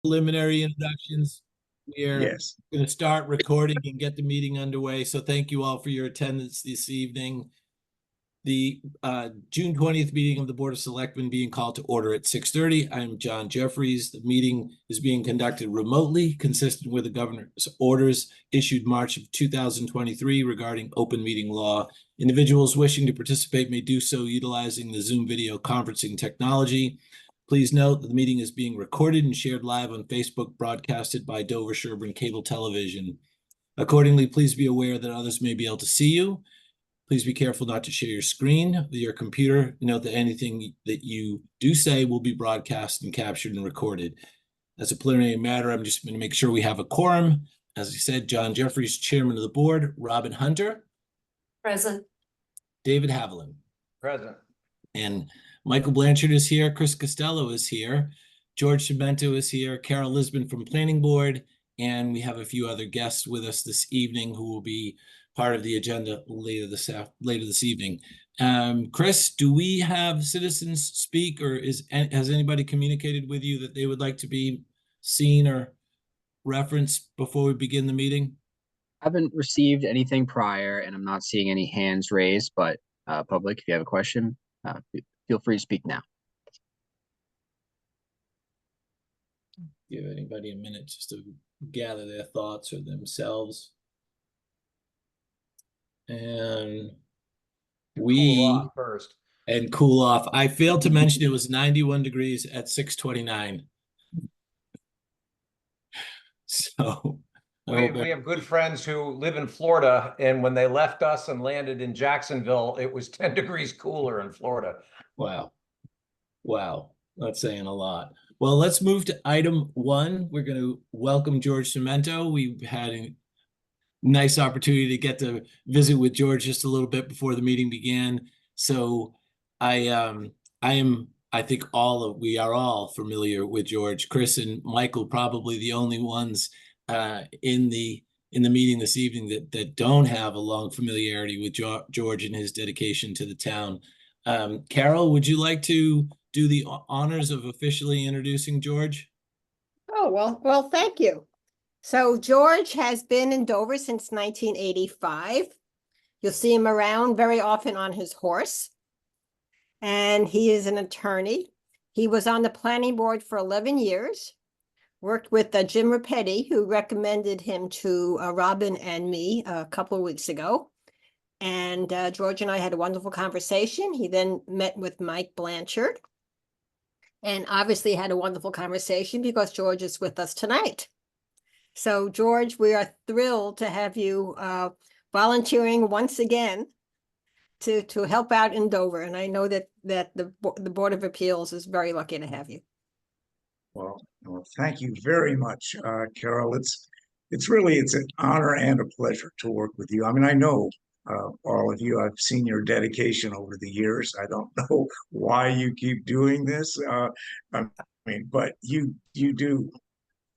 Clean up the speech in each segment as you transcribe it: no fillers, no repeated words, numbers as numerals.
preliminary introductions. We're Yes. going to start recording and get the meeting underway. So thank you all for your attendance this evening. The June 20th meeting of the Board of Selectmen being called to order at 6:30. I'm John Jeffries. The meeting is being conducted remotely, consistent with the governor's orders issued March of 2023 regarding open meeting law. Individuals wishing to participate may do so utilizing the Zoom video conferencing technology. Please note that the meeting is being recorded and shared live on Facebook, broadcasted by Dover-Sherburne Cable Television. Accordingly, please be aware that others may be able to see you. Please be careful not to share your screen with your computer. Note that anything that you do say will be broadcast and captured and recorded. As a preliminary matter, I'm just going to make sure we have a quorum. As I said, John Jeffries, chairman of the board. Robin Hunter. Present. David Haviland. Present. And Michael Blanchard is here. Chris Costello is here. George Cimento is here. Carol Lisbon from Planning Board. And we have a few other guests with us this evening who will be part of the agenda later this evening. Chris, do we have citizens speak, or has anybody communicated with you that they would like to be seen or referenced before we begin the meeting? I haven't received anything prior, and I'm not seeing any hands raised, but public, if you have a question, feel free to speak now. Give anybody a minute just to gather their thoughts or themselves. And Cool off first. And cool off. I failed to mention it was 91 degrees at 6:29. So we have good friends who live in Florida, and when they left us and landed in Jacksonville, it was 10 degrees cooler in Florida. Wow. That's saying a lot. Well, let's move to item 1. We're going to welcome George Cimento. We've had a nice opportunity to get to visit with George just a little bit before the meeting began. So I think we are all familiar with George. Chris and Michael probably the only ones in the meeting this evening that don't have a long familiarity with George and his dedication to the town. Carol, would you like to do the honors of officially introducing George? Oh, well, thank you. So George has been in Dover since 1985. You'll see him around very often on his horse. And he is an attorney. He was on the planning board for 11 years, worked with Jim Rapetti, who recommended him to Robin and me a couple of weeks ago. And George and I had a wonderful conversation. He then met with Mike Blanchard and obviously had a wonderful conversation because George is with us tonight. So George, we are thrilled to have you volunteering once again to help out in Dover. And I know that the Board of Appeals is very lucky to have you. Well, thank you very much, Carol. It's an honor and a pleasure to work with you. I mean, I know all of you. I've seen your dedication over the years. I don't know why you keep doing this. But you do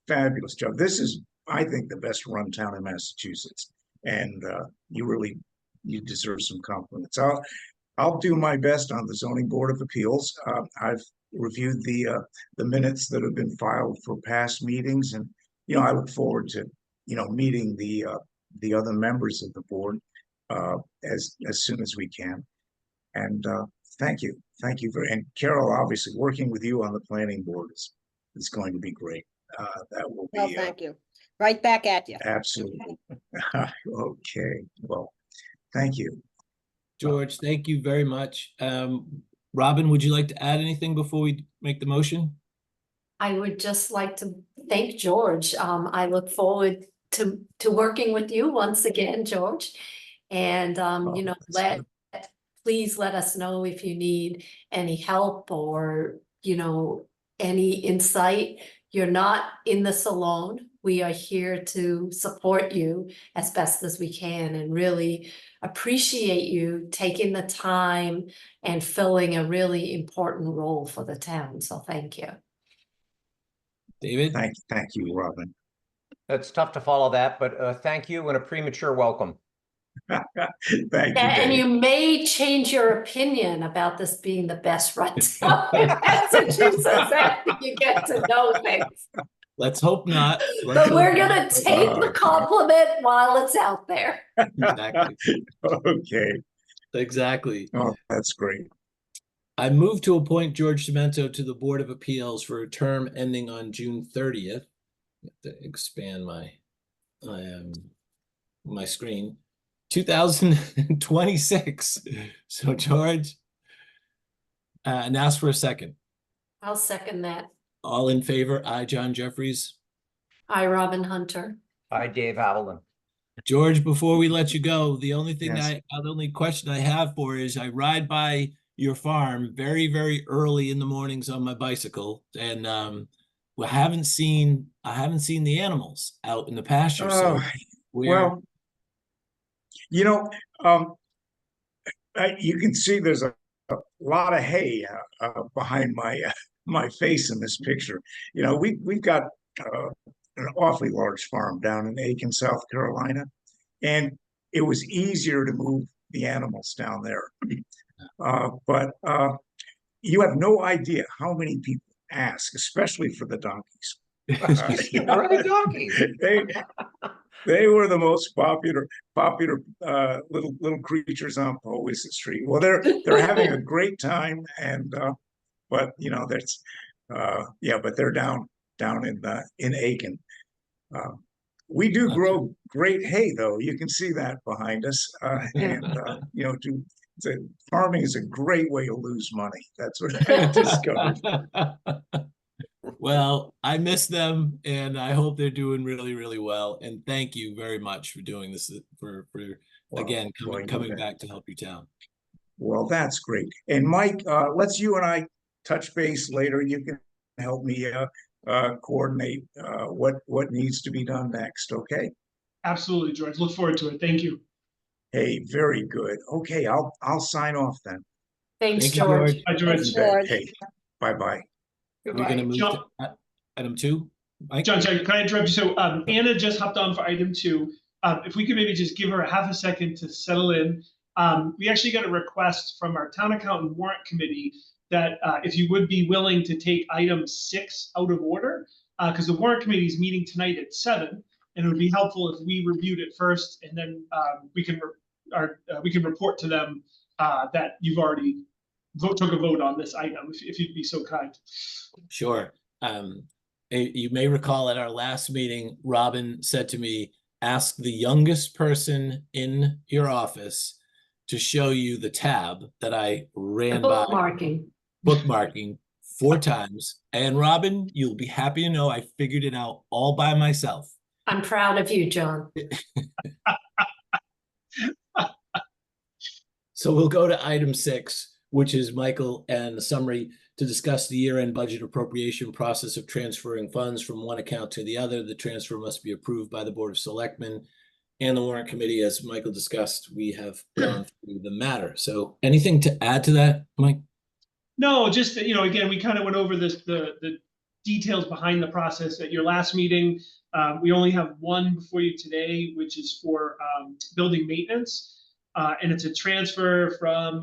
fabulous job. This is, I think, the best run town in Massachusetts, and you deserve some compliments. I'll do my best on the Zoning Board of Appeals. I've reviewed the minutes that have been filed for past meetings, and I look forward to meeting the other members of the board as soon as we can. And thank you very. And Carol, obviously, working with you on the planning board is going to be great. That will be. Well, thank you. Right back at you. Absolutely. Okay. Well, thank you, George. Thank you very much. Robin, would you like to add anything before we make the motion? I would just like to thank George. I look forward to working with you once again, George. And please let us know if you need any help or any insight. You're not in this alone. We are here to support you as best as we can, and really appreciate you taking the time and filling a really important role for the town. So thank you. David? Thank you, Robin. It's tough to follow that, but thank you and a premature welcome. Thank you. And you may change your opinion about this being the best run town in Massachusetts after you get to know things. Let's hope not. But we're gonna Let's hope take not. the compliment while it's out there. Exactly. Okay. Exactly. Oh, that's great. I move to appoint George Demento to the Board of Appeals for a term ending on June 30th. To expand my screen. 2026. So George, and ask for a second. I'll second that. All in favor? I, John Jeffries. I, Robin Hunter. Hi, Dave Haviland. George, before we let you go, the only thing Yes. the only question I have for is I ride by your farm very, very early in the mornings on my bicycle, and I haven't seen the animals out in the pasture. So Oh, well, you know, you can see there's a lot of hay behind my face in this picture. You know, we've got an awfully large farm down in Aiken, South Carolina, and it was easier to move the animals down there. But you have no idea how many people ask, especially for the donkeys. Where are the donkeys? They were the most popular little creatures on Powesson Street. Well, they're having a great time, and but you know that's but they're down in Aiken. We do grow great hay, though. You can see that behind us, and you know, farming is a great way to lose money. That's what I discovered. Well, I miss them, and I hope they're doing really, really well. And thank you very much for doing this for again coming back to help your town. Well, that's great. And Mike, let's you and I touch base later. You can help me coordinate what needs to be done next. Okay. Absolutely, George. Look forward to it. Thank you. Hey, very good. Okay, I'll sign off then. Thanks, Thank you, George. George. Bye, George. George. Hey, bye-bye. We're gonna move John- to item 2. Mike? John, sorry, can I interrupt you? So Anna just hopped on for item 2. If we could maybe just give her a half a second to settle in. We actually got a request from our town accountant warrant committee that if you would be willing to take item 6 out of order, because the warrant committee is meeting tonight at 7, and it would be helpful if we reviewed it first, and then we can report to them that you've already took a vote on this item, if you'd be so kind. Sure. You may recall at our last meeting, Robin said to me, ask the youngest person in your office to show you the tab that I ran by bookmarking 4 times. And Robin, you'll be happy to know I figured it out all by myself. I'm proud of you, John. So we'll go to item 6, which is Michael and the summary to discuss the year-end budget appropriation process of transferring funds from one account to the other. The transfer must be approved by the Board of Selectmen and the warrant committee. As Michael discussed, we have gone through the matter. So anything to add to that, Mike? No, just, you know, again, we kind of went over the details behind the process at your last meeting. We only have one before you today, which is for building maintenance. And it's a transfer from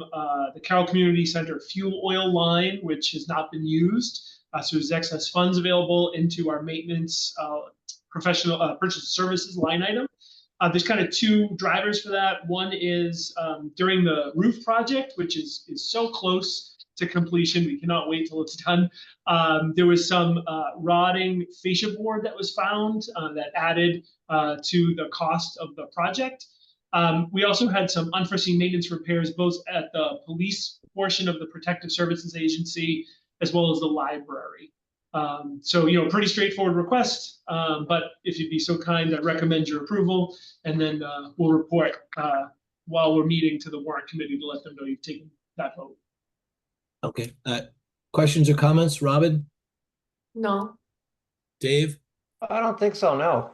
the Carroll Community Center fuel oil line, which has not been used. So there's excess funds available into our maintenance professional purchase services line item. There's kind of 2 drivers for that. One is during the roof project, which is so close to completion. We cannot wait till it's done. There was some rotting fascia board that was found that added to the cost of the project. We also had some unforeseen maintenance repairs, both at the police portion of the Protective Services Agency, as well as the library. So, you know, pretty straightforward request, but if you'd be so kind, I'd recommend your approval, and then we'll report while we're meeting to the warrant committee to let them know you've taken that vote. Okay. Questions or comments, Robin? No. Dave? I don't think so, no.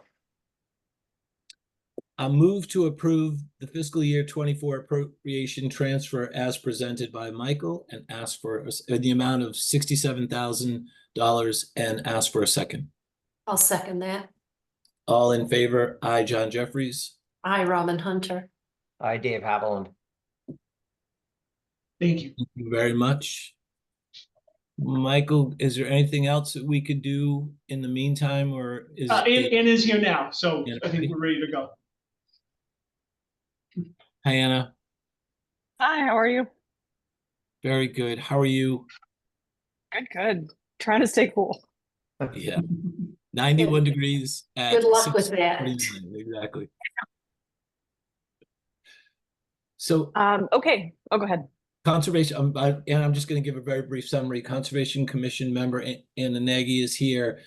I move to approve the fiscal year 24 appropriation transfer as presented by Michael and ask for the amount of $67,000 and ask for a second. I'll second that. All in favor? I, John Jeffries. I, Robin Hunter. Hi, Dave Haviland. Thank you. Thank you very much. Michael, is there anything else that we could do in the meantime, or is Ann is here now, so Ann I think ready? we're ready to go. Hi, Anna. Hi, how are you? Very good. How are you? Good, good. Trying to stay cool. Yeah, 91 degrees at Good luck with that. 6:49, exactly. So Okay. Oh, go ahead. Conservation, and I'm just going to give a very brief summary. Conservation Commission member Anna Nagy is here.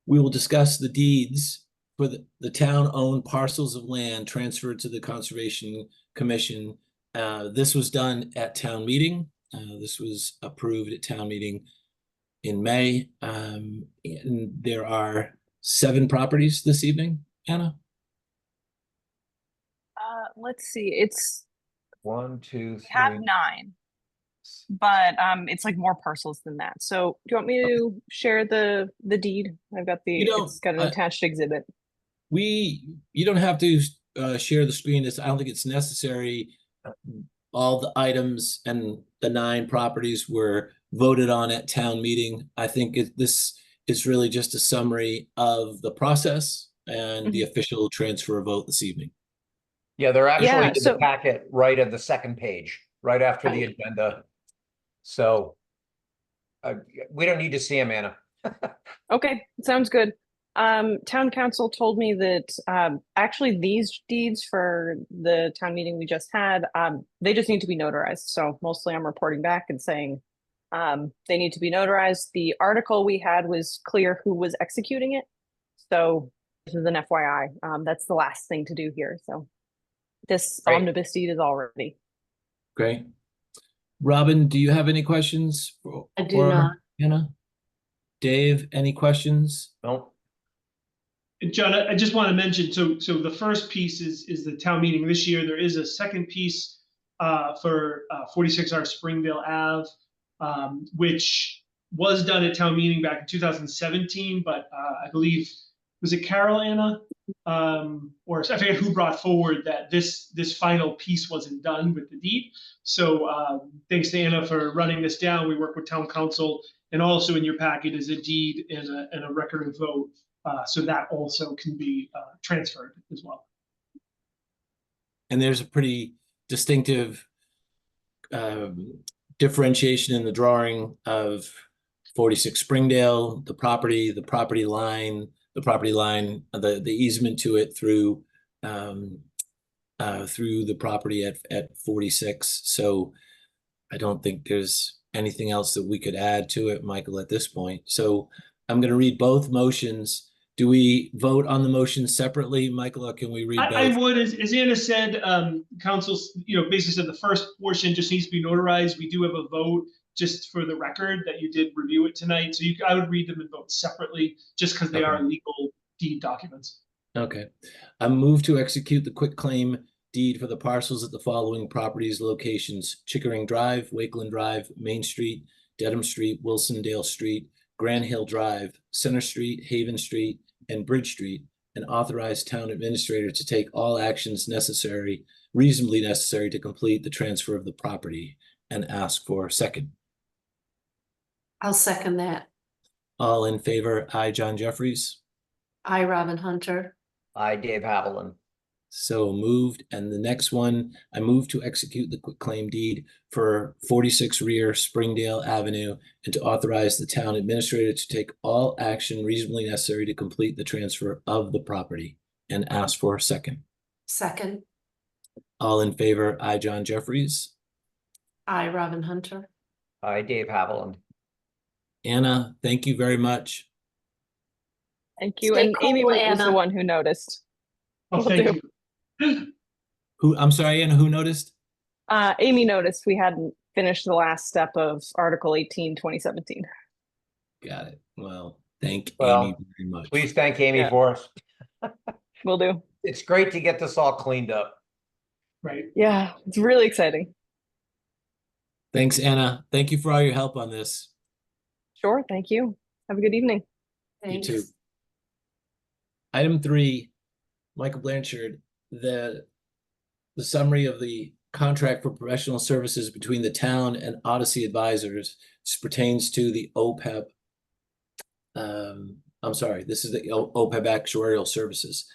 We will discuss the deeds for the town-owned parcels of land transferred to the Conservation Commission. This was done at town meeting. This was approved at town meeting in May. And there are 7 properties this evening, Anna? Let's see. It's 1, 2, we have 3. 9, but it's like more parcels than that. So do you want me to share the deed? I've got the it's got an attached exhibit. You don't have to share the screen. I don't think it's necessary. All the items and the 9 properties were voted on at town meeting. I think this is really just a summary of the process and the official transfer vote this evening. Yeah, they're actually Yeah, in the so- packet right at the second page, right after the agenda. So we don't need to see them, Anna. Okay, sounds good. Town council told me that actually these deeds for the town meeting we just had, they just need to be notarized. So mostly I'm reporting back and saying they need to be notarized. The article we had was clear who was executing it. So this is an FYI. That's the last thing to do here. So this Great. omnibus deed is all ready. Great. Robin, do you have any questions for I do not. Anna? Dave, any questions? No. And John, I just want to mention, so the first piece is the town meeting this year. There is a second piece for 46R Springdale Ave, which was done at town meeting back in 2017, but I believe, was it Carol, Anna? Or I forget who brought forward that this final piece wasn't done with the deed. So thanks to Anna for running this down. We work with town council, and also in your packet is a deed and a record of vote. So that also can be transferred as well. And there's a pretty distinctive differentiation in the drawing of 46 Springdale, the property line, the easement to it through the property at 46. So I don't think there's anything else that we could add to it, Michael, at this point. So I'm going to read both motions. Do we vote on the motion separately, Michael, or can we read both? I would, as Anna said, council's, basically said the first portion just needs to be notarized. We do have a vote just for the record that you did review it tonight. So I would read them and vote separately just because they are legal deed documents. Okay. I move to execute the quitclaim deed for the parcels at the following properties locations: Chickering Drive, Wakeland Drive, Main Street, Dedham Street, Wilsondale Street, Grand Hill Drive, Center Street, Haven Street, and Bridge Street, and authorize town administrator to take all actions reasonably necessary to complete the transfer of the property, and ask for a second. I'll second that. All in favor, aye, John Jeffries. I, Robin Hunter. I, Dave Haviland. So moved. And the next one, I move to execute the quitclaim deed for 46 Rear Springdale Avenue and to authorize the town administrator to take all action reasonably necessary to complete the transfer of the property, and ask for a second. Second. All in favor, aye, John Jeffries. I, Robin Hunter. I, Dave Haviland. Anna, thank you very much. Thank you. Stay And Amy cool, was the Anna. one who noticed. Oh, Will thank do. you. I'm sorry, Anna, who noticed? Amy noticed we hadn't finished the last step of Article 18, 2017. Got it. Well, thank Well, Amy very much. Please thank Amy Yeah. for us. Will do. It's great to get this all cleaned up. Right. Yeah, it's really exciting. Thanks, Anna. Thank you for all your help on this. Sure, thank you. Have a good evening. You too. Thanks. Item 3, Michael Blanchard, the summary of the contract for professional services between the town and Odyssey Advisors. This pertains to the OPEB. I'm sorry, this is the OPEB actuarial services.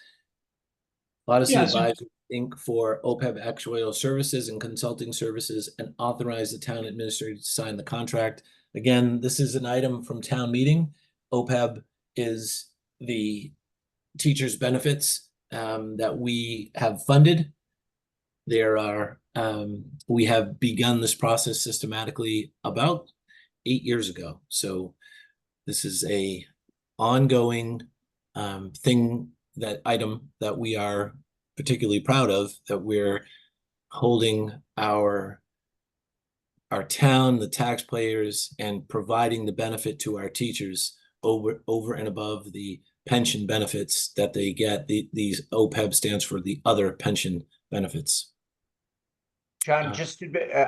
Odyssey Yeah, so- Advisors Inc. for OPEB actuarial services and consulting services, and authorize the town administrator to sign the contract. Again, this is an item from town meeting. OPEB is the teachers' benefits that we have funded. There are, we have begun this process systematically about 8 years ago. So this is a ongoing item that we are particularly proud of, that we're holding our town, the taxpayers, and providing the benefit to our teachers over and above the pension benefits that they get. These OPEB stands for the other pension benefits. John,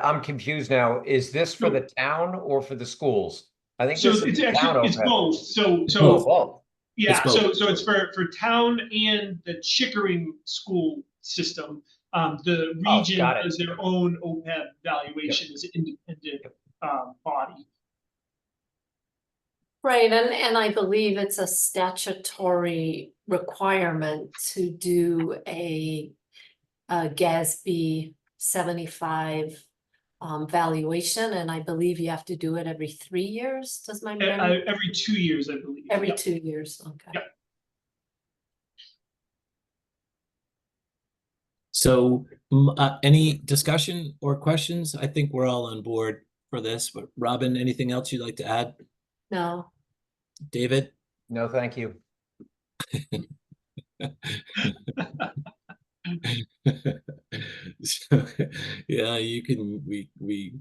I'm confused now. Is this for the town or for the schools? I think So this is it's the town actually, it's OPEB. both. Both. Both. Yeah, It's both. so it's for town and the Chickering school system. The region got it. does their own OPEB valuation as an independent body. Right, and I believe it's a statutory requirement to do a GASB 75 valuation, and I believe you have to do it every 3 years. Does my memory? Every 2 years, I believe. Every Yep. 2 years, okay. Yep. So any discussion or questions? I think we're all on board for this, but Robin, anything else you'd like to add? No, David? No, thank you. So, yeah, you can, we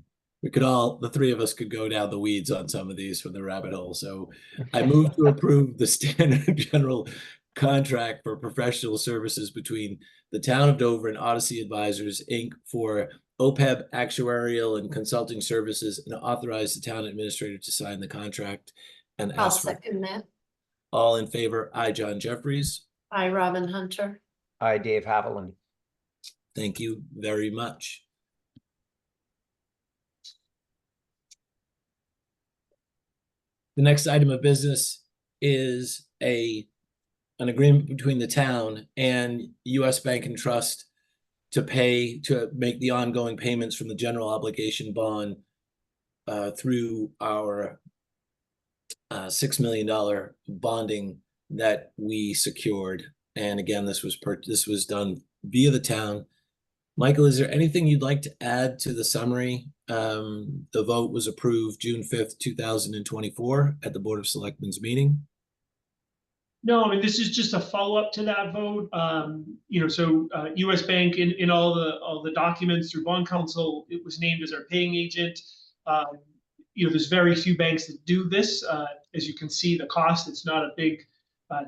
could all, the three of us could go down the weeds on some of these from the rabbit hole. So I move to approve the standard general contract for professional services between the town of Dover and Odyssey Advisors Inc. for OPEB actuarial and consulting services, and authorize the town administrator to sign the contract and I'll ask for. second that. All in favor? I, John Jeffries. Hi, Robin Hunter. Hi, Dave Haviland. Thank you very much. The next item of business is an agreement between the town and US Bank and Trust to make the ongoing payments from the general obligation bond through our $6 million bonding that we secured. And again, this was done via the town. Michael, is there anything you'd like to add to the summary? The vote was approved June 5th, 2024 at the Board of Selectmen's meeting. No, I mean, this is just a follow-up to that vote. So US Bank in all the documents through bond counsel, it was named as our paying agent. There's very few banks that do this. As you can see, the cost, it's not a big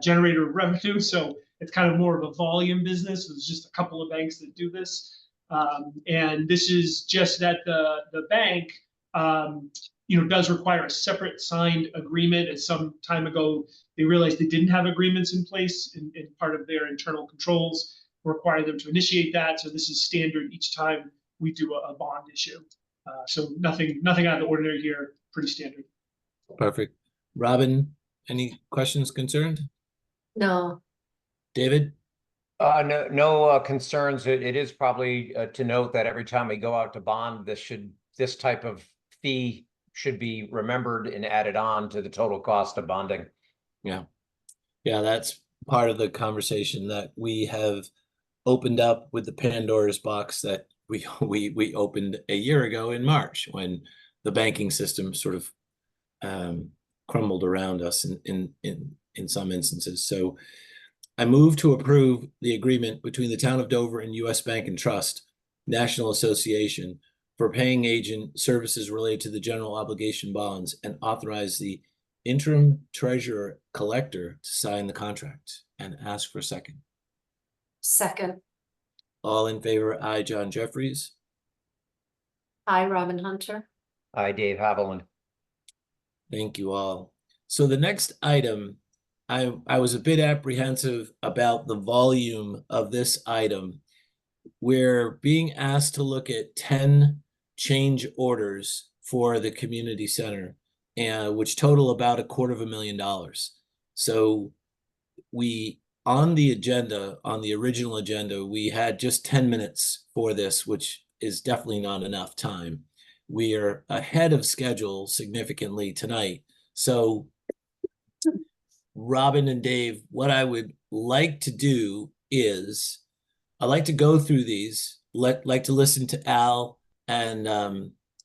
generator of revenue. So it's kind of more of a volume business. There's just a couple of banks that do this. And this is just that the bank, does require a separate signed agreement. And some time ago, they realized they didn't have agreements in place, and part of their internal controls require them to initiate that. So this is standard each time we do a bond issue. So nothing out of the ordinary here, pretty standard. Perfect. Robin, any questions, concerns? No, David? No concerns. It is probably to note that every time we go out to bond, this type of fee should be remembered and added on to the total cost of bonding. Yeah, that's part of the conversation that we have opened up with the Pandora's box that we opened a year ago in March, when the banking system sort of crumbled around us in some instances. So I move to approve the agreement between the town of Dover and US Bank and Trust National Association for paying agent services related to the general obligation bonds, and authorize the interim treasurer collector to sign the contract, and ask for a second. second. All in favor? I, John Jeffries. Hi, Robin Hunter. Hi, Dave Haviland. Thank you all. So the next item, I was a bit apprehensive about the volume of this item. we're being asked to look at 10 change orders for the community center, and which total about $250,000. So on the agenda, on the original agenda, we had just 10 minutes for this, which is definitely not enough time. We are ahead of schedule significantly tonight. So Robin and Dave, what I would like to do is I like to go through these, like to listen to Al and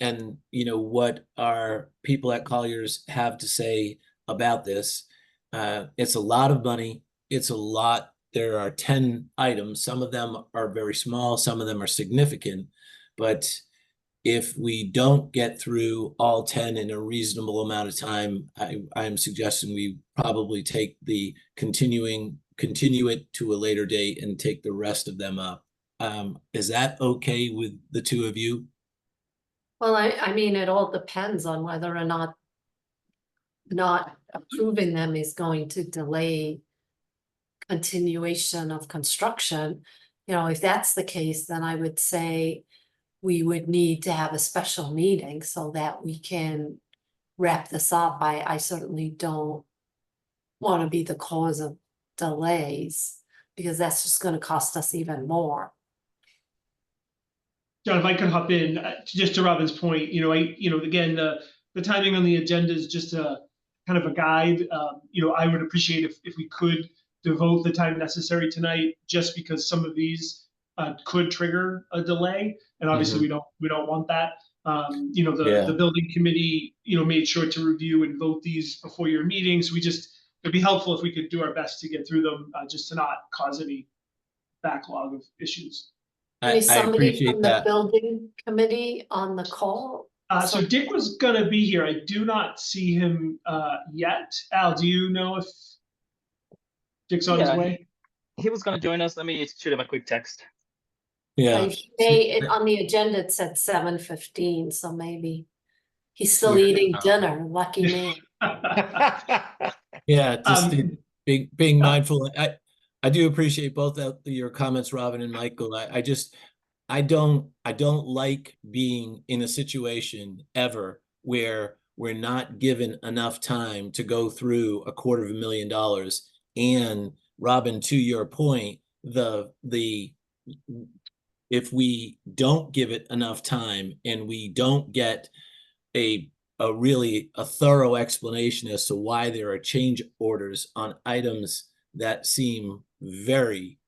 what our people at Colliers have to say about this. It's a lot of money. It's a lot. There are 10 items. Some of them are very small, some of them are significant, but if we don't get through all 10 in a reasonable amount of time, I'm suggesting we probably take continue it to a later date and take the rest of them up. Is that okay with the two of you? Well, I mean, it all depends on whether or not approving them is going to delay continuation of construction. You know, if that's the case, then I would say we would need to have a special meeting so that we can wrap this up. I certainly don't want to be the cause of delays, because that's just going to cost us even more. John, if I could hop in, just to Robin's point, again, the timing on the agenda is just a kind of a guide. I would appreciate if we could devote the time necessary tonight, just because some of these could trigger a delay, and obviously we don't want that. The building committee, made sure to review and vote these before your meetings. It'd be helpful if we could do our best to get through them, just to not cause any backlog of issues. Is I somebody appreciate from the that. building committee on the call? So Dick was gonna be here. I do not see him yet. Al, do you know if Dick's on his way? He was going to join us. Let me shoot him a quick text. Yeah. On the agenda, it said 7:15, so maybe he's still eating dinner. Lucky man. Yeah, just being mindful. I do appreciate both of your comments, Robin and Michael. I don't like being in a situation ever where we're not given enough time to go through $250,000. And Robin, to your point, if we don't give it enough time and we don't get a really thorough explanation as to why there are change orders on items that seem very,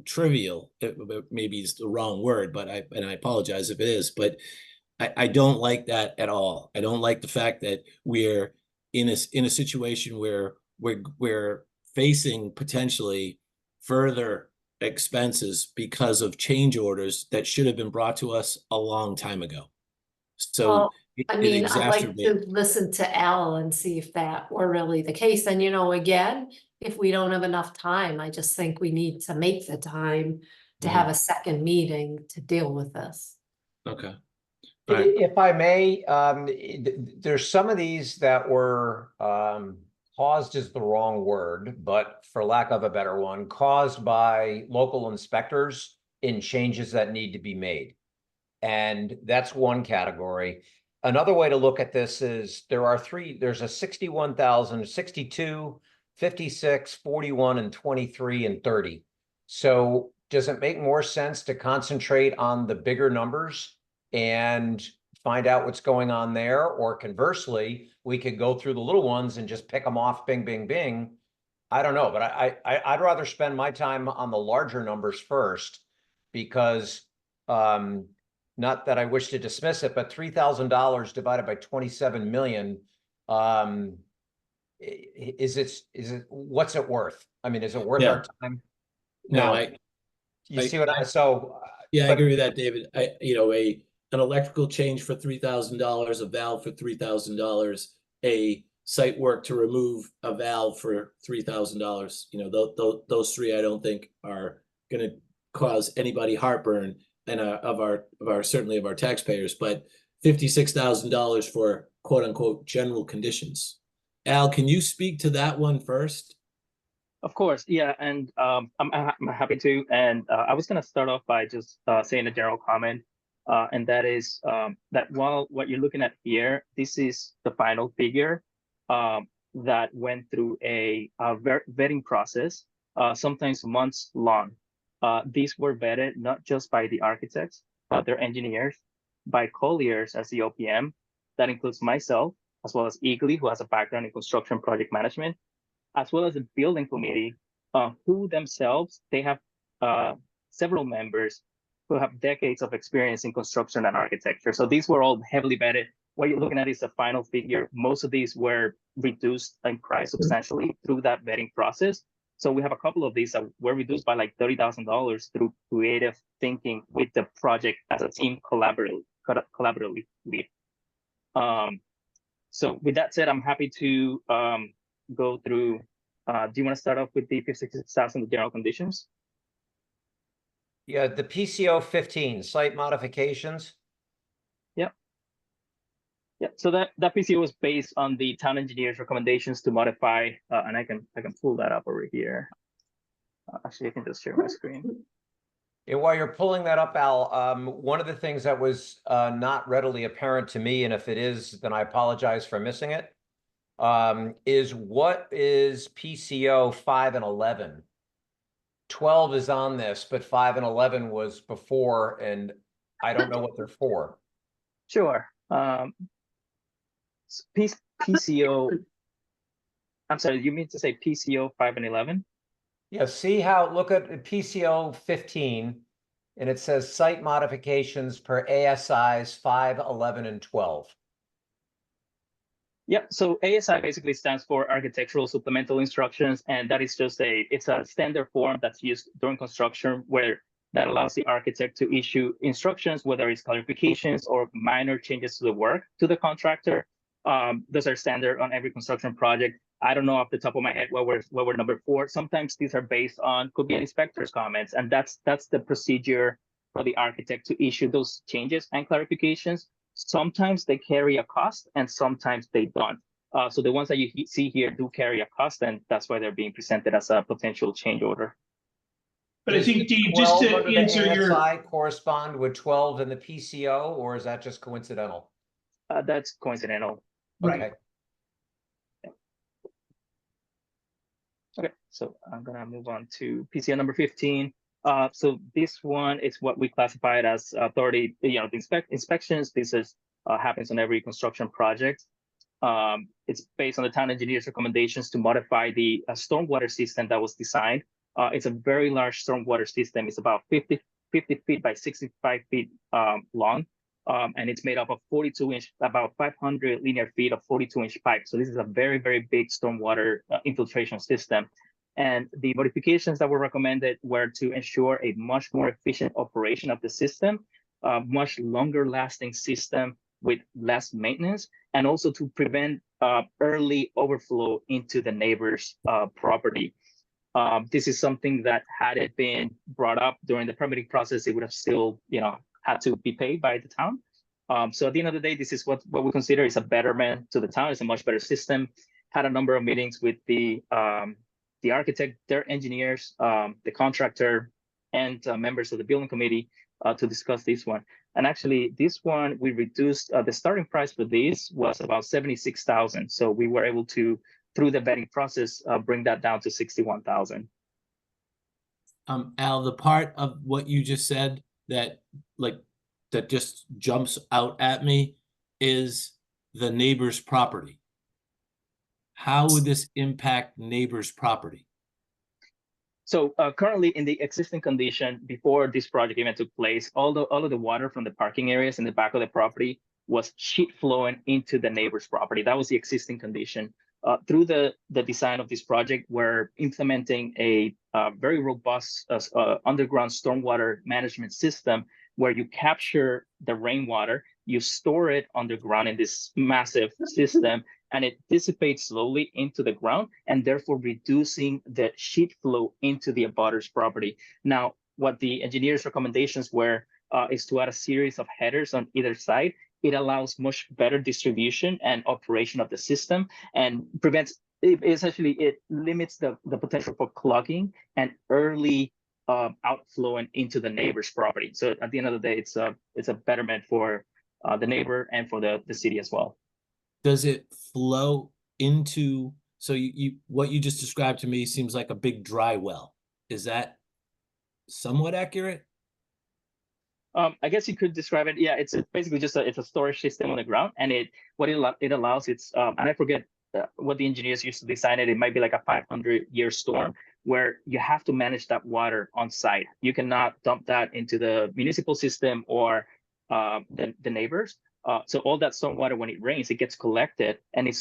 trivial, maybe is the wrong word, but I apologize if it is, but I don't like that at all. I don't like the fact that we're in a situation where we're facing potentially further expenses because of change orders that should have been brought to us a long time ago. So Well, I mean, I'd like to exacerbates. listen to Al and see if that were really the case. And, again, if we don't have enough time, I just think we need to make the time to have a second meeting to deal with this. Okay. All right. If I may, there's some of these that were caused is the wrong word, but for lack of a better one, caused by local inspectors in changes that need to be made. And that's one category. Another way to look at this is there's a 61,000, 62, 56, 41, and 23, and 30. So does it make more sense to concentrate on the bigger numbers and find out what's going on there? Or conversely, we could go through the little ones and just pick them off, bing, bing, bing. I don't know, but I'd rather spend my time on the larger numbers first, because not that I wish to dismiss it, but $3,000 divided by 27 million, what's it worth? I mean, is it worth our time? No, I agree with that, David. An electrical change for $3,000, a valve for $3,000, a site work to remove a valve for $3,000. Those three I don't think are going to cause anybody heartburn, and certainly of our taxpayers, but $56,000 for quote unquote general conditions. Al, can you speak to that one first? Of course, yeah, and I'm happy to. And I was gonna start off by just saying a general comment, and that is that while what you're looking at here, this is the final figure that went through a vetting process, sometimes months long. These were vetted not just by the architects, but their engineers, by Colliers as the OPM. That includes myself, as well as Eagly, who has a background in construction project management, as well as the building committee, who themselves, they have several members who have decades of experience in construction and architecture. So these were all heavily vetted. What you're looking at is the final figure. Most of these were reduced in price substantially through that vetting process. So we have a couple of these that were reduced by like $30,000 through creative thinking with the project as a team collaboratively. So with that said, I'm happy to go through. Do you want to start off with the 56,000 general conditions? Yeah, the PCO 15 site modifications. Yeah, so that PCO was based on the town engineer's recommendations to modify, and I can pull that up over here. Actually, I can just share my screen. And while you're pulling that up, Al, one of the things that was not readily apparent to me, and if it is, then I apologize for missing it, is what is PCO 5 and 11? 12 is on this, but 5 and 11 was before, and I don't know what they're for. Sure. PCO, I'm sorry, you mean to say PCO 5 and 11? Yeah, see how, look at PCO 15, and it says site modifications per ASIs 5, 11, and 12. Yeah, so ASI basically stands for Architectural Supplemental Instructions, and that is just it's a standard form that's used during construction where that allows the architect to issue instructions, whether it's clarifications or minor changes to the work to the contractor. Those are standard on every construction project. I don't know off the top of my head what we're number 4. Sometimes these are based on, could be an inspector's comments, and that's the procedure for the architect to issue those changes and clarifications. Sometimes they carry a cost and sometimes they don't. So the ones that you see here do carry a cost, and that's why they're being presented as a potential change order. But I think, Dave, just to answer your ASI correspond with 12 in the PCO, or is that just coincidental? That's coincidental. right. Okay. Okay, so I'm gonna move on to PCO number 15. So this one is what we classified as authority, the inspections. This is happens on every construction project. It's based on the town engineer's recommendations to modify the stormwater system that was designed. It's a very large stormwater system. It's about 50 feet by 65 feet long. And it's made up of 42-inch, about 500 linear feet of 42-inch pipe. So this is a very, very big stormwater infiltration system. And the modifications that were recommended were to ensure a much more efficient operation of the system, much longer lasting system with less maintenance, and also to prevent early overflow into the neighbor's property. This is something that had it been brought up during the permitting process, it would have still, had to be paid by the town. So at the end of the day, this is what we consider is a betterment to the town. It's a much better system. Had a number of meetings with the architect, their engineers, the contractor, and members of the building committee to discuss this one. And actually, this one, we reduced the starting price for this was about $76,000. So we were able to, through the vetting process, bring that down to $61,000. Al, the part of what you just said that just jumps out at me is the neighbor's property. How would this impact neighbor's property? So currently in the existing condition, before this project even took place, all of the water from the parking areas in the back of the property was sheet flowing into the neighbor's property. That was the existing condition. Through the design of this project, we're implementing a very robust underground stormwater management system where you capture the rainwater, you store it underground in this massive system, and it dissipates slowly into the ground, and therefore reducing the sheet flow into the abutter's property. Now, what the engineer's recommendations were is to add a series of headers on either side. It allows much better distribution and operation of the system and prevents essentially it limits the potential for clogging and early outflowing into the neighbor's property. So at the end of the day, it's a betterment for the neighbor and for the city as well. Does it flow into, so you what you just described to me seems like a big dry well. Is that somewhat accurate? I guess you could describe it. Yeah, it's basically just it's a storage system on the ground, and it allows and I forget what the engineers used to design it. It might be like a 500-year storm where you have to manage that water on site. You cannot dump that into the municipal system or the neighbors. So all that stormwater, when it rains, it gets collected, and it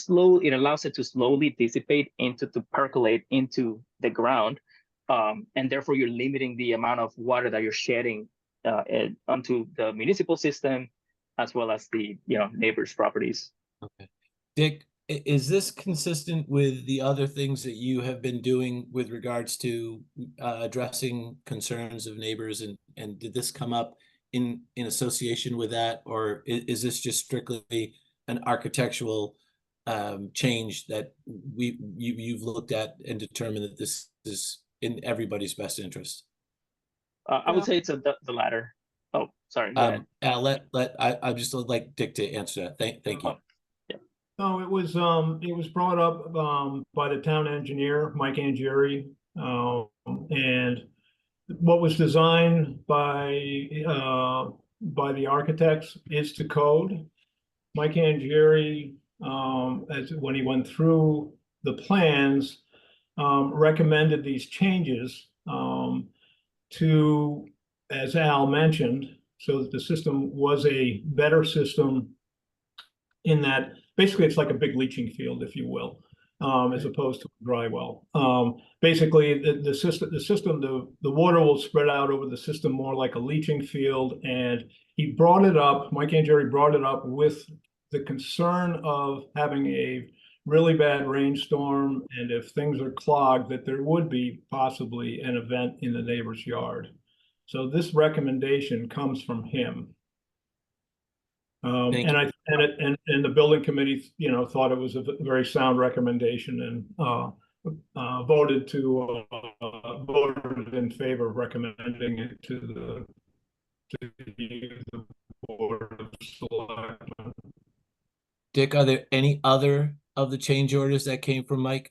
allows it to slowly dissipate to percolate into the ground, and therefore you're limiting the amount of water that you're shedding onto the municipal system, as well as the neighbors' properties. Okay, Dick, is this consistent with the other things that you have been doing with regards to addressing concerns of neighbors, and did this come up in association with that, or is this just strictly an architectural change that you've looked at and determined that this is in everybody's best interest? I would say it's the latter. Oh, sorry. Go ahead. I just would like Dick to answer that. Thank you. No, it was brought up by the town engineer, Mike Angieri, and what was designed by the architects is to code. Mike Angieri, when he went through the plans, recommended these changes to, as Al mentioned, so that the system was a better system in that basically it's like a big leaching field, if you will, as opposed to a dry well. Basically, the water will spread out over the system more like a leaching field. And he brought it up, Mike Angieri brought it up with the concern of having a really bad rainstorm, and if things are clogged, that there would be possibly an event in the neighbor's yard. So this recommendation comes from him. And the building committee, thought it was a very sound recommendation, and voted in favor of recommending it to the Board of Selectmen. Dick, are there any other of the change orders that came from Mike?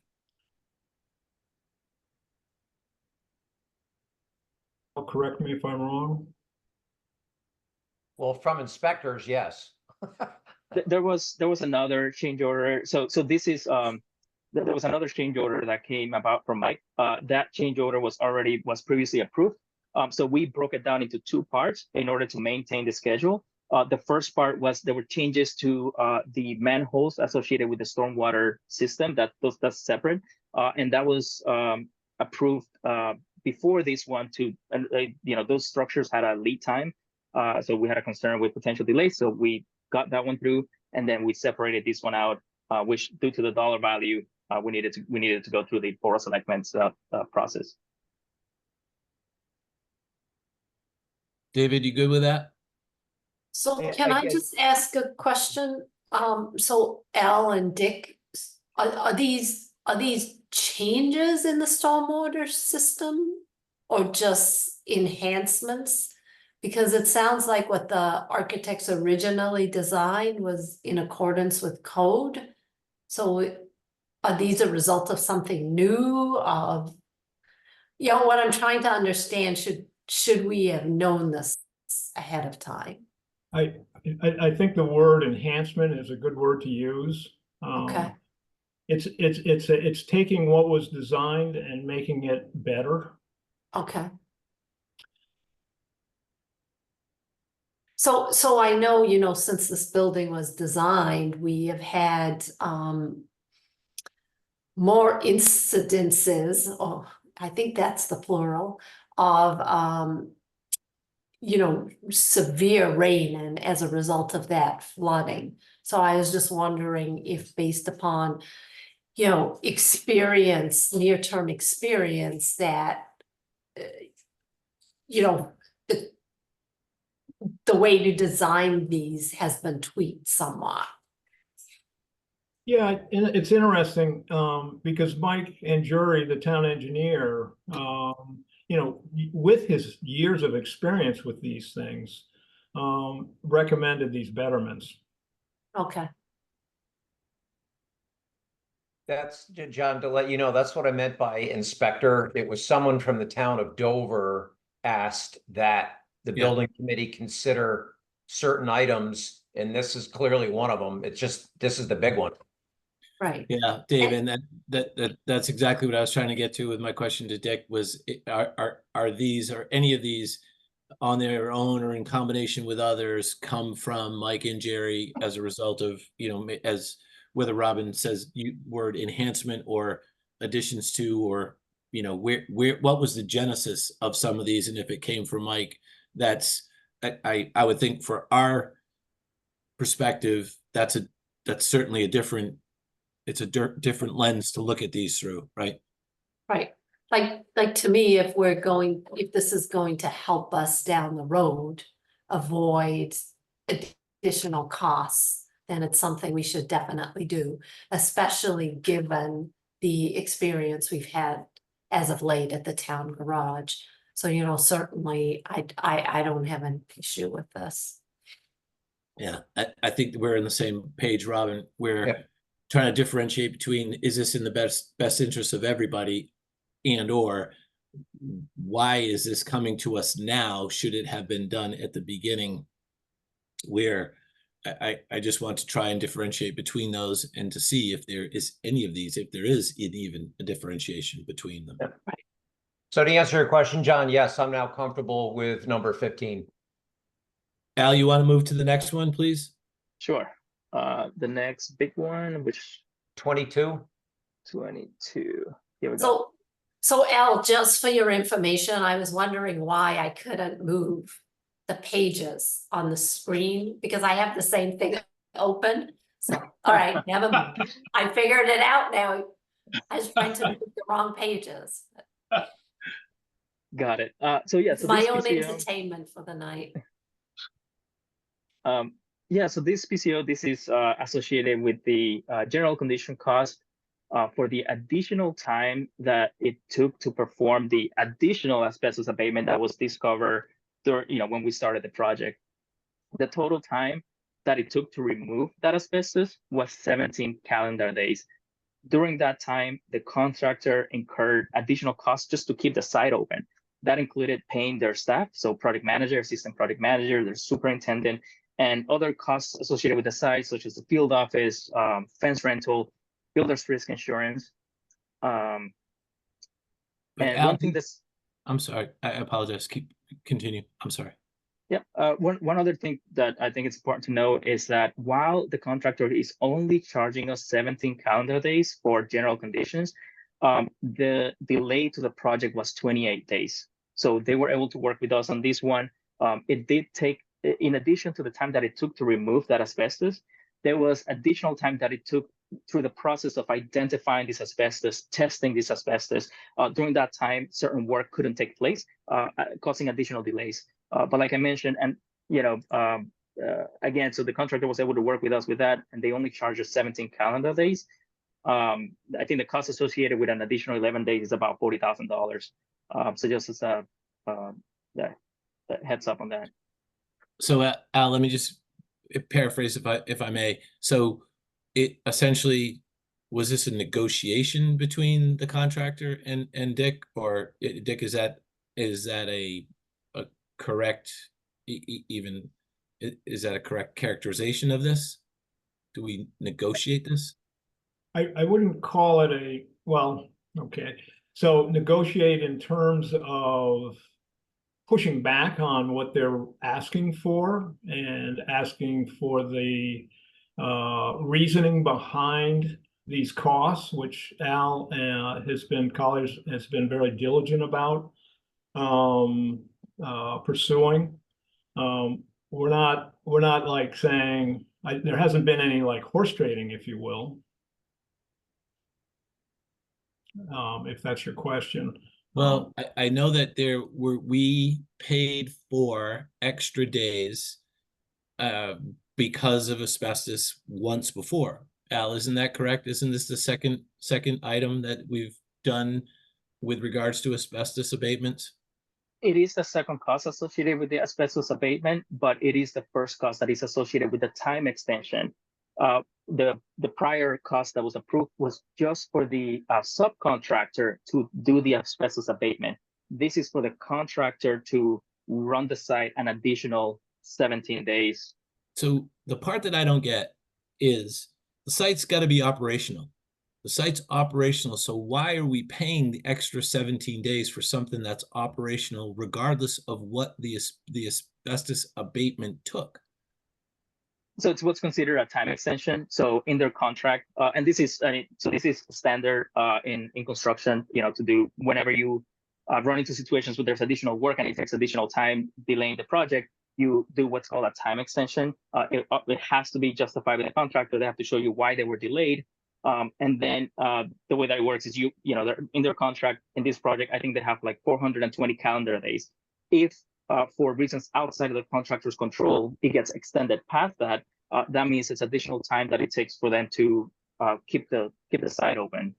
Correct me if I'm wrong. Well, from inspectors, yes. There was another change order. So this is there was another change order that came about from Mike. That change order was previously approved. So we broke it down into two parts in order to maintain the schedule. The first part was there were changes to the manholes associated with the stormwater system. That's separate, and that was approved before this one too. And those structures had a lead time, so we had a concern with potential delays. So we got that one through, and then we separated this one out, which due to the dollar value, we needed to go through the Board of Selectmen's process. David, you good with that? So can I just ask a question? So Al and Dick, are these changes in the stormwater system or just enhancements? Because it sounds like what the architects originally designed was in accordance with code. So are these a result of something new? What I'm trying to understand, should we have known this ahead of time? I think the word enhancement is a good word to use. Okay. It's taking what was designed and making it better. Okay. So I know, since this building was designed, we have had more incidences, or I think that's the plural, of severe rain, and as a result of that, flooding. So I was just wondering if, based upon experience, near-term experience, that the way to design these has been tweaked somewhat. Yeah, and it's interesting, because Mike and Jury, the town engineer, with his years of experience with these things, recommended these betterments. Okay, That's, John, to let you know, that's what I meant by inspector. It was someone from the town of Dover asked that the Yeah. building committee consider certain items, and this is clearly one of them. It's just, this is the big one. right. Yeah, Dave, and that's exactly what I was trying to get to with my question to Dick was, are these, or any of these on their own or in combination with others come from Mike and Jerry as a result of, as whether Robin says word enhancement or additions to, or, what was the genesis of some of these? And if it came from Mike, that's, I would think for our perspective, that's certainly a different, it's a different lens to look at these through, right? Right, like to me, if this is going to help us down the road avoid additional costs, then it's something we should definitely do, especially given the experience we've had as of late at the town garage. So, certainly I don't have an issue with this. Yeah, I think we're on the same page, Robin. We're Yeah. trying to differentiate between, is this in the best interest of everybody, and or why is this coming to us now? Should it have been done at the beginning? Where I just want to try and differentiate between those and to see if there is any of these, if there is even a differentiation between them. So to answer your question, John, yes, I'm now comfortable with number 15. Al, you want to move to the next one, please? Sure. The next big one, which 22. 22. Here we go. So Al, just for your information, I was wondering why I couldn't move the pages on the screen, because I have the same thing open. So, all right, never mind. I figured it out now. I was trying to move the wrong pages. Got it. So yeah, so My this own PCO, entertainment for the night. yeah, so this PCO, this is associated with the general condition cost for the additional time that it took to perform the additional asbestos abatement that was discovered during, when we started the project. The total time that it took to remove that asbestos was 17 calendar days. During that time, the contractor incurred additional costs just to keep the site open. That included paying their staff, so project manager, assistant project manager, their superintendent, and other costs associated with the site, such as the field office, fence rental, builder's risk insurance. But And Al, one thing that's, I'm sorry, I apologize. Continue. I'm sorry. yeah, one other thing that I think it's important to know is that while the contractor is only charging us 17 calendar days for general conditions, the delay to the project was 28 days. So they were able to work with us on this one. It did take, in addition to the time that it took to remove that asbestos, there was additional time that it took through the process of identifying this asbestos, testing this asbestos. During that time, certain work couldn't take place, causing additional delays. But like I mentioned, and again, so the contractor was able to work with us with that, and they only charged us 17 calendar days. I think the cost associated with an additional 11 days is about $40,000. So just as a heads up on that. So Al, let me just paraphrase if I may. So it essentially, was this a negotiation between the contractor and Dick, or Dick, is that a correct, even, is that a correct characterization of this? Do we negotiate this? I wouldn't call it well, okay. So negotiate in terms of pushing back on what they're asking for and asking for the reasoning behind these costs, which Al has been very diligent about pursuing. We're not like saying, there hasn't been any like horse trading, if you will. If that's your question. Well, I know that we paid for extra days because of asbestos once before. Al, isn't that correct? Isn't this the second item that we've done with regards to asbestos abatements? It is the second cost associated with the asbestos abatement, but it is the first cost that is associated with the time extension. The prior cost that was approved was just for the subcontractor to do the asbestos abatement. This is for the contractor to run the site an additional 17 days. So the part that I don't get is the site's got to be operational. The site's operational, so why are we paying the extra 17 days for something that's operational regardless of what the asbestos abatement took? So it's what's considered a time extension. So in their contract, and this is this is standard in construction, to do whenever you run into situations where there's additional work and it takes additional time delaying the project, you do what's called a time extension. It has to be justified by the contractor. They have to show you why they were delayed. And then the way that it works is they're in their contract in this project, I think they have like 420 calendar days. If for reasons outside of the contractor's control, it gets extended past that, that means it's additional time that it takes for them to keep the site open.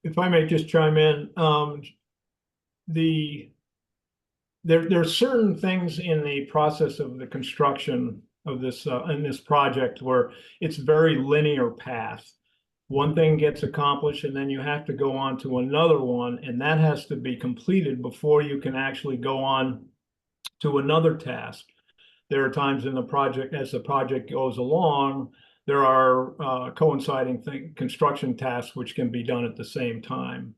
If I may just chime in, there are certain things in the process of the construction of this in this project where it's very linear path. One thing gets accomplished and then you have to go on to another one, and that has to be completed before you can actually go on to another task. There are times in the project, as the project goes along, there are coinciding construction tasks which can be done at the same time.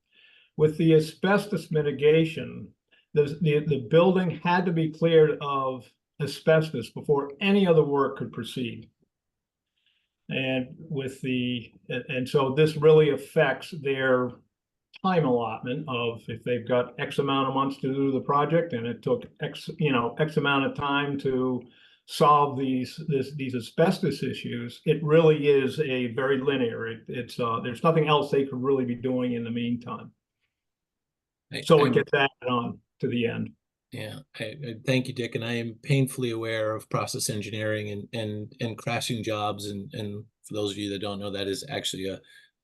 With the asbestos mitigation, the building had to be cleared of asbestos before any other work could proceed. And so this really affects their time allotment of if they've got X amount of months to do the project and it took X amount of time to solve these asbestos issues, it really is a very linear. There's nothing else they could really be doing in the meantime. So it gets added on to the end. Yeah, I thank you, Dick, and I am painfully aware of process engineering and crashing jobs, and for those of you that don't know, that is actually a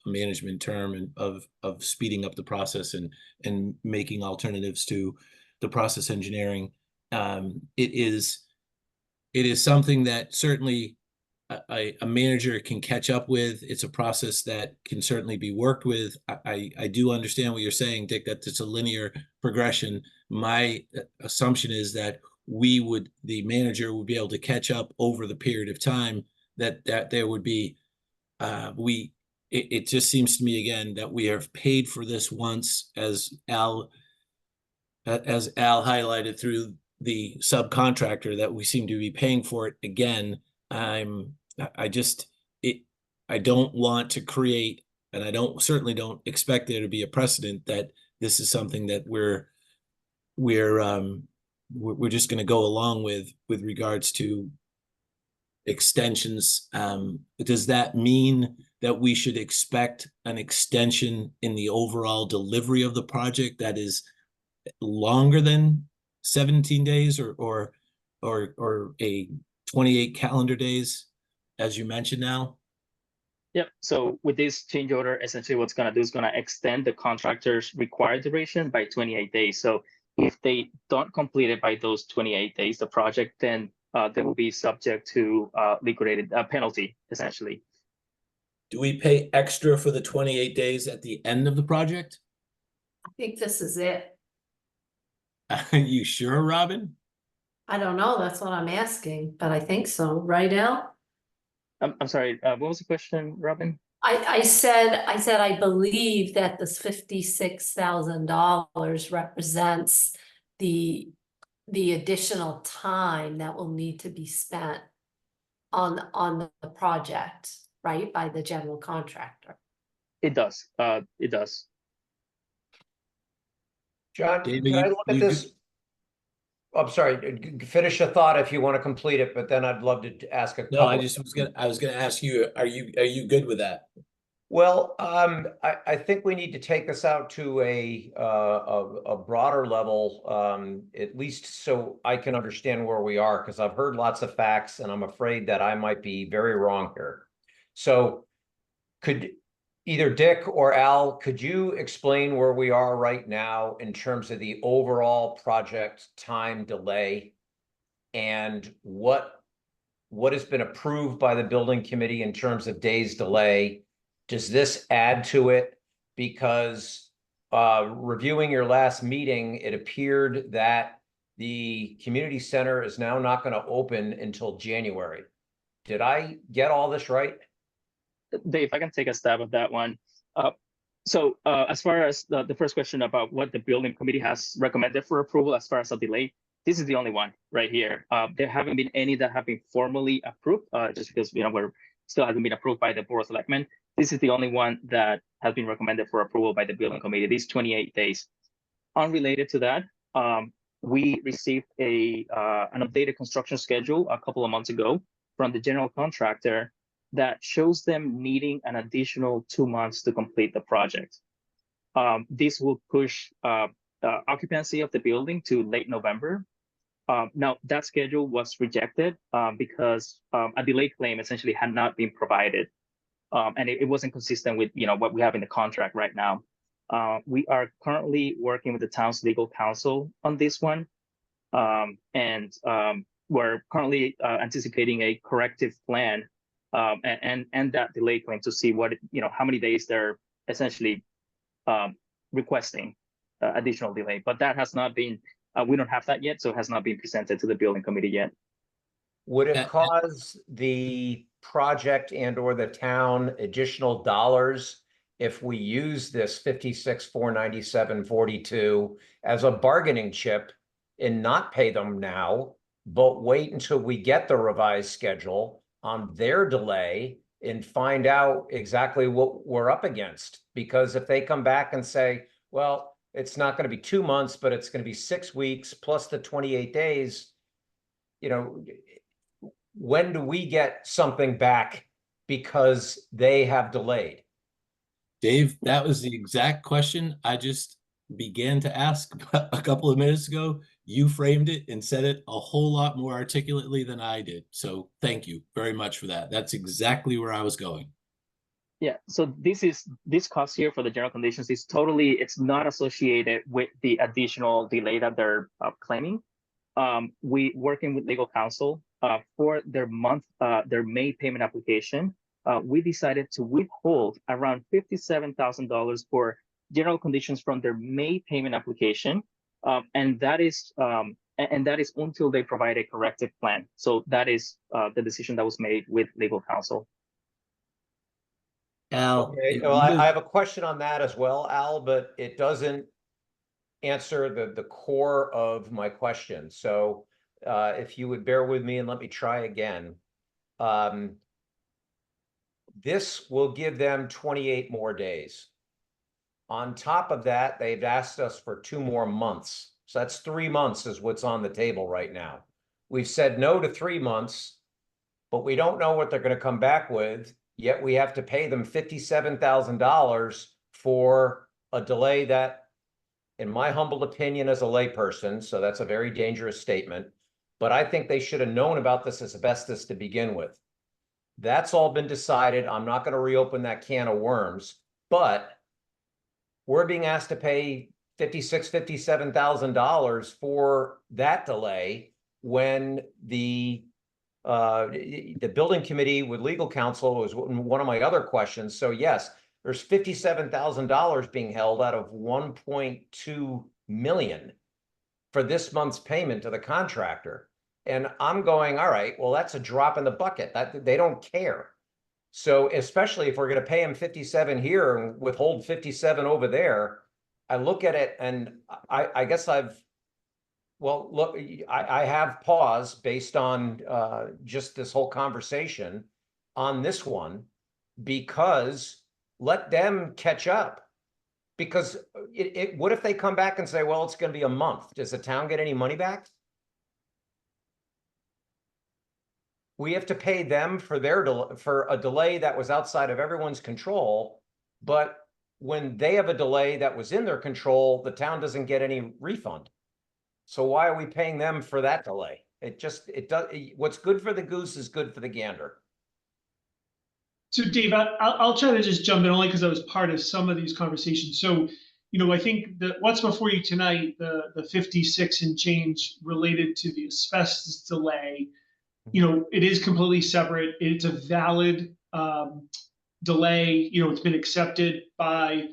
management term and of speeding up the process and making alternatives to the process engineering. It is something that certainly a manager can catch up with. It's a process that can certainly be worked with. I do understand what you're saying, Dick, that it's a linear progression. My assumption is that the manager would be able to catch up over the period of time that there would be, it just seems to me again that we have paid for this once, as Al highlighted through the subcontractor, that we seem to be paying for it again. I don't want to create, and I certainly don't expect there to be a precedent that this is something that we're just going to go along with regards to extensions. Does that mean that we should expect an extension in the overall delivery of the project that is longer than 17 days or a 28 calendar days, as you mentioned now? Yep. So with this change order, essentially what's going to do is going to extend the contractor's required duration by 28 days. So if they don't complete it by those 28 days, the project, then they will be subject to liquidated penalty, essentially. Do we pay extra for the 28 days at the end of the project? I think this is it. Are you sure, Robin? I don't know, that's what I'm asking, but I think so, right, Al? I'm sorry, what was the question, Robin? I said I believe that this $56,000 represents the additional time that will need to be spent on the project, right, by the general contractor. It does. It does. John, David, can I look at this? I'm sorry, finish a thought if you want to complete it, but then I'd love to ask a couple. No, I was gonna ask you, are you good with that? Well, I think we need to take this out to a broader level, at least so I can understand where we are, because I've heard lots of facts and I'm afraid that I might be very wrong here. So could either Dick or Al, could you explain where we are right now in terms of the overall project time delay? And what has been approved by the building committee in terms of days delay? Does this add to it? Because reviewing your last meeting, it appeared that the community center is now not going to open until January. Did I get all this right? Dave, I can take a stab at that one. As far as the first question about what the building committee has recommended for approval as far as a delay, this is the only one right here. There haven't been any that have been formally approved, just because we're still hasn't been approved by the Board of Selectmen. This is the only one that has been recommended for approval by the building committee. These 28 days. Unrelated to that, we received an updated construction schedule a couple of months ago from the general contractor that shows them needing an additional 2 months to complete the project. This will push occupancy of the building to late November. Now, that schedule was rejected because a delay claim essentially had not been provided. And it wasn't consistent with what we have in the contract right now. We are currently working with the town's legal counsel on this one. And we're currently anticipating a corrective plan and that delay claim to see what, how many days they're essentially requesting additional delay. But that has not been, we don't have that yet, so it has not been presented to the building committee yet. Would it cause the project and or the town additional dollars if we use this 56,497.42 as a bargaining chip and not pay them now, but wait until we get the revised schedule on their delay and find out exactly what we're up against? Because if they come back and say, well, it's not going to be 2 months, but it's going to be 6 weeks plus the 28 days, when do we get something back because they have delayed? Dave, that was the exact question I just began to ask a couple of minutes ago. You framed it and said it a whole lot more articulately than I did. So thank you very much for that. That's exactly where I was going. Yeah, so this cost here for the general conditions is it's not associated with the additional delay that they're claiming. We working with legal counsel for their May payment application. We decided to withhold around $57,000 for general conditions from their May payment application, and that is until they provide a corrective plan. So that is the decision that was made with legal counsel. Al, okay, well, I have a question on that as well, Al, but it doesn't answer the core of my question. So if you would bear with me and let me try again. This will give them 28 more days. On top of that, they've asked us for 2 more months. So that's 3 months is what's on the table right now. We've said no to 3 months, but we don't know what they're going to come back with. Yet we have to pay them $57,000 for a delay that, in my humble opinion as a layperson, so that's a very dangerous statement, but I think they should have known about this asbestos to begin with. That's all been decided. I'm not going to reopen that can of worms, but we're being asked to pay $57,000 for that delay when the building committee with legal counsel was one of my other questions. So yes, there's $57,000 being held out of 1.2 million for this month's payment to the contractor. And I'm going, all right, well, that's a drop in the bucket. That they don't care. So especially if we're going to pay them 57 here and withhold 57 over there, I look at it and I guess well, look, I have pause based on just this whole conversation on this one, because let them catch up. Because what if they come back and say, well, it's going to be a month? Does the town get any money back? We have to pay them for for a delay that was outside of everyone's control. But when they have a delay that was in their control, the town doesn't get any refund. So why are we paying them for that delay? It does. What's good for the goose is good for the gander. So Dave, I'll try to just jump in only because I was part of some of these conversations. So, I think that what's before you tonight, the 56 and change related to the asbestos delay, it is completely separate. It's a valid delay. It's been accepted by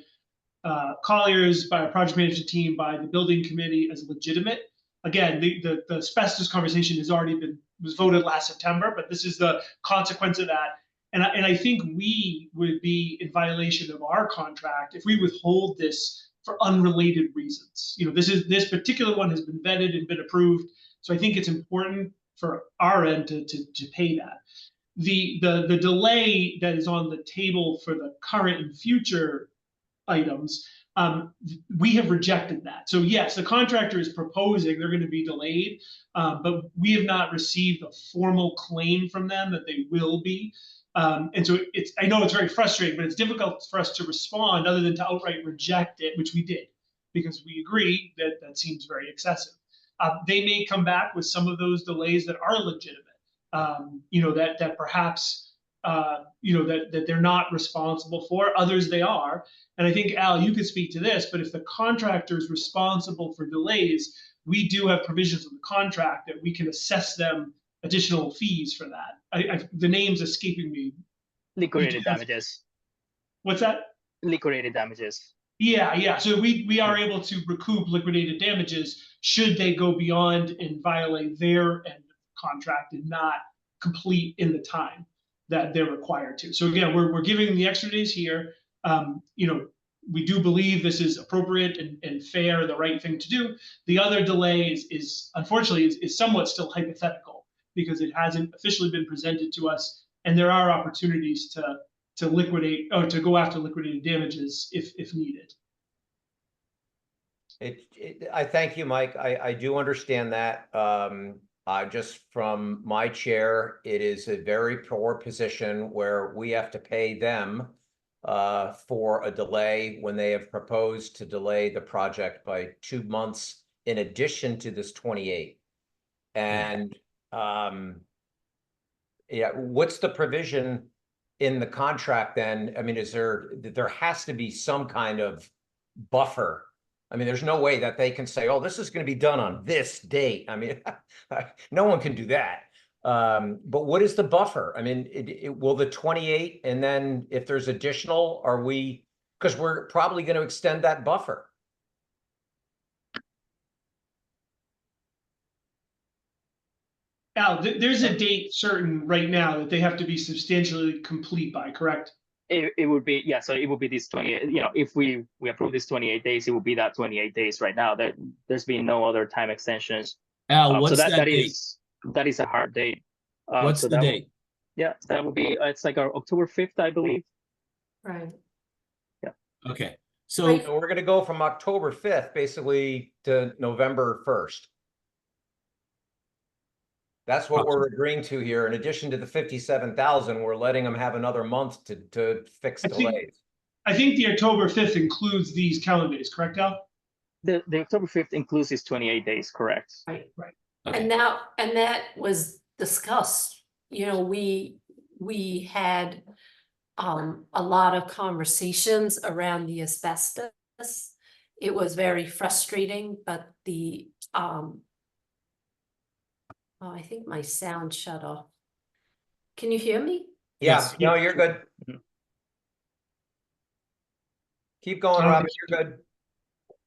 Colliers, by our project management team, by the building committee as legitimate. Again, the asbestos conversation was voted last September, but this is the consequence of that. And I think we would be in violation of our contract if we withhold this for unrelated reasons. This particular one has been vetted and been approved. So I think it's important for our end to pay that. The delay that is on the table for the current and future items, we have rejected that. So yes, the contractor is proposing they're going to be delayed, but we have not received a formal claim from them that they will be. And so I know it's very frustrating, but it's difficult for us to respond other than to outright reject it, which we did, because we agree that that seems very excessive. They may come back with some of those delays that are legitimate, that perhaps, that they're not responsible for. Others they are. And I think, Al, you could speak to this, but if the contractor is responsible for delays, we do have provisions in the contract that we can assess them additional fees for that. The name's escaping me. Liquidated damages. What's that? Liquidated damages. Yeah. So we are able to recoup liquidated damages should they go beyond and violate their end of the contract and not complete in the time that they're required to. So again, we're giving the extra days here. We do believe this is appropriate and fair, the right thing to do. The other delay is unfortunately is somewhat still hypothetical because it hasn't officially been presented to us, and there are opportunities to liquidate or to go after liquidated damages if needed. I thank you, Mike. I do understand that. Just from my chair, it is a very poor position where we have to pay them for a delay when they have proposed to delay the project by 2 months in addition to this 28. And what's the provision in the contract then? I mean, there has to be some kind of buffer. I mean, there's no way that they can say, oh, this is going to be done on this date. I mean, no one can do that. But what is the buffer? I mean, will the 28 and then if there's additional, because we're probably going to extend that buffer. Al, there's a date certain right now that they have to be substantially complete by, correct? It would be, yeah, so it would be this 28, if we approve this 28 days, it would be that 28 days right now. There's been no other time extensions. Al, what's so that date? That is a hard date. What's the date? That would be, it's like our October 5th, I believe. Right. Yeah. Okay. So we're going to go from October 5th basically to November 1st. That's what we're agreeing to here. In addition to the 57,000, we're letting them have another month to fix delays. I think the October 5th includes these calendar days, correct, Al? The October 5th includes these 28 days, correct? Right. okay. And that was discussed. We had a lot of conversations around the asbestos. It was very frustrating, but oh, I think my sound shut off. Can you hear me? Yeah, no, you're good. Keep going, Robin, you're good.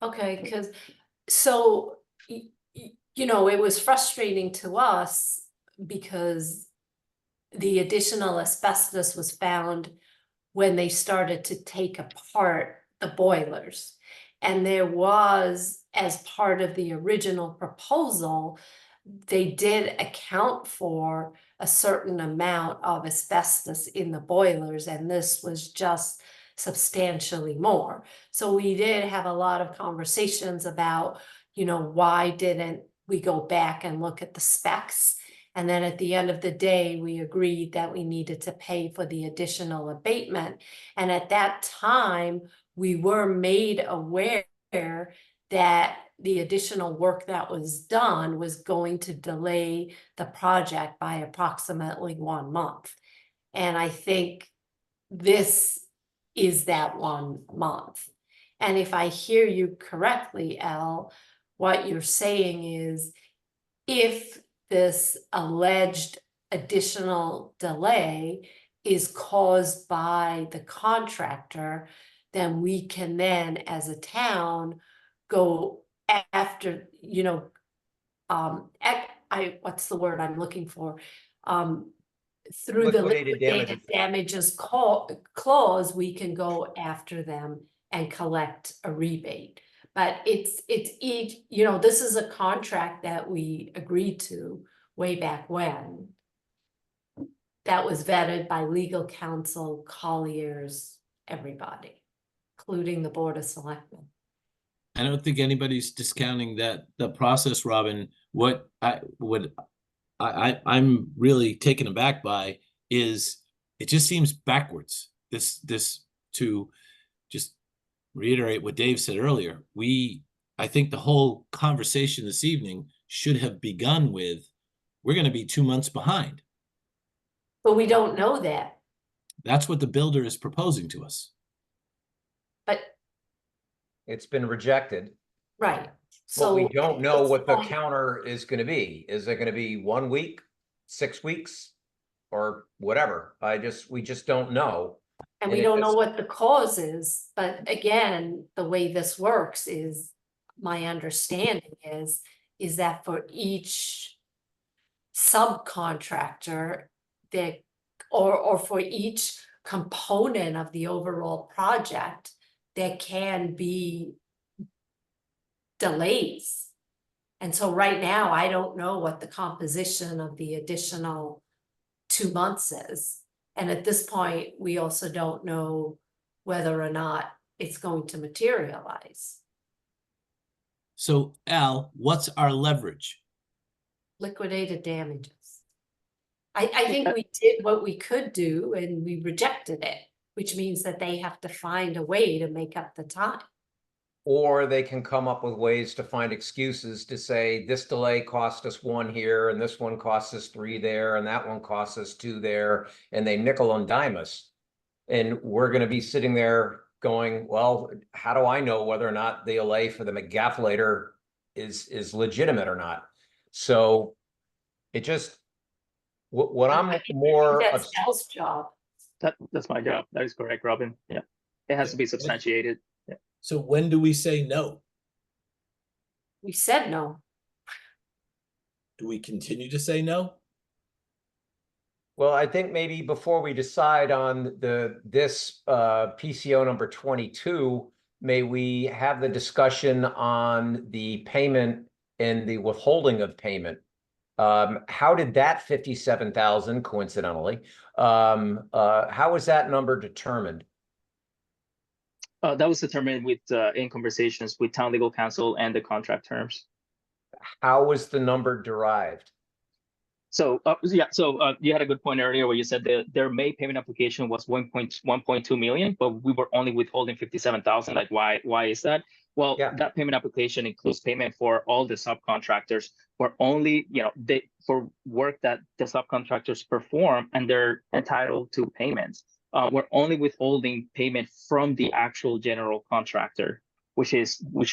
Okay, because it was frustrating to us because the additional asbestos was found when they started to take apart the boilers. And there was, as part of the original proposal, they did account for a certain amount of asbestos in the boilers, and this was just substantially more. So we did have a lot of conversations about, why didn't we go back and look at the specs? And then at the end of the day, we agreed that we needed to pay for the additional abatement. And at that time, we were made aware that the additional work that was done was going to delay the project by approximately 1 month. And I think this is that 1 month. And if I hear you correctly, Al, what you're saying is if this alleged additional delay is caused by the contractor, then we can then, as a town, go after, you know, what's the word I'm looking for? Through the Liquidated liquidated damages clause, we can go after them and collect a rebate. But it's each, you know, this is a contract that we agreed to way back when. That was vetted by legal counsel, Colliers, everybody, including the Board of Selectmen. I don't think anybody's discounting that the process, Robin. I'm really taken aback by is it just seems backwards. This to just reiterate what Dave said earlier. I think the whole conversation this evening should have begun with, we're going to be 2 months behind. But we don't know that. That's what the builder is proposing to us. But It's been rejected. right. But So we don't at know this what the point- counter is going to be. Is it going to be 1 week, 6 weeks, or whatever? We just don't know. And And we if don't know it's- what the cause is, but again, the way this works is, my understanding is that for each subcontractor that, or for each component of the overall project, there can be delays. And so right now, I don't know what the composition of the additional 2 months is. And at this point, we also don't know whether or not it's going to materialize. So Al, what's our leverage? Liquidated damages. I think we did what we could do and we rejected it, which means that they have to find a way to make up the time. Or they can come up with ways to find excuses to say this delay cost us 1 here and this one cost us 3 there and that one cost us 2 there, and they nickel and dime us. And we're going to be sitting there going, well, how do I know whether or not the delay for the McGafflator is legitimate or not? So it just, what I'm more, That's Al's job. That's my job. That is correct, Robin. Yeah. It has to be substantiated. Yeah. So when do we say no? We said no. Do we continue to say no? well, I think maybe before we decide on this PCO number 22, may we have the discussion on the payment and the withholding of payment? How did that 57,000 coincidentally, how was that number determined? That was determined with in conversations with town legal counsel and the contract terms. How was the number derived? So you had a good point earlier where you said that their May payment application was 1.2 million, but we were only withholding 57,000. Like why is that? Well, Yeah. that payment application includes payment for all the subcontractors. We're only, for work that the subcontractors perform and they're entitled to payments. We're only withholding payment from the actual general contractor, which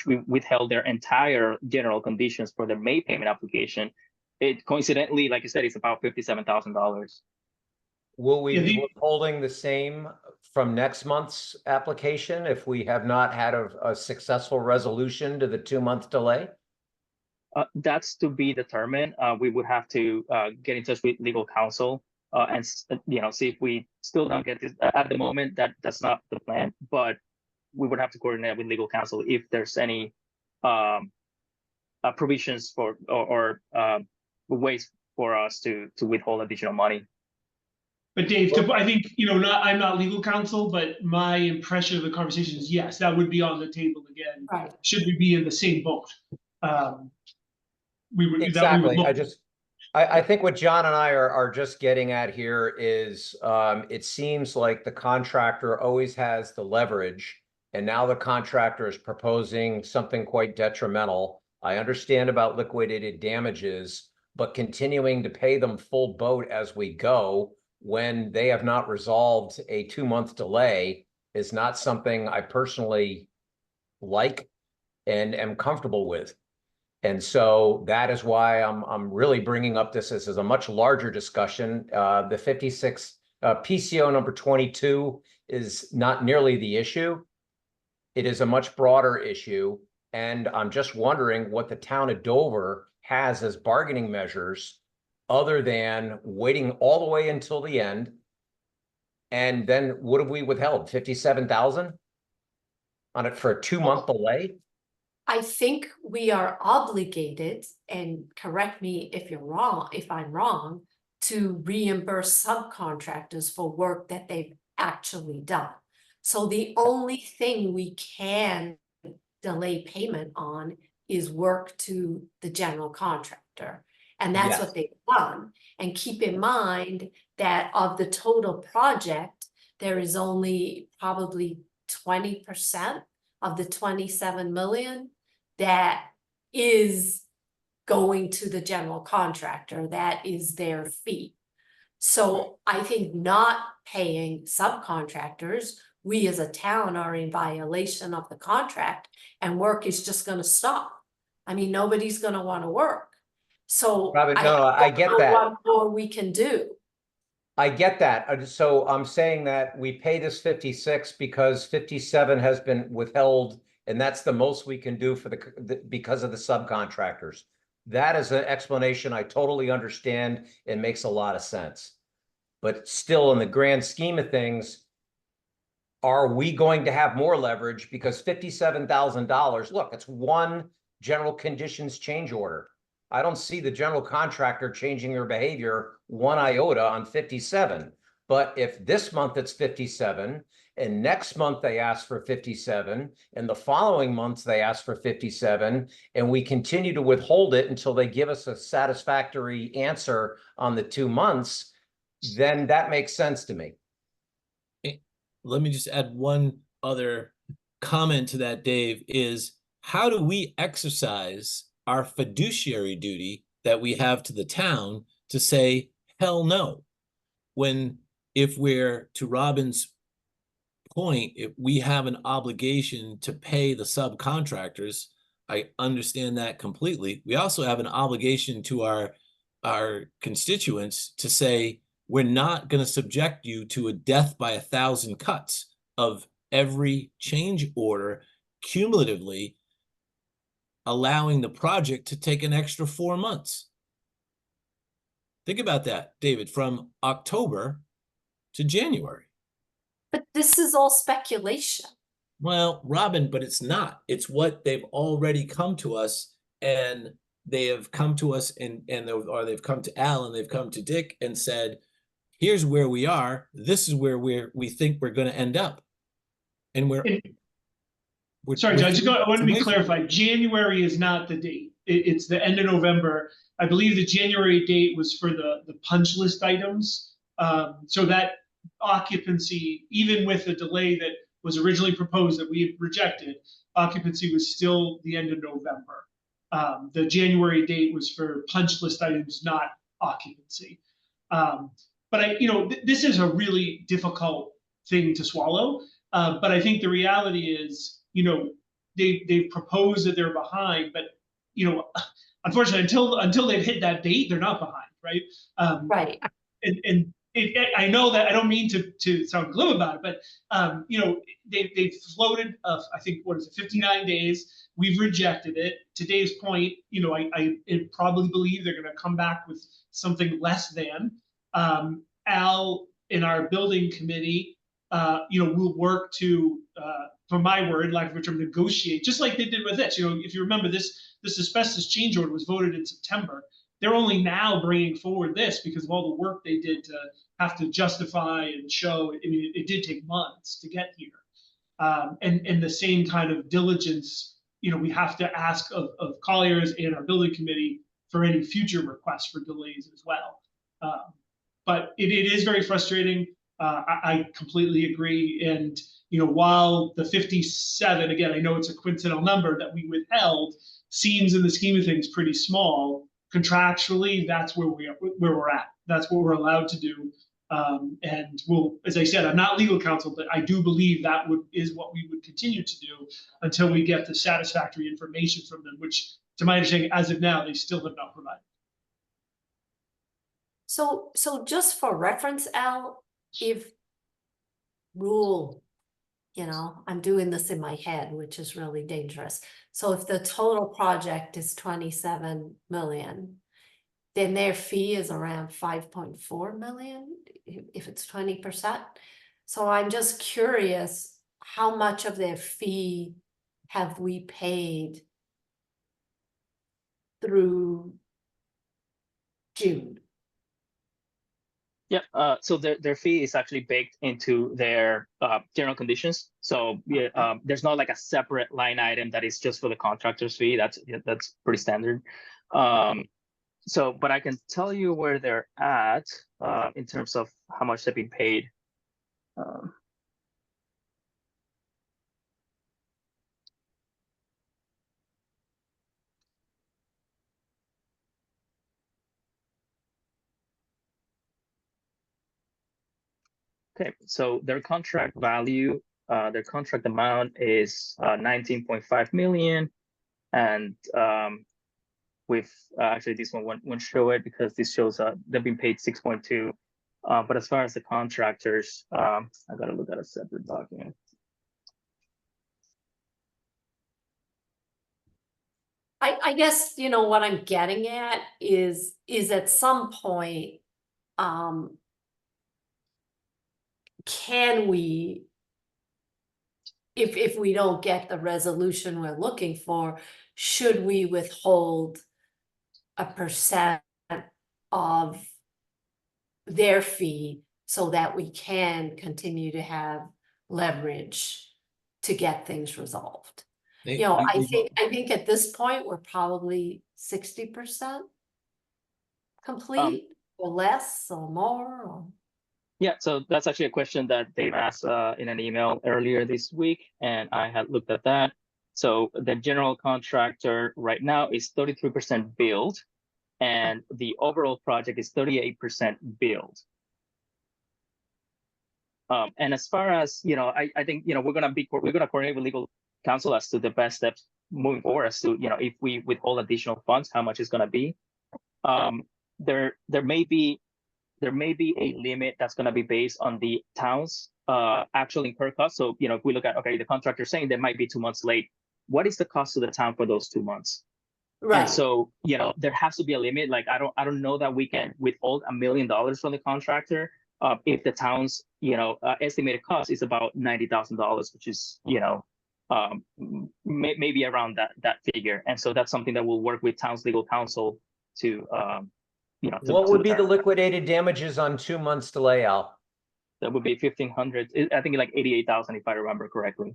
we withheld their entire general conditions for the May payment application. It coincidentally, like I said, it's about $57,000. Will we Yeah, be the- withholding the same from next month's application if we have not had a successful resolution to the 2-month delay? That's to be determined. We would have to get in touch with legal counsel and see if we still don't get this at the moment. That's not the plan, but we would have to coordinate with legal counsel if there's any provisions for or ways for us to withhold additional money. But Dave, I think, I'm not legal counsel, but my impression of the conversation is yes, that would be on the table again. Right. Should we be in the same boat? Exactly. I think what John and I are just getting at here is it seems like the contractor always has the leverage, and now the contractor is proposing something quite detrimental. I understand about liquidated damages, but continuing to pay them full boat as we go when they have not resolved a 2-month delay is not something I personally like and am comfortable with. And so that is why I'm really bringing up this as a much larger discussion. The 56 PCO number 22 is not nearly the issue. It is a much broader issue. And I'm just wondering what the town of Dover has as bargaining measures other than waiting all the way until the end. And then what have we withheld? 57,000 on it for a 2-month delay? I think we are obligated, and correct me if you're wrong, if I'm wrong, to reimburse subcontractors for work that they've actually done. So the only thing we can delay payment on is work to the general contractor. And that's what they've done. And keep in mind that of the total project, there is only probably 20% of the 27 million that is going to the general contractor. That is their fee. So I think not paying subcontractors, we as a town are in violation of the contract, and work is just going to stop. I mean, nobody's going to want to work. So Robin, no, I get that. What more we can do. I get that. So I'm saying that we pay this 56 because 57 has been withheld, and that's the most we can do for because of the subcontractors. That is an explanation I totally understand and makes a lot of sense. But still, in the grand scheme of things, are we going to have more leverage? Because $57,000, look, it's one general conditions change order. I don't see the general contractor changing their behavior one iota on 57. But if this month it's 57, and next month they ask for 57, and the following months they ask for 57, and we continue to withhold it until they give us a satisfactory answer on the 2 months, then that makes sense to me. Let me just add one other comment to that, Dave, is how do we exercise our fiduciary duty that we have to the town to say, hell no, when if we're, to Robin's point, if we have an obligation to pay the subcontractors, I understand that completely. We also have an obligation to our constituents to say, we're not going to subject you to a death by 1,000 cuts of every change order cumulatively, allowing the project to take an extra 4 months. Think about that, David, from October to January. But this is all speculation. Well, Robin, but it's not. It's what they've already come to us, and they have come to us or they've come to Al and they've come to Dick and said, here's where we are. This is where we think we're going to end up. And sorry, Judge, I want to be clarified. January is not the date. It's the end of November. I believe the January date was for the punch list items. So that occupancy, even with the delay that was originally proposed that we rejected, occupancy was still the end of November. The January date was for punch list items, not occupancy. But this is a really difficult thing to swallow. But I think the reality is, they've proposed that they're behind, but unfortunately, until they've hit that date, they're not behind, right? Right. And I know that I don't mean to sound glib about it, but they've floated. I think 59 days. We've rejected it. To Dave's point, I probably believe they're going to come back with something less than. Al in our building committee, will work to, for my word, lack of a term, negotiate, just like they did with this. If you remember, this asbestos change order was voted in September. They're only now bringing forward this because of all the work they did to have to justify and show. I mean, it did take months to get here. And the same kind of diligence, we have to ask of Colliers and our building committee for any future requests for delays as well. But it is very frustrating. I completely agree. And, while the 57, again, I know it's a coincidental number that we withheld, seems in the scheme of things pretty small. Contractually, that's where we're at. That's what we're allowed to do. And we'll, as I said, I'm not legal counsel, but I do believe that is what we would continue to do until we get the satisfactory information from them, which to my understanding, as of now, they still have not provided. So just for reference, Al, if rule, I'm doing this in my head, which is really dangerous. So if the total project is 27 million, then their fee is around 5.4 million, if it's 20%. So I'm just curious, how much of their fee have we paid through June? Yeah, so their fee is actually baked into their general conditions. So yeah, there's not like a separate line item that is just for the contractor's fee. That's pretty standard. But I can tell you where they're at in terms of how much they've been paid. Okay, so their contract value, their contract amount is 19.5 million, and with actually this one won't show it because this shows they've been paid 6.2. But as far as the contractors, I gotta look at a separate document. I guess, what I'm getting at is at some point, can we, if we don't get the resolution we're looking for, should we withhold a percent of their fee so that we can continue to have leverage to get things resolved? I think at this point we're probably 60% complete, or less, or more. Or... Yeah, so that's actually a question that they've asked in an email earlier this week, and I had looked at that. So the general contractor right now is 33% billed, and the overall project is 38% billed. And as far as I think we're gonna coordinate with legal counsel as to the best steps moving forward as to if we withhold additional funds, how much it's gonna be. There may be a limit that's gonna be based on the town's actual incurred costs. So if we look at the contractor saying they might be 2 months late, what is the cost to the town for those 2 months? Right. And so there has to be a limit. Like I don't know that we can withhold $1 million from the contractor if the town's estimated cost is about $90,000, which is maybe around that figure. And so that's something that we'll work with town's legal counsel to what would be the liquidated damages on 2 months delay, Al? That would be 1,500. I think like 88,000 if I remember correctly.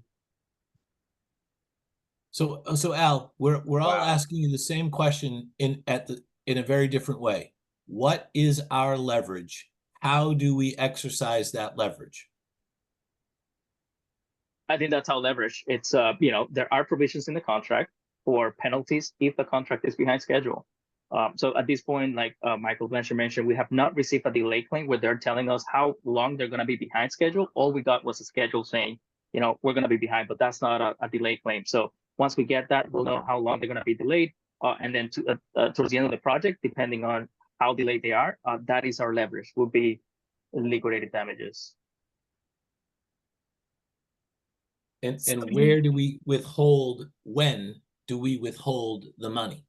So Al, we're all asking you the same question in a very different way. What is our leverage? How do we exercise that leverage? I think that's how leverage. It's there are provisions in the contract for penalties if the contract is behind schedule. So at this point, like Michael mentioned, we have not received a delay claim where they're telling us how long they're going to be behind schedule. All we got was a schedule saying, we're going to be behind, but that's not a delay claim. So once we get that, we'll know how long they're going to be delayed. And then towards the end of the project, depending on how delayed they are, that is our leverage, will be liquidated damages. And where do we withhold, when do we withhold the money?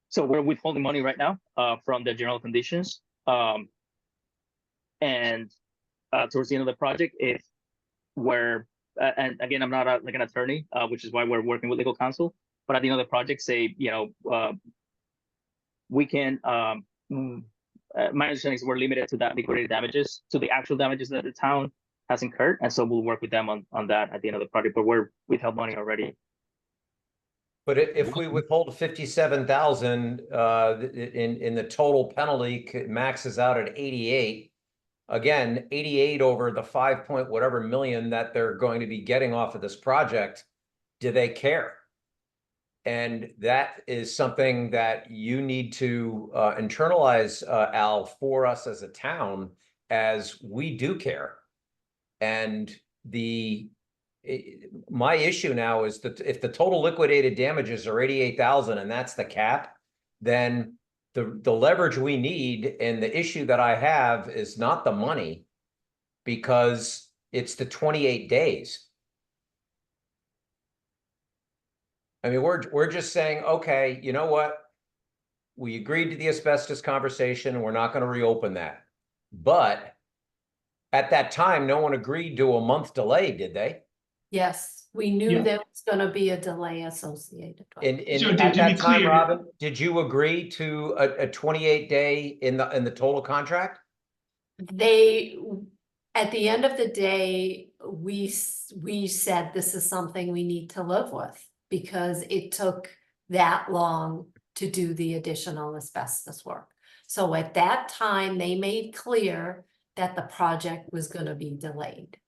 So we're withholding money right now from the general conditions. And towards the end of the project, if we're, and again, I'm not like an attorney, which is why we're working with legal counsel, but at the end of the project, say, we can, my understanding is we're limited to that liquidated damages, to the actual damages that the town has incurred. And so we'll work with them on that at the end of the project, but we're withheld money already. But if we withhold 57,000 in the total penalty maxes out at 88, again, 88 over the 5 point whatever million that they're going to be getting off of this project, do they care? And that is something that you need to internalize, Al, for us as a town, as we do care. And my issue now is that if the total liquidated damages are 88,000 and that's the cap, then the leverage we need, and the issue that I have is not the money, because it's the 28 days. I mean, we're just saying, okay, you know what? We agreed to the asbestos conversation. We're not going to reopen that. But at that time, no one agreed to a month delay, did they? Yes, we knew Yeah. there was gonna be a delay associated with it. And So at to be that time, clear- Robin, did you agree to a 28 day in the total contract? They, at the end of the day, we said this is something we need to live with because it took that long to do the additional asbestos work. So at that time, they made clear that the project was gonna be delayed.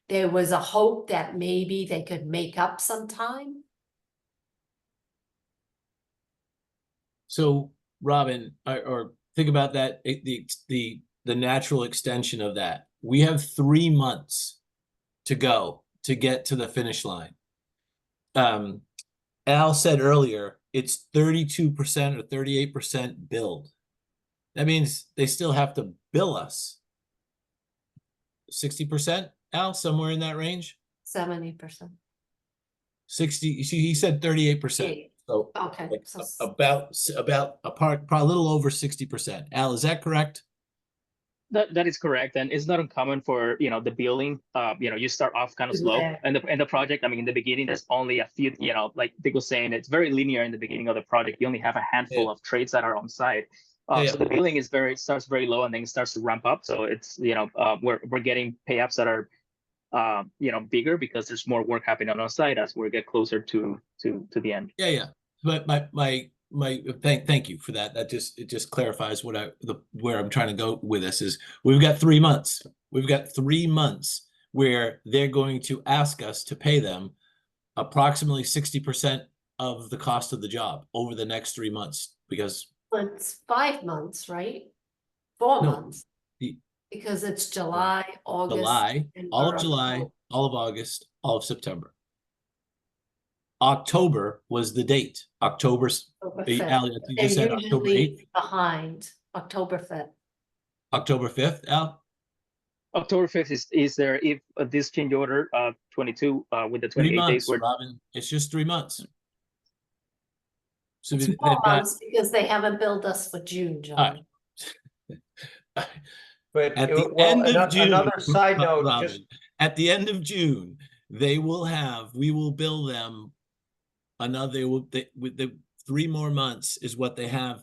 There was a hope that maybe they could make up some time. So, Robin, or think about that, the natural extension of that. We have 3 months to go to get to the finish line. Al said earlier, it's 32% or 38% billed. That means they still have to bill us 60%, Al, somewhere in that range? 70%. 60, he said 38%. So Okay, like so about a little over 60%. Al, is that correct? That is correct, and it's not uncommon for the billing. You start off kind of slow, Yeah. and the project. I mean, in the beginning, there's only a few. Like Dick was saying, it's very linear in the beginning of the project. You only have a handful of trades that are on site. So the billing is starts very low and then starts to ramp up. So it's we're getting pay-ups that are bigger because there's more work happening on our site as we get closer to the end. Yeah. But thank you for that. It just clarifies where I'm trying to go with this is we've got 3 months. We've got 3 months where they're going to ask us to pay them approximately 60% of the cost of the job over the next 3 months because it's 5 months, right? 4 No, months. the- Because it's July, August. July, and all of or July, October. all of August, all of September. October was the date. October's, October you 5th. just They're said October usually 8th, behind October 5th. October 5th, Al? October 5th is there if this change order 22 with the 3 28 days months, were Robin. It's just 3 months. So It's they've 4 got, months because they haven't billed us for June, all John. right. But At the well, end of June, another side note, Robin, just at the end of June, we will bill them with the 3 more months is what they have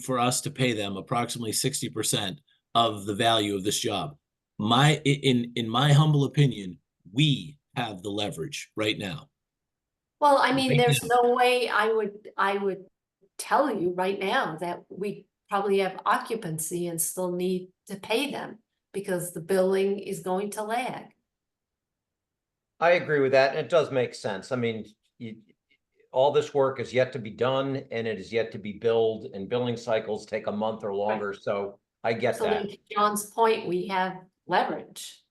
for us to pay them approximately 60% of the value of this job. In my humble opinion, we have the leverage right now. Well, I mean, Right there's now. no way I would tell you right now that we probably have occupancy and still need to pay them because the billing is going to lag. I agree with that. And it does make sense. I mean, all this work is yet to be done and it is yet to be billed, and billing cycles take a month or longer. So I get So that. to John's point, we have leverage.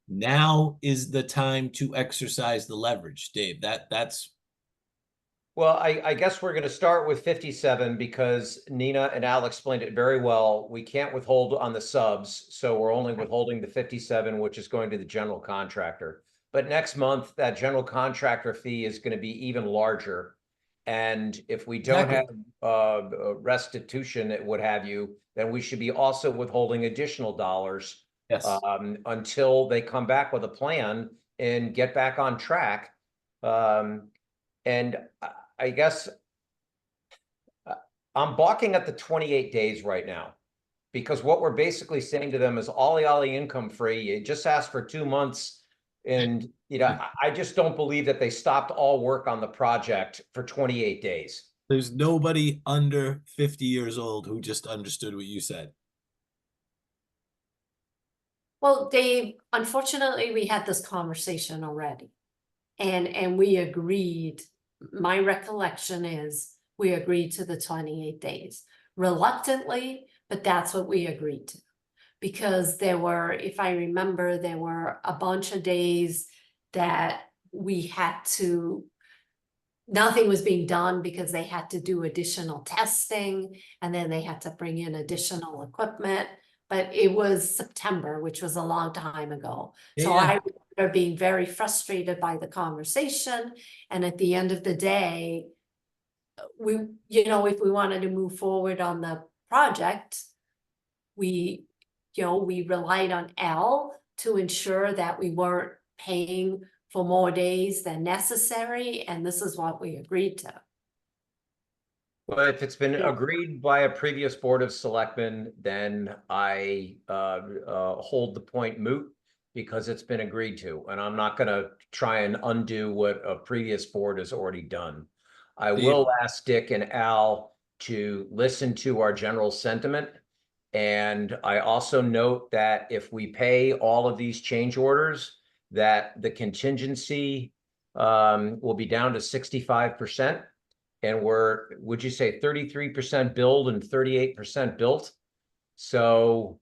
Now is the time to exercise the leverage, Dave. That's Well, I guess we're going to start with 57 because Nina and Al explained it very well. We can't withhold on the subs, so we're only withholding the 57, which is going to the general contractor. But next month, that general contractor fee is going to be even larger. And if we don't have restitution, what have you, then we should be also withholding additional dollars yes. until they come back with a plan and get back on track. And I guess I'm balking at the 28 days right now, because what we're basically saying to them is ollie income free. You just ask for 2 months. And, I just don't believe that they stopped all work on the project for 28 days. There's nobody under 50 years old who just understood what you said. Well, Dave, unfortunately, we had this conversation already. And we agreed my recollection is we agreed to the 28 days reluctantly, but that's what we agreed to. Because there were, if I remember, there were a bunch of days that we had to, nothing was being done because they had to do additional testing and then they had to bring in additional equipment. But it was September, which was a long time ago. So Yeah. I remember being very frustrated by the conversation. And at the end of the day, we, you know, if we wanted to move forward on the project, we, you know, we relied on Al to ensure that we weren't paying for more days than necessary, and this is what we agreed to. Well, if it's been Yeah. agreed by a previous Board of Selectmen, then I hold the point moot because it's been agreed to, and I'm not gonna try and undo what a previous board has already done. I will ask Dick and Al to listen to our general sentiment. And I also note that if we pay all of these change orders, that the contingency will be down to 65%. And we're, would you say 33% billed and 38% built? So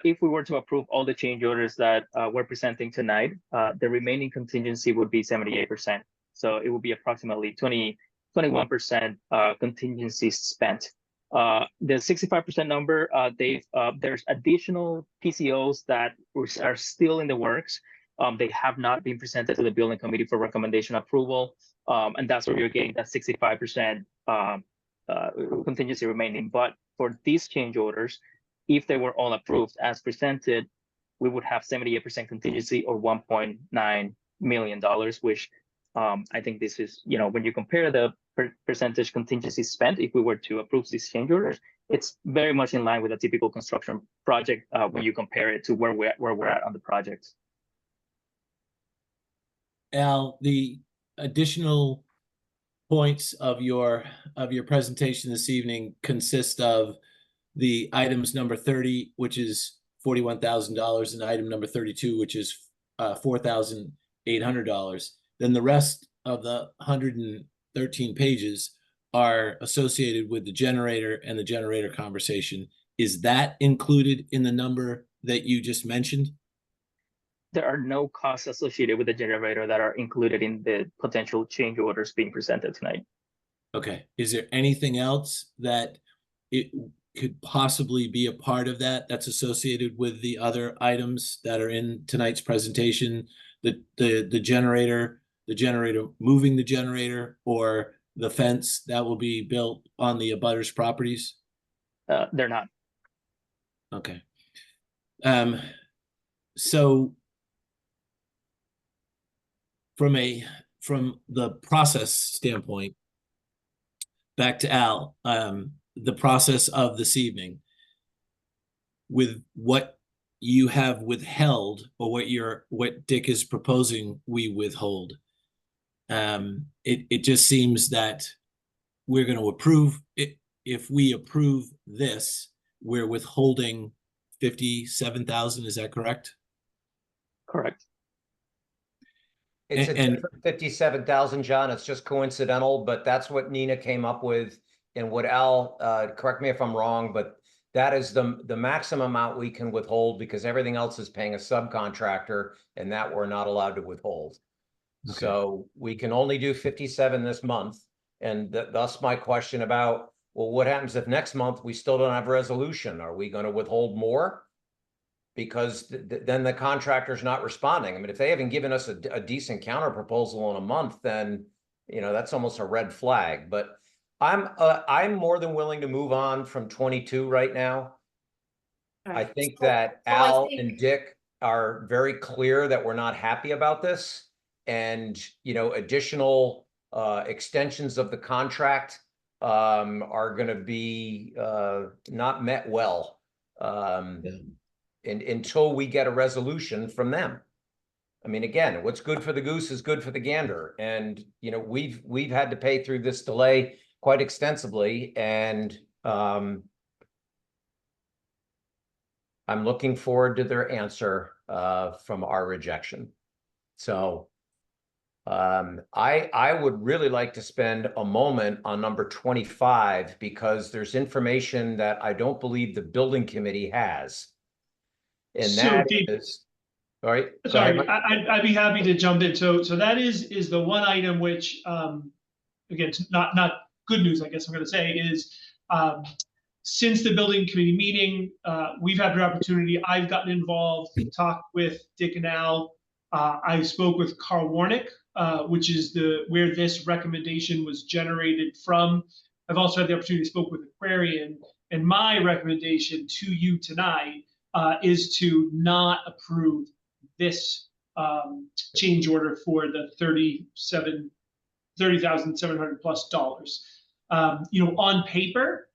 if we were to approve all the change orders that we're presenting tonight, the remaining contingency would be 78%. So it would be approximately 21% contingency spent. The 65% number, there's additional PCOs that are still in the works. They have not been presented to the building committee for recommendation approval, and that's where you're getting that 65% contingency remaining. But for these change orders, if they were all approved as presented, we would have 78% contingency or $1.9 million, which I think this is, you know, when you compare the percentage contingency spent, if we were to approve these change orders, it's very much in line with a typical construction project when you compare it to where we're at on the project. Al, the additional points of your presentation this evening consist of the items number 30, which is $41,000, and item number 32, which is $4,800. Then the rest of the 113 pages are associated with the generator and the generator conversation. Is that included in the number that you just mentioned? There are no costs associated with the generator that are included in the potential change orders being presented tonight. Okay. Is there anything else that it could possibly be a part of that's associated with the other items that are in tonight's presentation? The generator moving the generator, or the fence that will be built on the abutters properties? They're not. Okay. So from the process standpoint, back to Al, the process of this evening, with what you have withheld, or what Dick is proposing we withhold, it just seems that we're going to approve it. If we approve this, we're withholding 57,000. Is that correct? Correct. it's a different 57,000, John. It's just coincidental, but that's what Nina came up with. And what Al, correct me if I'm wrong, but that is the maximum amount we can withhold, because everything else is paying a subcontractor, and that we're not allowed to withhold. Okay. So we can only do 57 this month. And thus my question about, well, what happens if next month we still don't have a resolution? Are we going to withhold more? Because then the contractor's not responding. I mean, if they haven't given us a decent counter proposal in a month, then, you know, that's almost a red flag. But I'm more than willing to move on from 22 right now. I think that Al and Dick are very clear that we're not happy about this, and, you know, additional extensions of the contract are going to be not met well until we get a resolution from them. I mean, again, what's good for the goose is good for the gander, and, you know, we've had to pay through this delay quite extensively, and I'm looking forward to their answer from our rejection. So I would really like to spend a moment on number 25 because there's information that I don't believe the building committee has. And So that Dave, is, all right. go sorry, ahead, Mike. I'd be happy to jump in. So that is the one item which, again, it's not good news, I guess I'm going to say, is since the building committee meeting, we've had the opportunity. I've gotten involved, talked with Dick and Al. I spoke with Carl Warnick, which is where this recommendation was generated from. I've also had the opportunity to speak with Aquarian, and my recommendation to you tonight is to not approve this change order for the $30,700 plus dollars. On paper,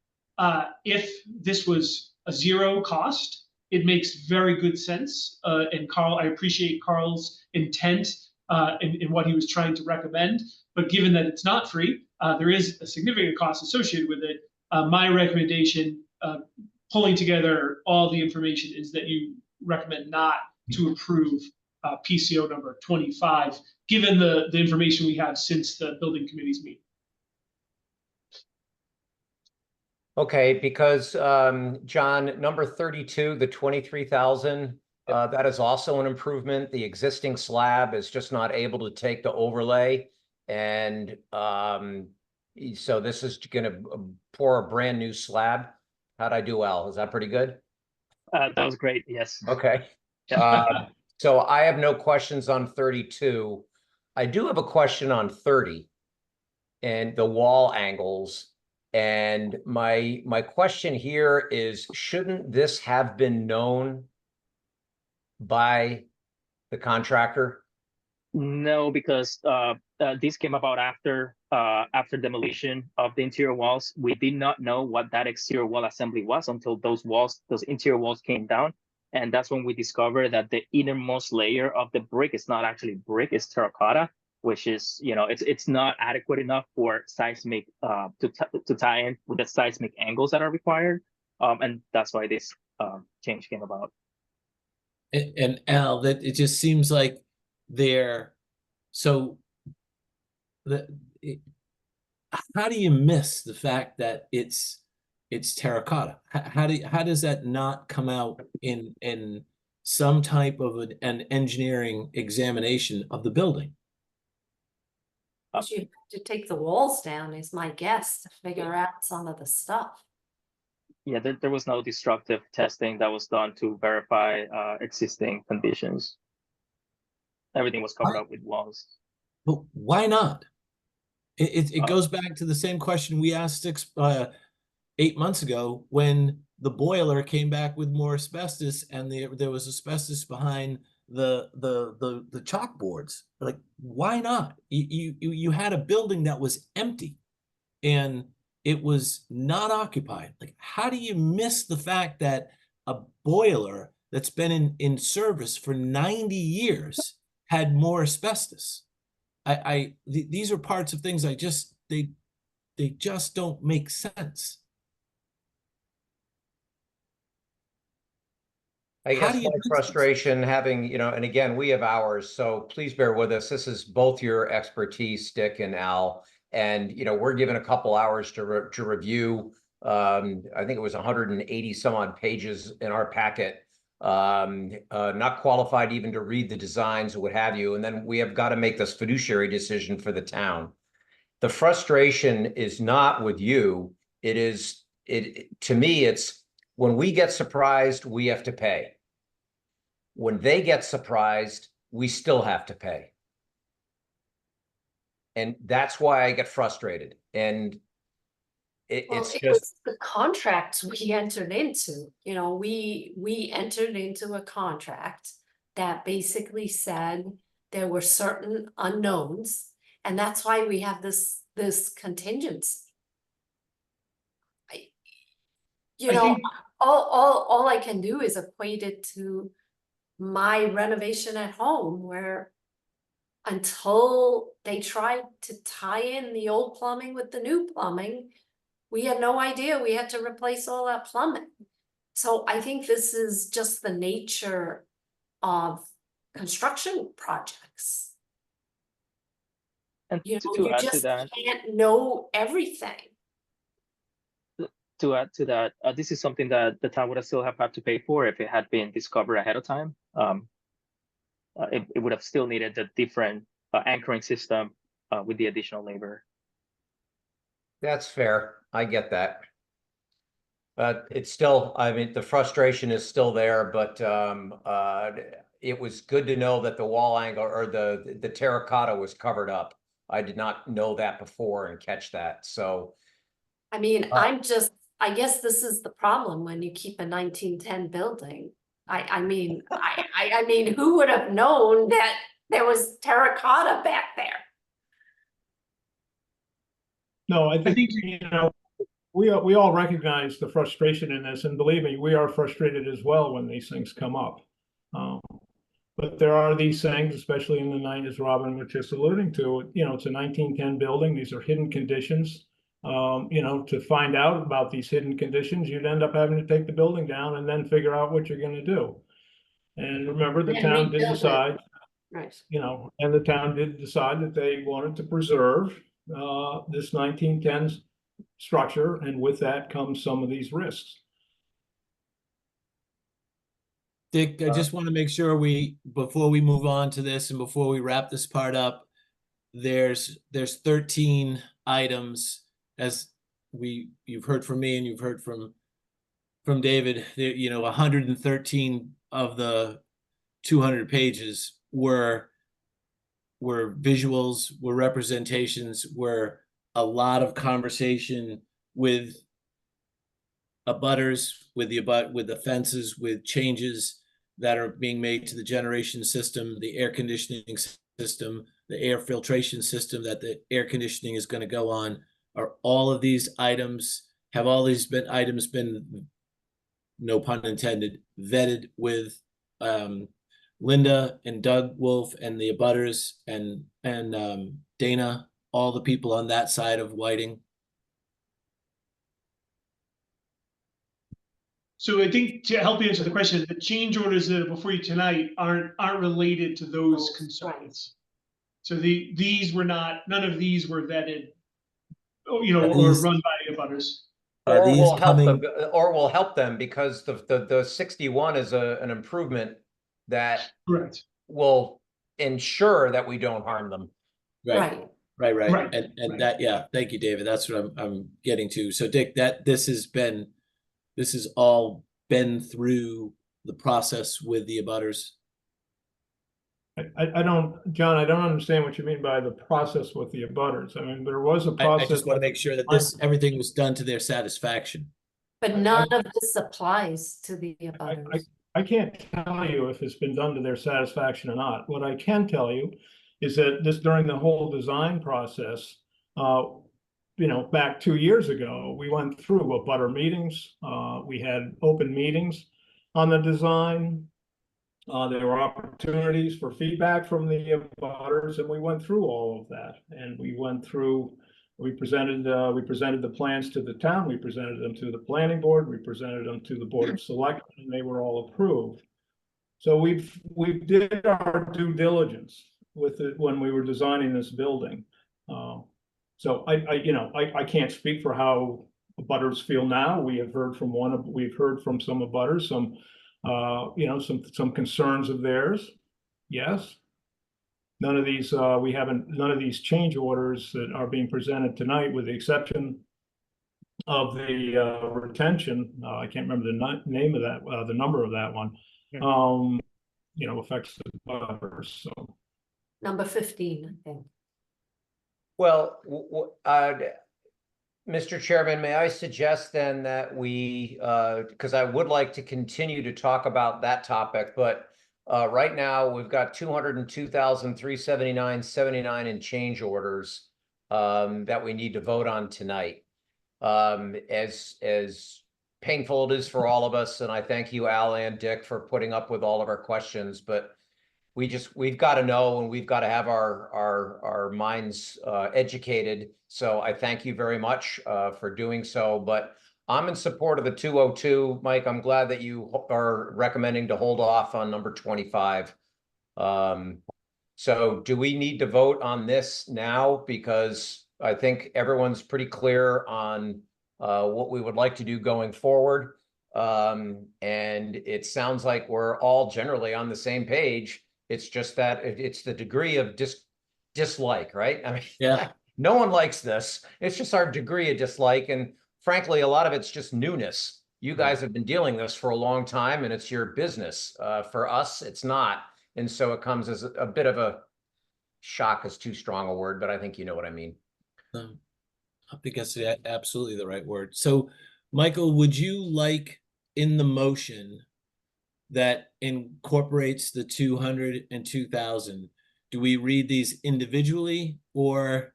if this was a zero cost, it makes very good sense. And Carl, I appreciate Carl's intent in what he was trying to recommend. But given that it's not free, there is a significant cost associated with it. My recommendation, pulling together all the information, is that you recommend not to approve PCO number 25, given the information we have since the building committee's meeting. Okay, because John, number 32, the 23,000, that is also an improvement. The existing slab is just not able to take the overlay. And so this is gonna pour a brand new slab. How'd I do, Al? Is that pretty good? That was great. Yes. Okay. So I have no questions on 32. I do have a question on 30 and the wall angles. And my question here is, shouldn't this have been known by the contractor? No, because this came about after demolition of the interior walls. We did not know what that exterior wall assembly was until those interior walls came down. And that's when we discovered that the innermost layer of the brick is not actually brick, it's terracotta, which is, it's not adequate enough for seismic to tie in with the seismic angles that are required. And that's why this change came about. And Al, that it just seems like how do you miss the fact that it's terracotta? How does that not come out in some type of an engineering examination of the building? You have to take the walls down, is my guess, to figure out some of the stuff. Yeah, there was no destructive testing that was done to verify existing conditions. Everything was covered up with walls. But why not? It goes back to the same question we asked 8 months ago when the boiler came back with more asbestos, and there was asbestos behind the chalkboards. Like, why not? You had a building that was empty and it was not occupied. Like, how do you miss the fact that a boiler that's been in service for 90 years had more asbestos? These are parts of things they just don't make sense. I guess my frustration having, and again, we have hours, so please bear with us. This is both your expertise, Dick and Al, and, we're given a couple hours to review. I think it was 180 some odd pages in our packet. Not qualified even to read the designs or what have you. And then we have got to make this fiduciary decision for the town. The frustration is not with you. To me, it's when we get surprised, we have to pay. When they get surprised, we still have to pay. And that's why I get frustrated. And it's just the contracts we entered into. We entered into a contract that basically said there were certain unknowns, and that's why we have this contingency. All I can do is equate it to my renovation at home, where until they tried to tie in the old plumbing with the new plumbing, we had no idea we had to replace all that plumbing. So I think this is just the nature of construction projects. And You know, to you add to just that, can't know everything. this is something that the town would have still have had to pay for if it had been discovered ahead of time. It would have still needed a different anchoring system with the additional labor. That's fair. I get that. But it's still, I mean, the frustration is still there, but it was good to know that the wall angle or the terracotta was covered up. I did not know that before and catch that. So I mean, I guess this is the problem when you keep a 1910 building. I mean, I mean, who would have known that there was terracotta back there? No, I think, you know, we all recognize the frustration in this, and believe me, we are frustrated as well when these things come up. But there are these things, especially in the 90s, Robin was just alluding to, you know, it's a 1910 building. These are hidden conditions. You know, to find out about these hidden conditions, you'd end up having to take the building down and then figure out what you're going to do. And remember, the And town did rebuild it. decide, Right. you know, and the town did decide that they wanted to preserve this 1910s structure, and with that comes some of these risks. Dick, I just want to make sure before we move on to this and before we wrap this part up, there's 13 items, as you've heard from me and you've heard from David. You know, 113 of the 200 pages were visuals, were representations, were a lot of conversation with abutters, with the fences, with changes that are being made to the generation system, the air conditioning system, the air filtration system that the air conditioning is going to go on. Are all of these items, have all these items been, no pun intended, vetted with Linda and Doug Wolf and the abutters and Dana, all the people on that side of Whiting? So I think to help answer the question, the change orders that are before you tonight aren't related to those concerns. So these were not, none of these were vetted, you know, or run by abutters. or these will help coming- them, or will help them because the 61 is an improvement that Correct. will ensure that we don't harm them. Right. Right. And Right. that, yeah, thank you, David. That's what I'm getting to. So Dick, this has all been through the process with the abutters. I don't, John, I don't understand what you mean by the process with the abutters. I mean, there was a I process. just want to make sure that everything was done to their satisfaction. But none of this applies to the abutters. I can't tell you if it's been done to their satisfaction or not. What I can tell you is that during the whole design process, you know, back 2 years ago, we went through abutter meetings. We had open meetings on the design. There were opportunities for feedback from the abutters, and we went through all of that. And we presented the plans to the town, we presented them to the planning board, we presented them to the Board of Selectmen, and they were all approved. So we did our due diligence with it when we were designing this building. So I can't speak for how abutters feel now. We've heard from some abutters, some concerns of theirs. Yes. None of these change orders that are being presented tonight, with the exception of the retention. I can't remember the name of that, the number of that one. Affects the butters. So Number 15, I think. Well, Mr. Chairman, may I suggest then that we, because I would like to continue to talk about that topic, but right now we've got 202,379.79 in change orders that we need to vote on tonight. As painful it is for all of us, and I thank you, Al and Dick, for putting up with all of our questions, but we've got to know, and we've got to have our minds educated. So I thank you very much for doing so, but I'm in support of the 202. Mike, I'm glad that you are recommending to hold off on number 25. So do we need to vote on this now? Because I think everyone's pretty clear on what we would like to do going forward. And it sounds like we're all generally on the same page. It's just that it's the degree of dislike, right? I mean, Yeah. no one likes this. It's just our degree of dislike. And frankly, a lot of it's just newness. You guys have been dealing this for a long time and it's your business. For us, it's not. And so it comes as a bit of a shock is too strong a word, but I think you know what I mean. I think that's absolutely the right word. So, Michael, would you like in the motion that incorporates the 200 and 2,000, do we read these individually, or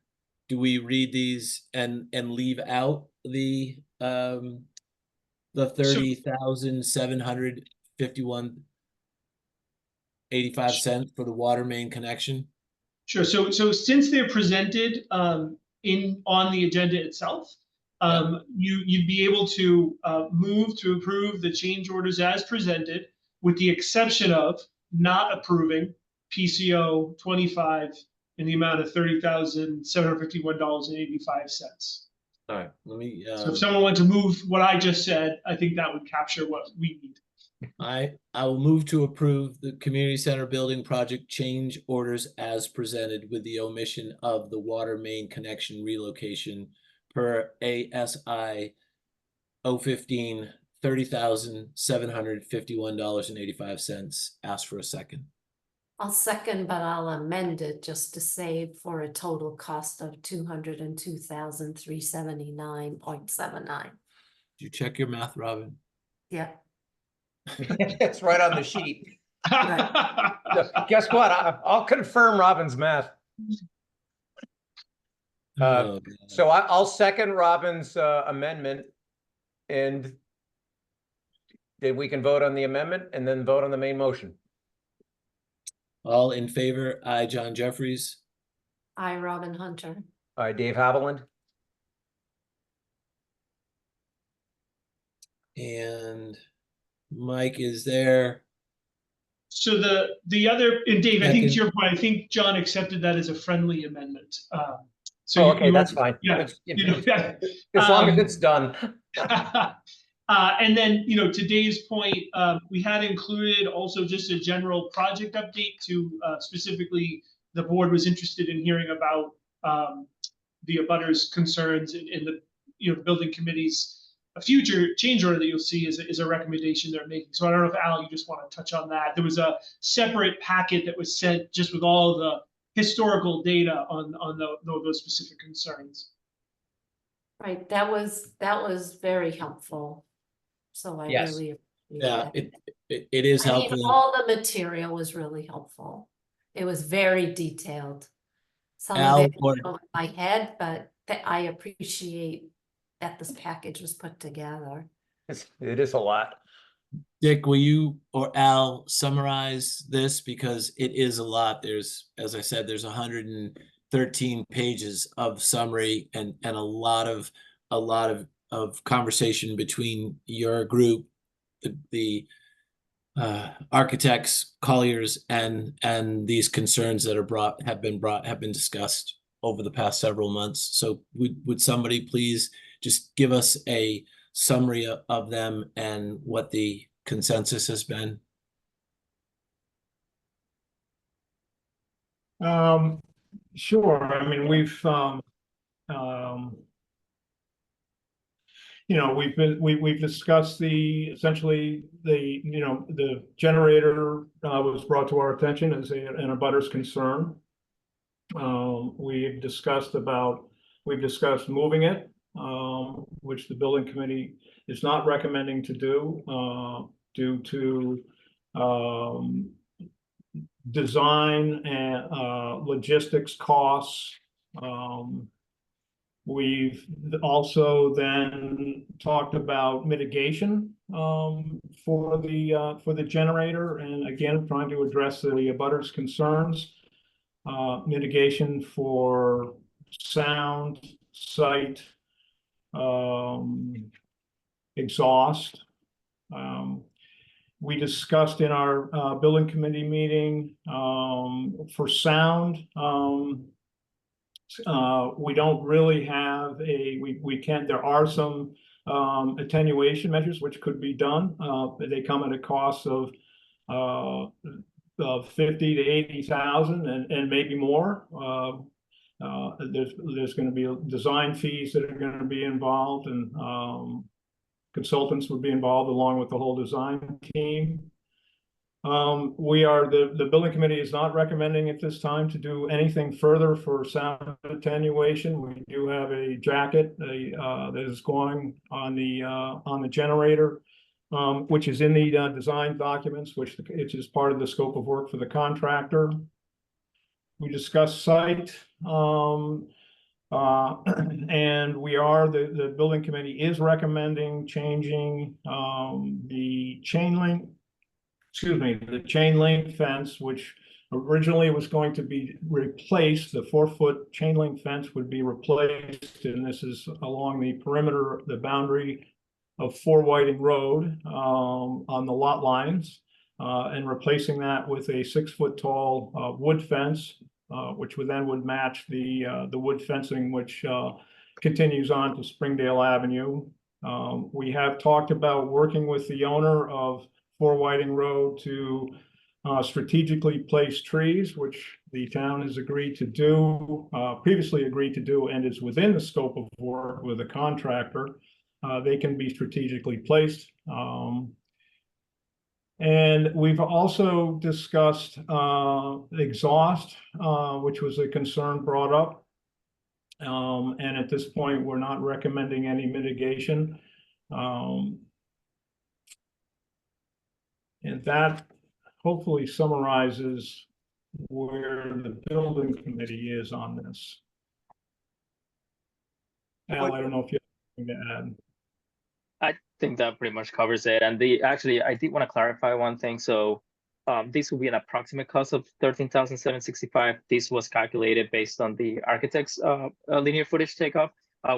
do we read these and leave out the 30,751.85 cents for the water main connection? Sure. So since they're presented on the agenda itself, you'd be able to move to approve the change orders as presented, with the exception of not approving PCO 25 in the amount of $30,751.85. All right, let me. So if someone wanted to move what I just said, I think that would capture what we need. I will move to approve the community center building project change orders as presented, with the omission of the water main connection relocation per ASI 015 $30,751.85. Ask for a second. I'll second, but I'll amend it just to save for a total cost of $202,379.79. Did you check your math, Robin? Yeah. It's right on the sheet. Guess what? I'll confirm Robin's math. Oh, God. So I'll second Robin's amendment, and then we can vote on the amendment and then vote on the main motion. All in favor? Aye, John Jeffries. I, Robin Hunter. Aye, Dave Haviland. And Mike is there. So the other, and Dave, I think to Second. your point, I think John accepted that as a friendly amendment. So okay, that's fine. Yeah. As long as it's done. And then, to Dave's point, we had included also just a general project update to specifically the board was interested in hearing about the abutters concerns in the building committee's a future change order that you'll see is a recommendation they're making. So I don't know if Al, you just want to touch on that. There was a separate packet that was sent just with all the historical data on those specific concerns. Right, that was very helpful. So I Yes. really appreciate Yeah, that. it is I mean, helpful. all the material was really helpful. It was very detailed. Some Al, of it or- went over my head, but I appreciate that this package was put together. It is a lot. Dick, will you or Al summarize this, because it is a lot. There's, as I said, there's 113 pages of summary and a lot of conversation between your group, the architects, colliers, and these concerns that have been discussed over the past several months. So would somebody please just give us a summary of them and what the consensus has been? Sure. I mean, we've discussed essentially the generator was brought to our attention as an abutter's concern. We've discussed moving it, which the building committee is not recommending to do due to design and logistics costs. We've also then talked about mitigation for the generator, and again trying to address the abutters' concerns. Mitigation for sound, sight, exhaust. We discussed in our building committee meeting for sound. We don't really have we can't, there are some attenuation measures which could be done. They come at a cost of 50 to 80,000 and maybe more. There's going to be design fees that are going to be involved, and consultants would be involved along with the whole design team. The building committee is not recommending at this time to do anything further for sound attenuation. We do have a jacket that is going on the generator, which is in the design documents, which is part of the scope of work for the contractor. We discussed site, and the building committee is recommending changing the chain link fence, which originally was going to be replaced. The 4-foot chain link fence would be replaced, and this is along the perimeter, the boundary of 4 Whiting Road on the lot lines, and replacing that with a 6-foot tall wood fence, which would match the wood fencing which continues on to Springdale Avenue. We have talked about working with the owner of 4 Whiting Road to strategically place trees, which the town has agreed to do, previously agreed to do, and is within the scope of work with a contractor. They can be strategically placed. And we've also discussed exhaust, which was a concern brought up. And at this point, we're not recommending any mitigation. And that hopefully summarizes where the building committee is on this. Al, I don't know if you have anything to add. I think that pretty much covers it. And actually, I did want to clarify one thing. So this will be an approximate cost of $13,765. This was calculated based on the architect's linear footage takeoff.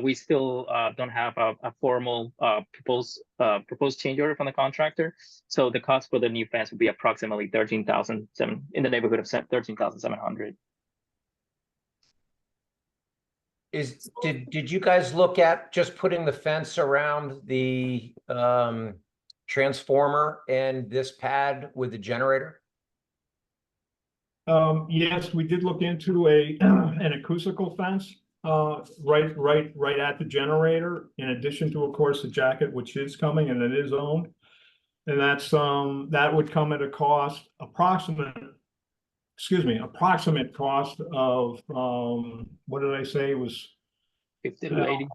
We still don't have a formal proposed change order from the contractor. So the cost for the new fence would be approximately $13,700, in the neighborhood of $13,700. Did you guys look at just putting the fence around the transformer and this pad with the generator? Yes, we did look into an acoustical fence right at the generator, in addition to, of course, the jacket, which is coming and it is owned. And that's that would come at a cost approximate cost of what did I say? It was 50 to 80.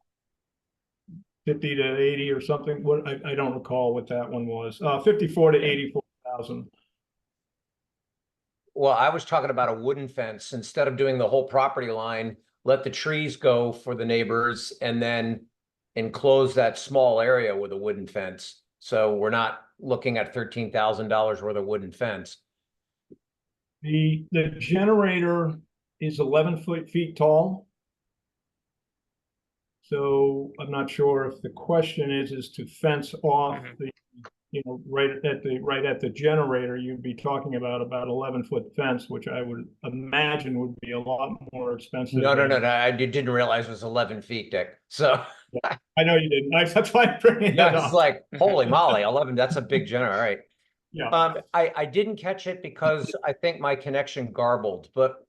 50 to 80 or something. What I don't recall what that one was. 54 to 84,000. Well, I was talking about a wooden fence. Instead of doing the whole property line, let the trees go for the neighbors and then enclose that small area with a wooden fence. So we're not looking at $13,000 worth of wooden fence. The generator is 11 feet tall. So I'm not sure if the question is to fence off the, right at the generator. You'd be talking about 11-foot fence, which I would imagine would be a lot more expensive. No. I didn't realize it was 11 feet, Dick. So yeah, I know you didn't. That's why I'm bringing it up. It's like, holy moly, 11. That's a big generator. All right. Yeah. I didn't catch it because I think my connection garbled. But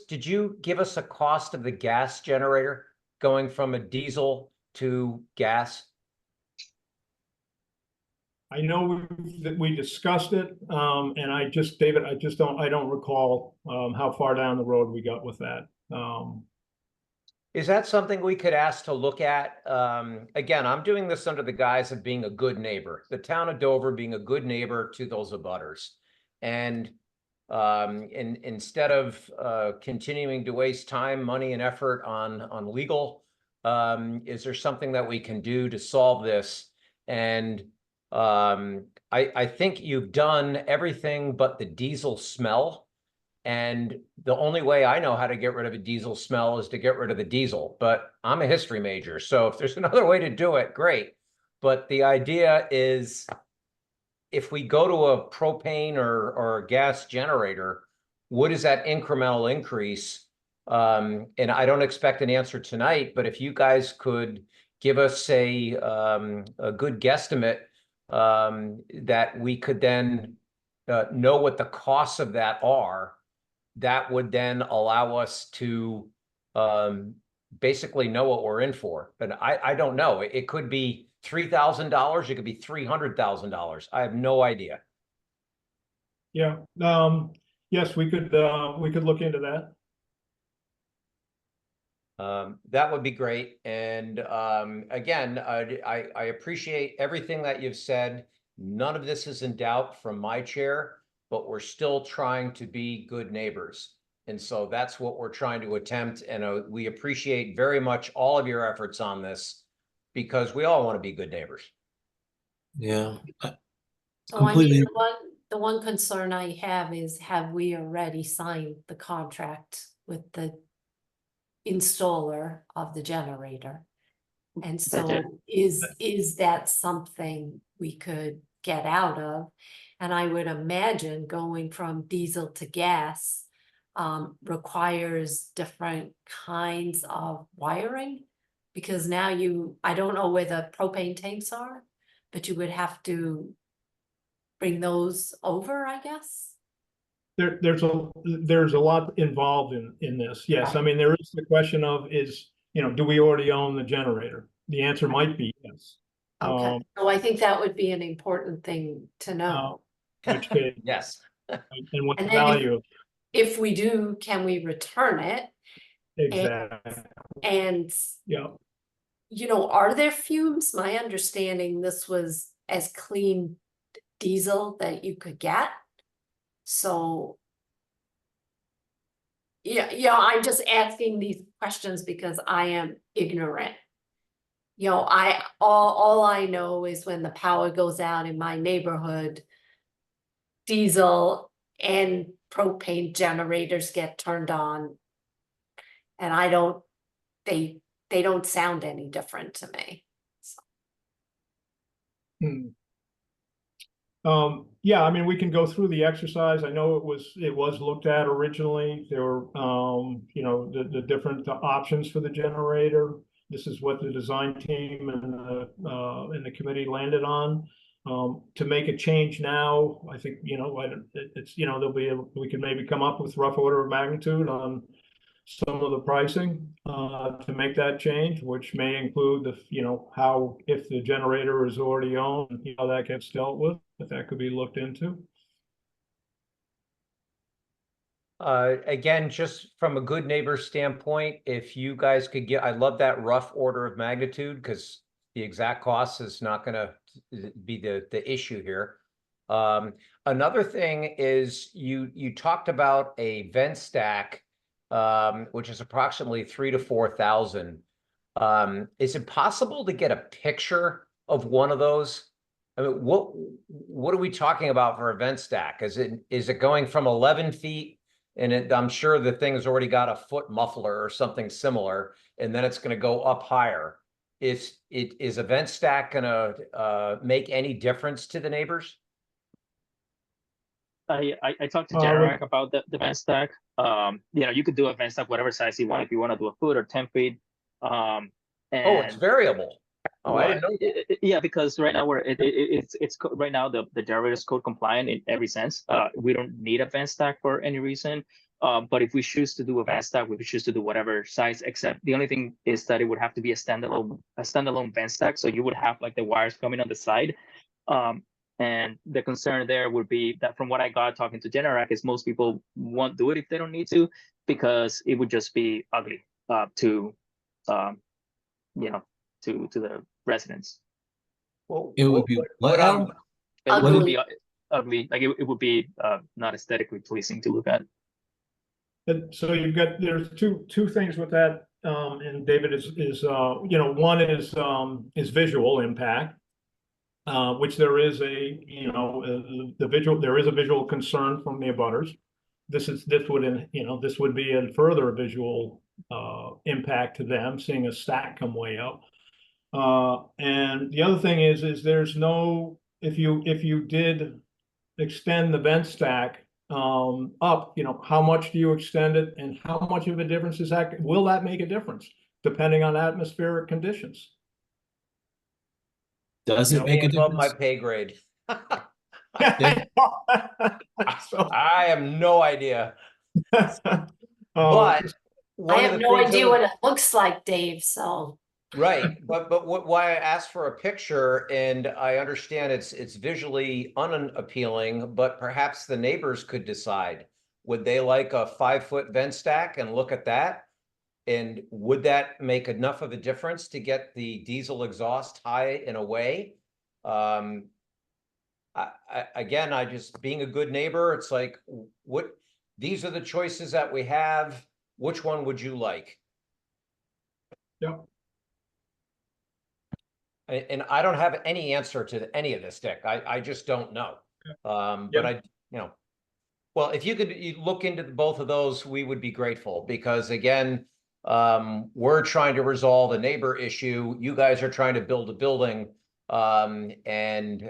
did you give us a cost of the gas generator going from a diesel to gas? I know that we discussed it, and David, I don't recall how far down the road we got with that. Is that something we could ask to look at? Again, I'm doing this under the guise of being a good neighbor, the town of Dover being a good neighbor to those abutters. And instead of continuing to waste time, money, and effort on legal, is there something that we can do to solve this? And I think you've done everything but the diesel smell. And the only way I know how to get rid of a diesel smell is to get rid of the diesel. But I'm a history major, so if there's another way to do it, great. But the idea is if we go to a propane or a gas generator, what is that incremental increase? And I don't expect an answer tonight, but if you guys could give us a good guesstimate, that we could then know what the costs of that are, that would then allow us to basically know what we're in for. But I don't know. It could be $3,000. It could be $300,000. I have no idea. Yeah, yes, we could look into that. That would be great. And again, I appreciate everything that you've said. None of this is in doubt from my chair, but we're still trying to be good neighbors. And so that's what we're trying to attempt. And we appreciate very much all of your efforts on this, because we all want to be good neighbors. Yeah. So I mean, Completely. the one concern I have is, have we already signed the contract with the installer of the generator? And so is that something we could get out of? And I would imagine going from diesel to gas requires different kinds of wiring, because now I don't know where the propane tanks are, but you would have to bring those over, I guess. There's a lot involved in this. Yes, I mean, there is the question of do we already own the generator? The answer might be yes. Okay, so I think that would be an important thing to know. Which case, Yes. and what's And the then value of if we do, can we return it? exactly? And Yeah. are there fumes? My understanding, this was as clean diesel that you could get. So I'm just asking these questions because I am ignorant. All I know is when the power goes out in my neighborhood, diesel and propane generators get turned on, and they don't sound any different to me. Yeah, I mean, we can go through the exercise. I know it was looked at originally. There were the different options for the generator. This is what the design team and the committee landed on. To make a change now, I think it's we can maybe come up with rough order of magnitude on some of the pricing to make that change, which may include how, if the generator is already owned, how that gets dealt with, if that could be looked into. Again, just from a good neighbor standpoint, if you guys could I love that rough order of magnitude, because the exact cost is not going to be the issue here. Another thing is you talked about a vent stack, which is approximately 3,000 to 4,000. Is it possible to get a picture of one of those? I mean, what are we talking about for a vent stack? Is it going from 11 feet? And I'm sure the thing has already got a foot muffler or something similar, and then it's going to go up higher. Is a vent stack going to make any difference to the neighbors? I talked to Derek about the vent stack. You could do a vent stack whatever size you want, if you want to do a foot or 10 feet. It's variable. Oh, I didn't know. Yeah, because right now it's right now the generator is code compliant in every sense. We don't need a vent stack for any reason. But if we choose to do a vent stack, we could choose to do whatever size. Except the only thing is that it would have to be a standalone vent stack. So you would have like the wires coming on the side. And the concern there would be that, from what I got talking to Generac, is most people won't do it if they don't need to, because it would just be ugly to the residents. Well, It would be what? It would be ugly. Like it would be not aesthetically pleasing to look at. And so there's two things with that, and David one is visual impact, which there is a visual concern from the abutters. This would be a further visual impact to them, seeing a stack come way up. And the other thing is there's no if you did extend the vent stack up, how much do you extend it and how much of a difference will that make a difference depending on atmospheric conditions? Does it make a Above my difference? pay grade. So, I have no idea. um, But I one of have the no things idea that what it looks like, Dave, so. right, but why I asked for a picture, and I understand it's visually unappealing, but perhaps the neighbors could decide. Would they like a 5-foot vent stack and look at that? And would that make enough of a difference to get the diesel exhaust high and away? Again, I just being a good neighbor, it's like, these are the choices that we have. Which one would you like? Yep. And I don't have any answer to any of this, Dick. I just don't know. But I, well, if you could look into both of those, we would be grateful because again, we're trying to resolve a neighbor issue. You guys are trying to build a building. And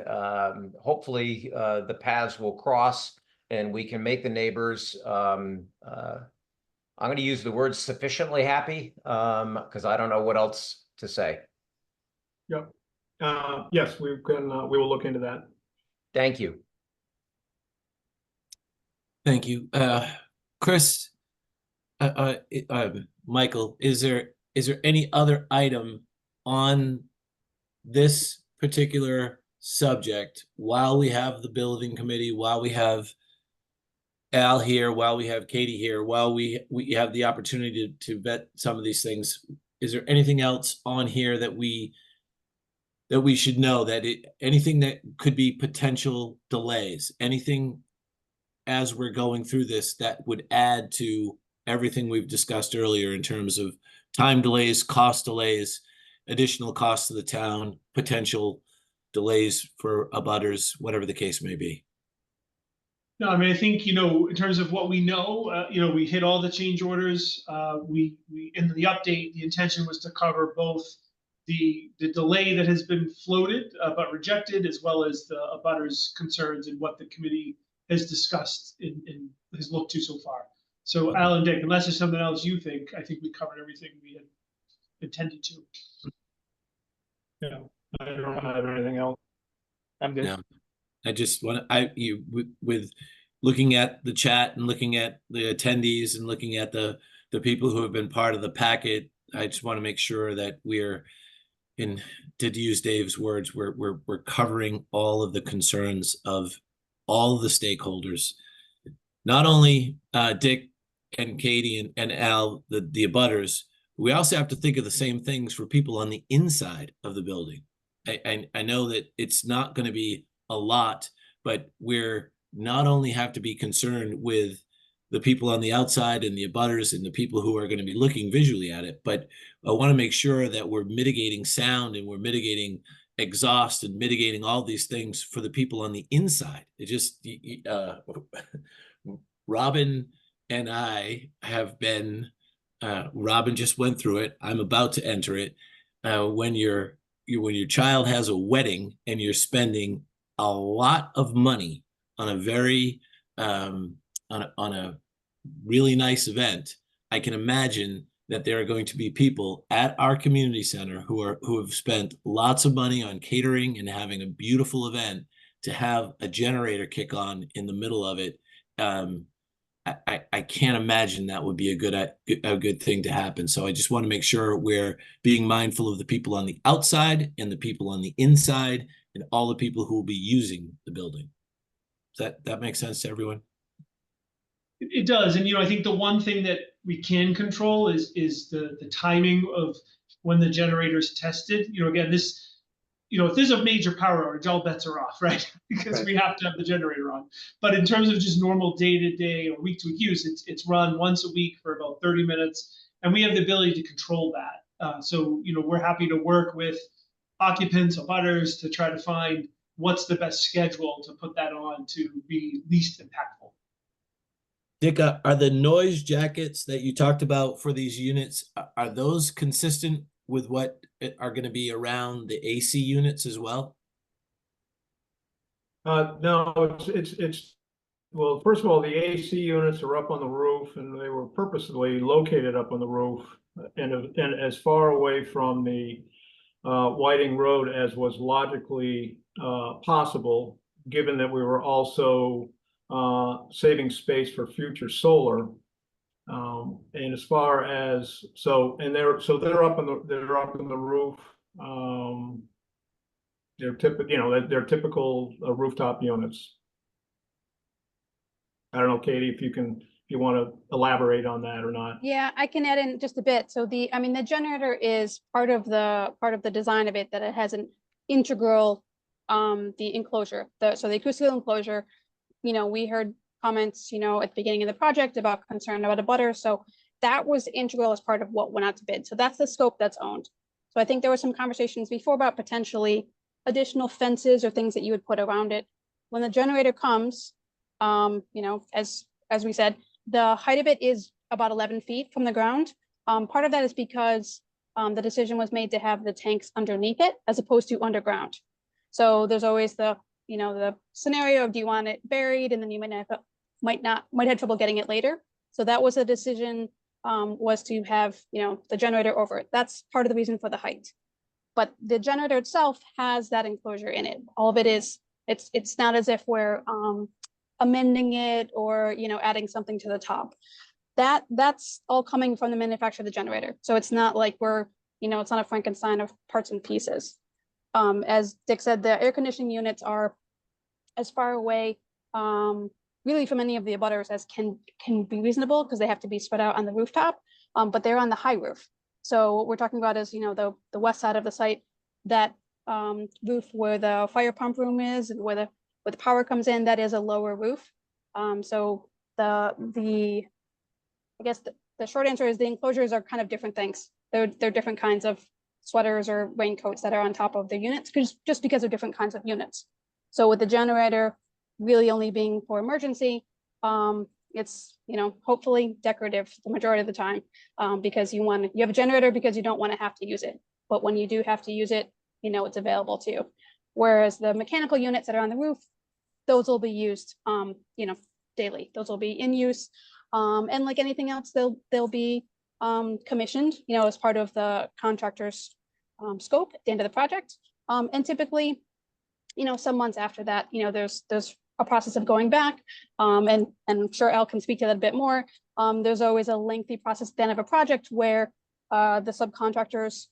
hopefully the paths will cross and we can make the neighbors, I'm going to use the word sufficiently happy because I don't know what else to say. Yep. Yes, we will look into that. Thank you. Thank you. Chris, Michael, is there any other item on this particular subject while we have the building committee, while we have Al here, while we have Katie here, while we have the opportunity to vet some of these things? Is there anything else on here that we should know, anything that could be potential delays, anything as we're going through this that would add to everything we've discussed earlier in terms of time delays, cost delays, additional costs to the town, potential delays for abutters, whatever the case may be? No, I mean, I think, in terms of what we know, we hit all the change orders. We in the update, the intention was to cover both the delay that has been floated but rejected, as well as the abutters' concerns and what the committee has discussed and has looked to so far. So Al and Dick, unless there's something else you think, I think we covered everything we had intended to. Yeah, I don't have anything else. I'm good. Yeah. I just want with looking at the chat and looking at the attendees and looking at the people who have been part of the packet, I just want to make sure that we're to use Dave's words, we're covering all of the concerns of all of the stakeholders, not only Dick and Katie and Al, the abutters. We also have to think of the same things for people on the inside of the building. I know that it's not going to be a lot, but we're not only have to be concerned with the people on the outside and the abutters and the people who are going to be looking visually at it, but I want to make sure that we're mitigating sound and we're mitigating exhaust and mitigating all these things for the people on the inside. It just, Robin and I have been, Robin just went through it. I'm about to enter it. When your child has a wedding and you're spending a lot of money on a very on a really nice event, I can imagine that there are going to be people at our community center who have spent lots of money on catering and having a beautiful event to have a generator kick on in the middle of it. I can't imagine that would be a good thing to happen. So I just want to make sure we're being mindful of the people on the outside and the people on the inside and all the people who will be using the building. Does that make sense to everyone? It does. And, I think the one thing that we can control is the timing of when the generator's tested. Again, this, if there's a major power outage, all bets are off, right? Because we have to have the generator on. But in terms of just normal day-to-day or week-to-week use, it's run once a week for about 30 minutes. And we have the ability to control that. So, we're happy to work with occupants, abutters to try to find what's the best schedule to put that on to be least impactful. Dick, are the noise jackets that you talked about for these units, are those consistent with what are going to be around the AC units as well? No, it's, well, first of all, the AC units are up on the roof and they were purposely located up on the roof and as far away from the Whiting Road as was logically possible, given that we were also saving space for future solar. And as far as, they're up on the roof. They're typical, they're typical rooftop units. I don't know, Katie, if you want to elaborate on that or not. Yeah, I can add in just a bit. So the generator is part of the design of it, that it has an integral, the enclosure, so the acoustical enclosure, we heard comments, at the beginning of the project about concern about a butter. So that was integral as part of what went out to bid. So that's the scope that's owned. So I think there were some conversations before about potentially additional fences or things that you would put around it. When the generator comes, as we said, the height of it is about 11 feet from the ground. Part of that is because the decision was made to have the tanks underneath it as opposed to underground. So there's always the scenario of, do you want it buried, and then you might have trouble getting it later. So that was a decision, was to have the generator over it. That's part of the reason for the height. But the generator itself has that enclosure in it. All of it is, it's not as if we're amending it or adding something to the top. That's all coming from the manufacturer of the generator. So it's not like we're, it's not a Frankenstein of parts and pieces. As Dick said, the air conditioning units are as far away really from any of the abutters as can be reasonable, because they have to be spread out on the rooftop, but they're on the high roof. So what we're talking about is, the west side of the site, that roof where the fire pump room is and where the power comes in, that is a lower roof. So I guess the short answer is the enclosures are kind of different things. They're different kinds of sweaters or raincoats that are on top of the units, just because of different kinds of units. So with the generator really only being for emergency, it's hopefully decorative the majority of the time, because you have a generator because you don't want to have to use it. But when you do have to use it, it's available to you. Whereas the mechanical units that are on the roof, those will be used daily. Those will be in use. And like anything else, they'll be commissioned, as part of the contractor's scope at the end of the project. And typically, some months after that, there's a process of going back, and I'm sure Al can speak to that a bit more. There's always a lengthy process at the end of a project where the subcontractors,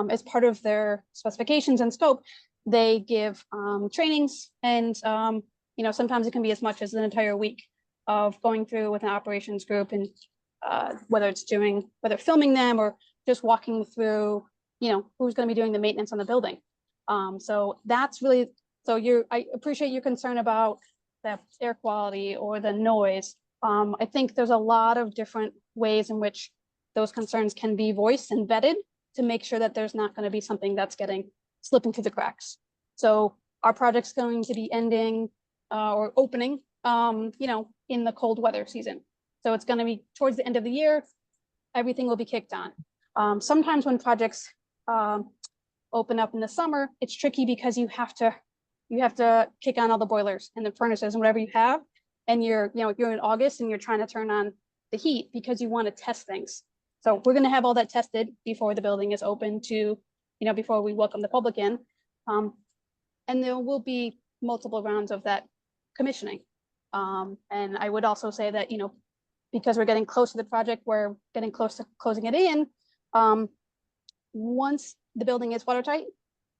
as part of their specifications and scope, they give trainings, and sometimes it can be as much as an entire week of going through with an operations group, and whether filming them or just walking through, who's going to be doing the maintenance on the building. So that's really, I appreciate your concern about the air quality or the noise. I think there's a lot of different ways in which those concerns can be voiced and vetted to make sure that there's not going to be something that's slipping through the cracks. So our project's going to be ending or opening, in the cold weather season. So it's going to be towards the end of the year, everything will be kicked on. Sometimes when projects open up in the summer, it's tricky because you have to kick on all the boilers and the furnaces and whatever you have. And you're in August and you're trying to turn on the heat because you want to test things. So we're going to have all that tested before the building is open to, before we welcome the public in. And there will be multiple rounds of that commissioning. And I would also say that, because we're getting close to the project, we're getting close to closing it in. Once the building is watertight,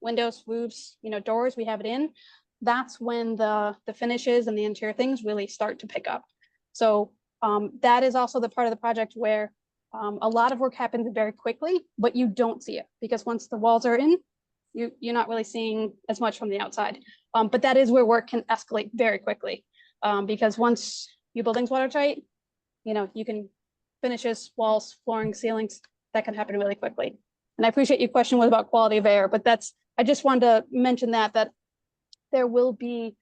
windows, roofs, doors, we have it in, that's when the finishes and the interior things really start to pick up. So that is also the part of the project where a lot of work happens very quickly, but you don't see it because once the walls are in, you're not really seeing as much from the outside. But that is where work can escalate very quickly, because once your building's watertight, you can finishes, walls, flooring, ceilings, that can happen really quickly. And I appreciate your question was about quality of air, but I just wanted to mention that there will be,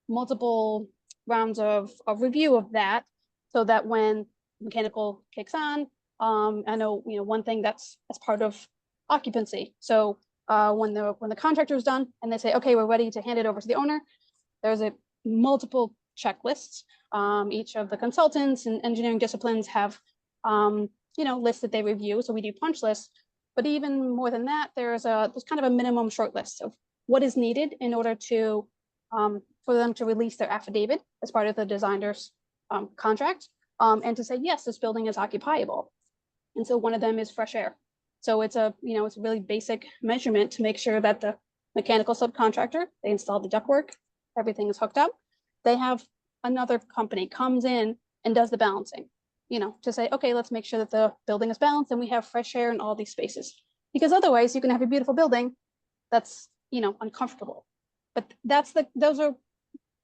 multiple rounds of review of that, so that when mechanical kicks on, I know, one thing that's part of occupancy. So when the contractor is done and they say, okay, we're ready to hand it over to the owner, there's a multiple checklists. Each of the consultants and engineering disciplines have, lists that they review. So we do punch lists, but even more than that, there's kind of a minimum short list of what is needed in order to, for them to release their affidavit as part of the designer's contract, and to say, yes, this building is occupiable. And so one of them is fresh air. So it's a really basic measurement to make sure that the mechanical subcontractor, they installed the ductwork, everything is hooked up. They have another company comes in and does the balancing, to say, okay, let's make sure that the building is balanced and we have fresh air in all these spaces. Because otherwise you can have a beautiful building that's, uncomfortable. But those are,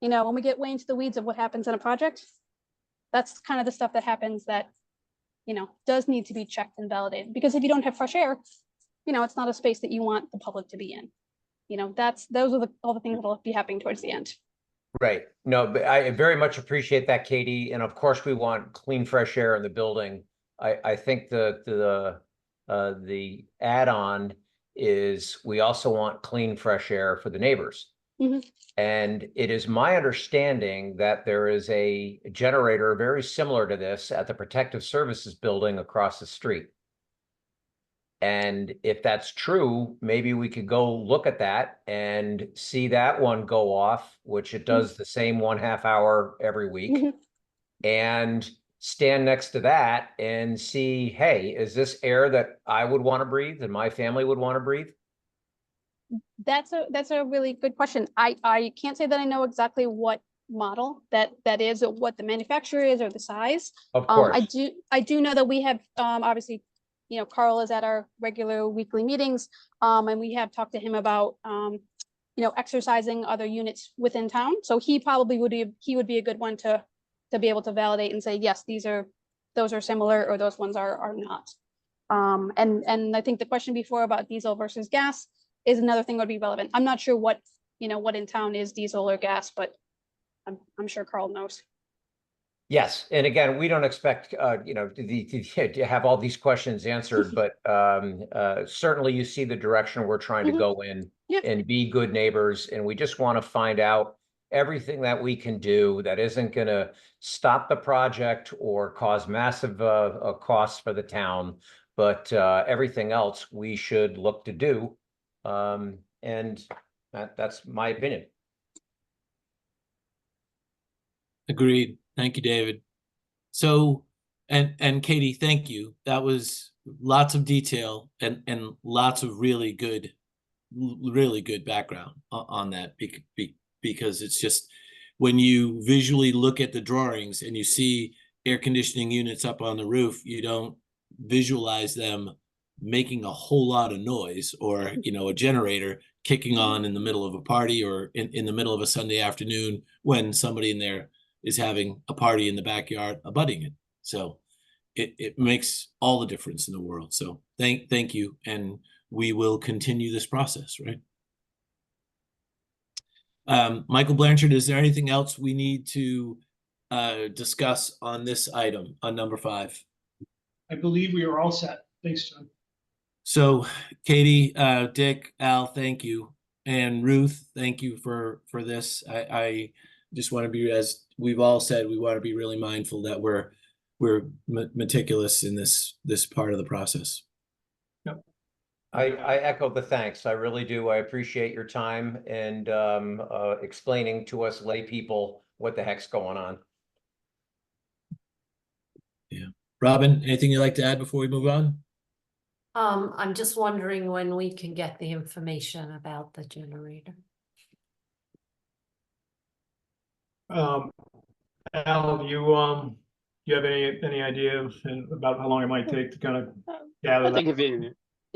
when we get way into the weeds of what happens in a project, that's kind of the stuff that happens that, does need to be checked and validated. Because if you don't have fresh air, it's not a space that you want the public to be in. Those are all the things that will be happening towards the end. Right. No, but I very much appreciate that, Katie. And of course, we want clean, fresh air in the building. I think the add-on is we also want clean, fresh air for the neighbors. Mhm. And it is my understanding that there is a generator very similar to this at the Protective Services building across the street. And if that's true, maybe we could go look at that and see that one go off, which it does the same 1/2 hour every week, Mhm. and stand next to that and see, hey, is this air that I would want to breathe and my family would want to breathe? That's a really good question. I can't say that I know exactly what model that is, or what the manufacturer is, or the size. Of course. I do know that we have, obviously, Carl is at our regular weekly meetings, and we have talked to him about, exercising other units within town. So he probably would be a good one to be able to validate and say, yes, those are similar, or those ones are not. And I think the question before about diesel versus gas is another thing that would be relevant. I'm not sure what in town is diesel or gas, but I'm sure Carl knows. Yes, and again, we don't expect to have all these questions answered, but certainly you see the direction we're trying to go in. Yeah. And be good neighbors, and we just want to find out everything that we can do that isn't going to stop the project or cause massive costs for the town, but everything else we should look to do, and that's my opinion. Agreed. Thank you, David. So, and Katie, thank you. That was lots of detail and lots of really good background on that, because it's just when you visually look at the drawings and you see air conditioning units up on the roof, you don't visualize them making a whole lot of noise, or a generator kicking on in the middle of a party, or in the middle of a Sunday afternoon when somebody in there is having a party in the backyard abutting it. So it makes all the difference in the world. So thank you, and we will continue this process, right? Michael Blanchard, is there anything else we need to discuss on this item, on number 5? I believe we are all set. Thanks, John. So Katie, Dick, Al, thank you. And Ruth, thank you for this. I just want to be, as we've all said, we want to be really mindful that we're meticulous in this part of the process. Yep. I echo the thanks. I really do. I appreciate your time and explaining to us lay people what the heck's going on. Yeah. Robin, anything you'd like to add before we move on? I'm just wondering when we can get the information about the generator. Al, do you have any idea about how long it might take to kind of gather I think that?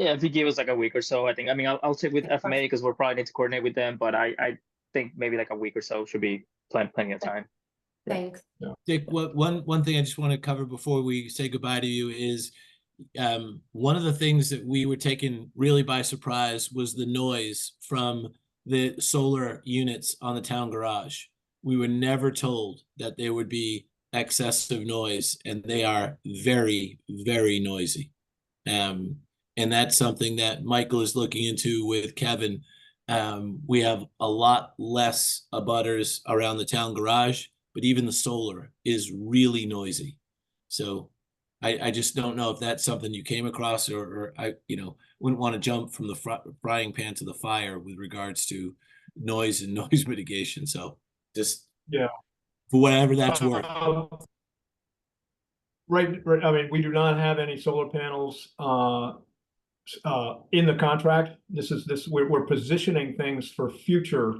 if you give us like a week or so, I think. I mean, I'll check with FMA because we'll probably need to coordinate with them, but I think maybe like a week or so should be plenty of time. Yeah. Thanks. Dick, one thing I just want to cover before we say goodbye to you is one of the things that we were taken really by surprise was the noise from the solar units on the town garage. We were never told that there would be excessive noise, and they are very, very noisy. And that's something that Michael is looking into with Kevin. We have a lot less abutters around the town garage, but even the solar is really noisy. So I just don't know if that's something you came across, or I, wouldn't want to jump from the frying pan to the fire with regards to noise and noise mitigation. So just Yeah. for whatever that's worth. Right, I mean, we do not have any solar panels in the contract. We're positioning things for future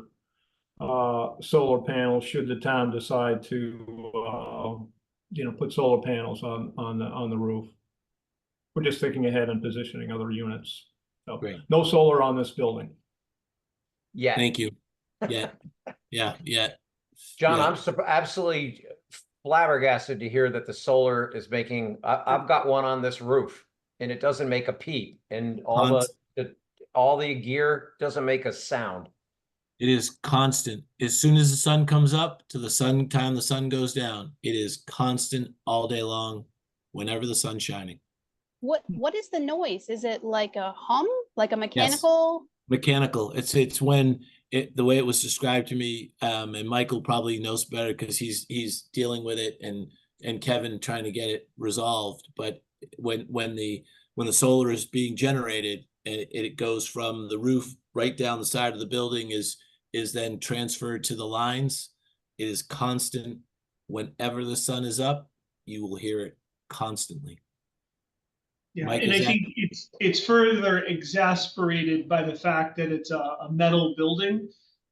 solar panels should the town decide to put solar panels on the roof. We're just thinking ahead and positioning other units. So Great. no solar on this building. Yeah. Thank you. Yeah. Yeah. John, Yeah. I'm absolutely flabbergasted to hear that the solar is making, I've got one on this roof and it doesn't make a peep, and all the gear doesn't make a sound. It is constant. As soon as the sun comes up to the time the sun goes down, it is constant all day long, whenever the sun's shining. What is the noise? Is it like a hum, like a mechanical? Mechanical. It's when the way it was described to me, and Michael probably knows better because he's dealing with it, and Kevin trying to get it resolved. But when the solar is being generated, and it goes from the roof right down the side of the building, is then transferred to the lines. It is constant. Whenever the sun is up, you will hear it constantly. Yeah, Mike, and is I that- think it's further exasperated by the fact that it's a metal building.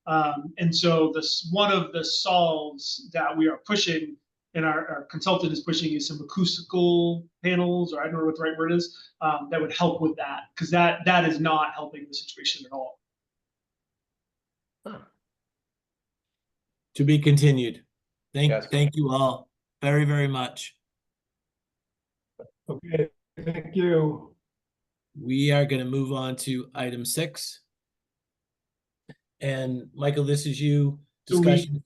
And so one of the solves that we are pushing, and our consultant is pushing, is some acoustical panels, or I don't know what the right word is, that would help with that, because that is not helping the situation at all. To be continued. Yes. Thank you all very, very much. Okay, thank you. We are going to move on to item 6. And Michael, this is you. So Discussion.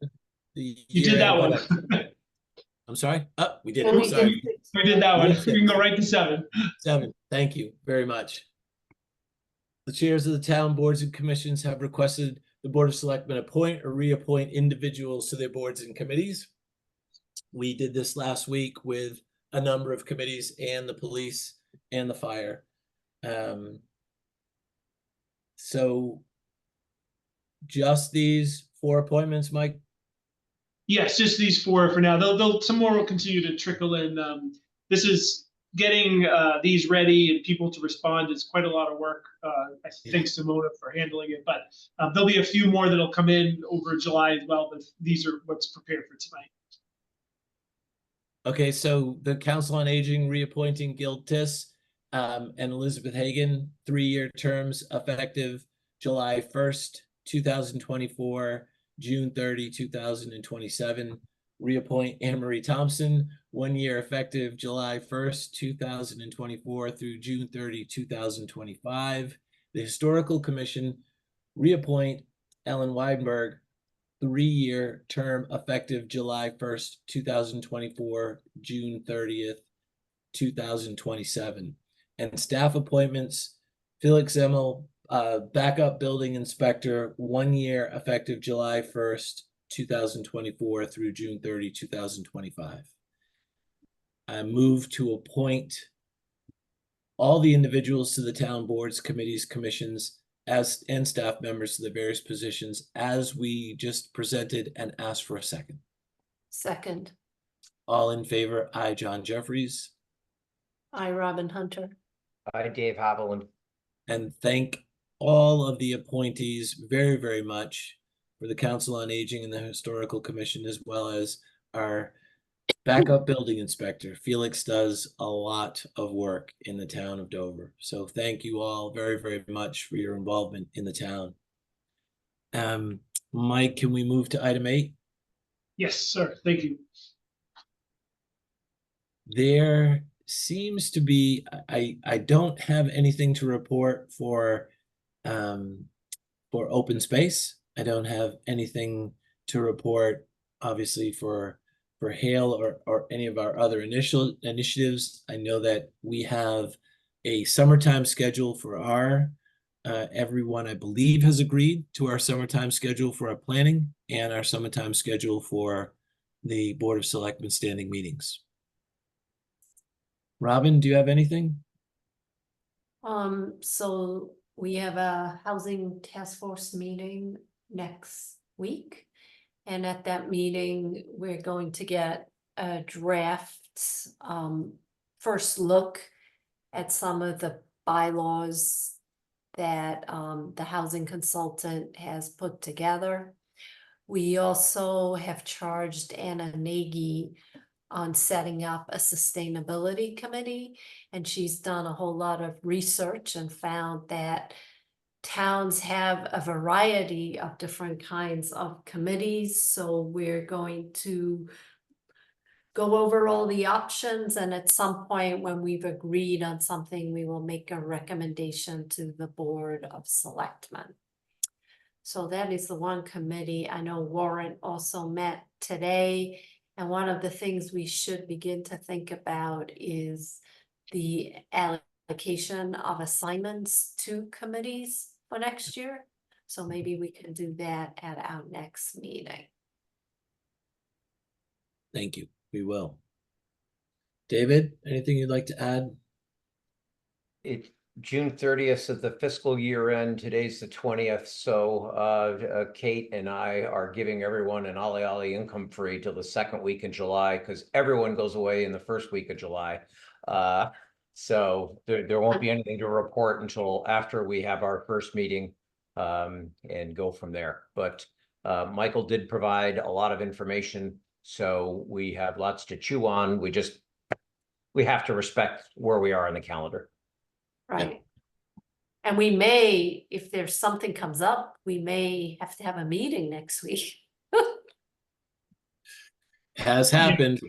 You did that one. I'm sorry. Oh, we did So it. we Sorry. We did that We one. did We can go right to 7. 7. Thank you very much. The chairs of the town boards and commissions have requested the Board of Selectmen appoint or reappoint individuals to their boards and committees. We did this last week with a number of committees and the police and the fire. So just these 4 appointments, Mike? Yes, just these 4 for now. Some more will continue to trickle in. This is getting these ready and people to respond is quite a lot of work. Thanks to Mona for handling it, but there'll be a few more that'll come in over July as well, but these are what's prepared for tonight. Okay, so the Council on Aging reappointing Gil Tiss and Elizabeth Hagan, 3-year terms effective July 1st, 2024, June 30, 2027. Reappoint Anne Marie Thompson, 1 year effective July 1st, 2024 through June 30, 2025. The Historical Commission, reappoint Ellen Weinberg, 3-year term effective July 1st, 2024, June 30th, 2027. And staff appointments, Felix Emmel, backup building inspector, 1 year effective July 1st, 2024 through June 30, 2025. I move to appoint all the individuals to the town boards, committees, commissions, and staff members to the various positions as we just presented, and ask for a second. Second, All in favor, I, John Jeffries. I, Robin Hunter. Hi, Dave Haviland. And thank all of the appointees very, very much for the Council on Aging and the Historical Commission, as well as our backup building inspector. Felix does a lot of work in the town of Dover. So thank you all very, very much for your involvement in the town. Mike, can we move to item 8? Yes, sir. Thank you. There seems to be, I don't have anything to report for open space. I don't have anything to report, obviously, for Hale or any of our other initiatives. I know that we have a summertime schedule for our, everyone, I believe, has agreed to our summertime schedule for our planning and our summertime schedule for the Board of Selectmen standing meetings. Robin, do you have anything? So we have a housing task force meeting next week. And at that meeting, we're going to get a draft, first look at some of the bylaws that, the housing consultant has put together. We also have charged Anna Nagy on setting up a sustainability committee, and she's done a whole lot of research and found that towns have a variety of different kinds of committees. So we're going to go over all the options, and at some point when we've agreed on something, we will make a recommendation to the Board of Selectmen. So that is the one committee. I know Warren also met today, and one of the things we should begin to think about is the allocation of assignments to committees for next year. So maybe we can do that at our next meeting. Thank you. We will. David, anything you'd like to add? It's June 30th of the fiscal year end. Today's the 20th. So Kate and I are giving everyone an ollie income free till the second week in July, because everyone goes away in the first week of July. So there won't be anything to report until after we have our first meeting, and go from there. But Michael did provide a lot of information, so we have lots to chew on. We have to respect where we are on the calendar. Right. And we may, if there's something comes up, we may have to have a meeting next week. Has happened.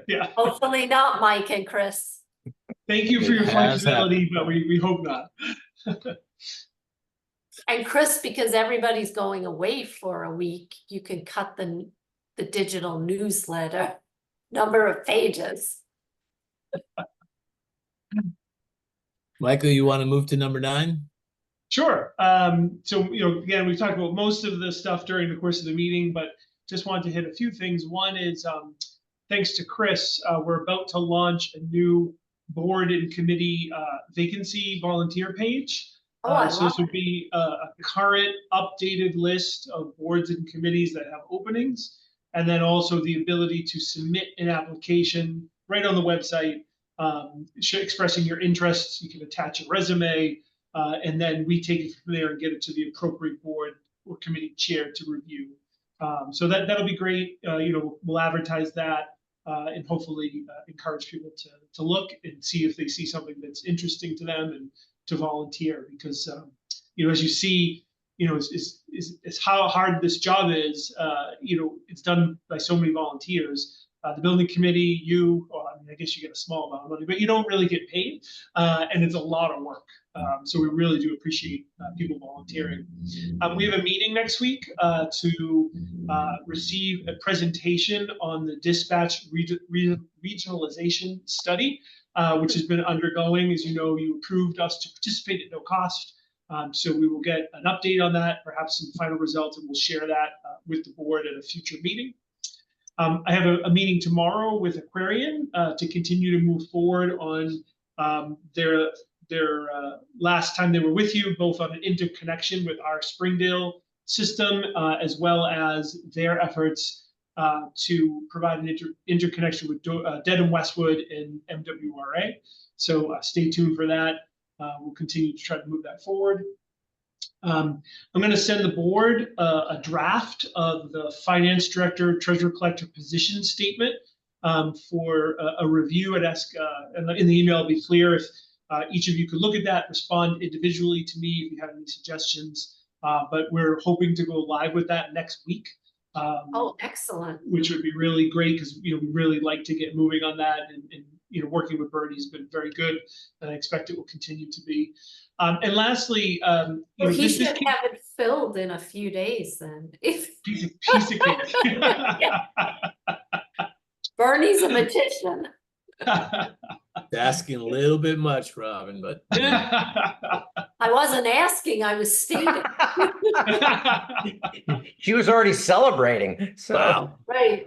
Yeah. Hopefully not, Mike and Chris. Thank you for It your has flexibility, but we hope not. And Chris, because everybody's going away for a week, you can cut the digital newsletter number of pages. Michael, you want to move to number 9? Sure. So, again, we've talked about most of the stuff during the course of the meeting, but just wanted to hit a few things. One is, thanks to Chris, we're about to launch a new board and committee vacancy volunteer page. So this would be a current updated list of boards and committees that have openings, and then also the ability to submit an application right on the website, expressing your interests. You can attach a resume, and then we take it from there and get it to the appropriate board or committee chair to review. So that'll be great. We'll advertise that and hopefully encourage people to look and see if they see something that's interesting to them and to volunteer, because as you see, is how hard this job is. It's done by so many volunteers. The building committee, I guess you get a small amount of money, but you don't really get paid, and it's a lot of work. So we really do appreciate people volunteering. We have a meeting next week to receive a presentation on the dispatch regionalization study, which has been undergoing. As you know, you approved us to participate at no cost. So we will get an update on that, perhaps some final results, and we'll share that with the board at a future meeting. I have a meeting tomorrow with Aquarian to continue to move forward on their last time they were with you, both on an interconnection with our Springdale system, as well as their efforts to provide an interconnection with Dedham Westwood and MWRA. So stay tuned for that. We'll continue to try to move that forward. I'm going to send the board a draft of the finance director, treasurer collector position statement for a review. I'd ask, and in the email, be clear if each of you could look at that, respond individually to me if you have any suggestions. But we're hoping to go live with that next week. Excellent. Which would be really great, because we really like to get moving on that, and working with Bernie has been very good, and I expect it will continue to be. And lastly, he should have it filled in a few days then. Piece of cake. Bernie's a magician. Asking a little bit much, Robin, but I wasn't asking, I was stating. She was already celebrating, so. wow. Right.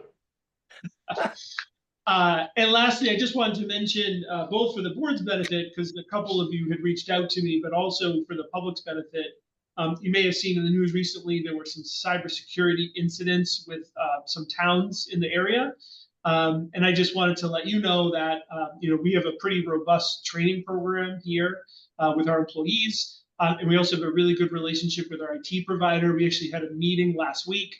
And lastly, I just wanted to mention, both for the board's benefit, because a couple of you had reached out to me, but also for the public's benefit. You may have seen in the news recently, there were some cybersecurity incidents with some towns in the area. And I just wanted to let you know that, we have a pretty robust training program here with our employees. And we also have a really good relationship with our IT provider. We actually had a meeting last week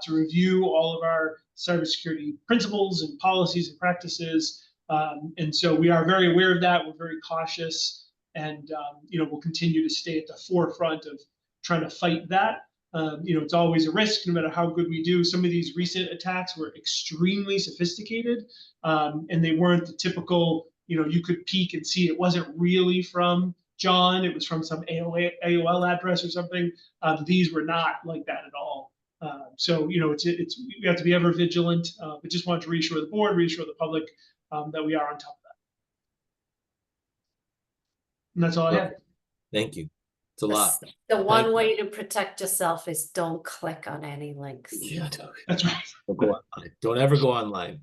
to review all of our cybersecurity principles and policies and practices. And so we are very aware of that. We're very cautious, and we'll continue to stay at the forefront of trying to fight that. It's always a risk, no matter how good we do. Some of these recent attacks were extremely sophisticated, and they weren't the typical, you could peek and see it wasn't really from John, it was from some AOL address or something. These were not like that at all. So we have to be ever vigilant, but just wanted to reassure the board, reassure the public that we are on top of that. And that's all I have. Thank you. It's a lot. The one Thank way to protect yourself is don't click on any links. Yeah, That's right. don't go online. Don't ever go online.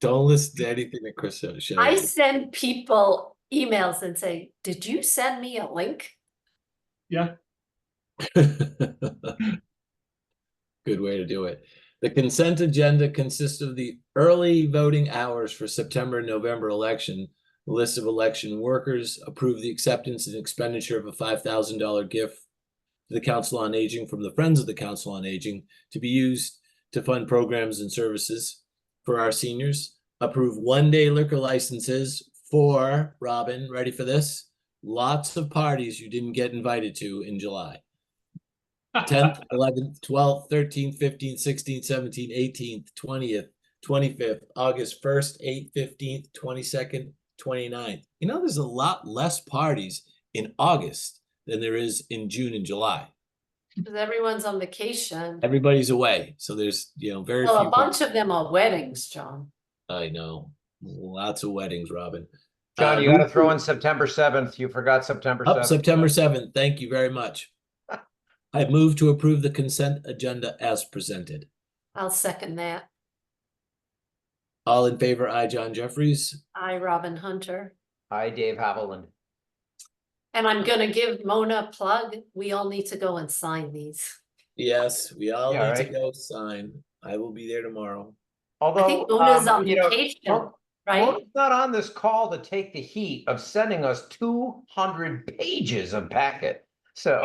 Don't listen to anything that Chris shows you. I send people emails and say, did you send me a link? Yeah. Good way to do it. The consent agenda consists of the early voting hours for September and November election, the list of election workers, approve the acceptance and expenditure of a $5,000 gift to the Council on Aging from the Friends of the Council on Aging to be used to fund programs and services for our seniors, approve one-day liquor licenses for, Robin, ready for this? Lots of parties you didn't get invited to in July. 10th, 11th, 12th, 13th, 15th, 16th, 17th, 18th, 20th, 25th, August 1st, 8th, 15th, 22nd, 29th. There's a lot less parties in August than there is in June and July. Because everyone's on vacation. Everybody's away. So there's, very Well, few. a bunch of them are weddings, John. I know. Lots of weddings, Robin. John, you got to throw in September 7th. You forgot September 7th. September 7th. Thank you very much. I move to approve the consent agenda as presented. I'll second that. All in favor, aye, John Jeffries. I, Robin Hunter. Hi, Dave Haviland. And I'm gonna give Mona a plug. We all need to go and sign these. Yes, we all Yeah, need to right. go sign. I will be there tomorrow. Although, I think Mona's on you know, vacation, right? Mona's not on this call to take the heat of sending us 200 pages of packet. So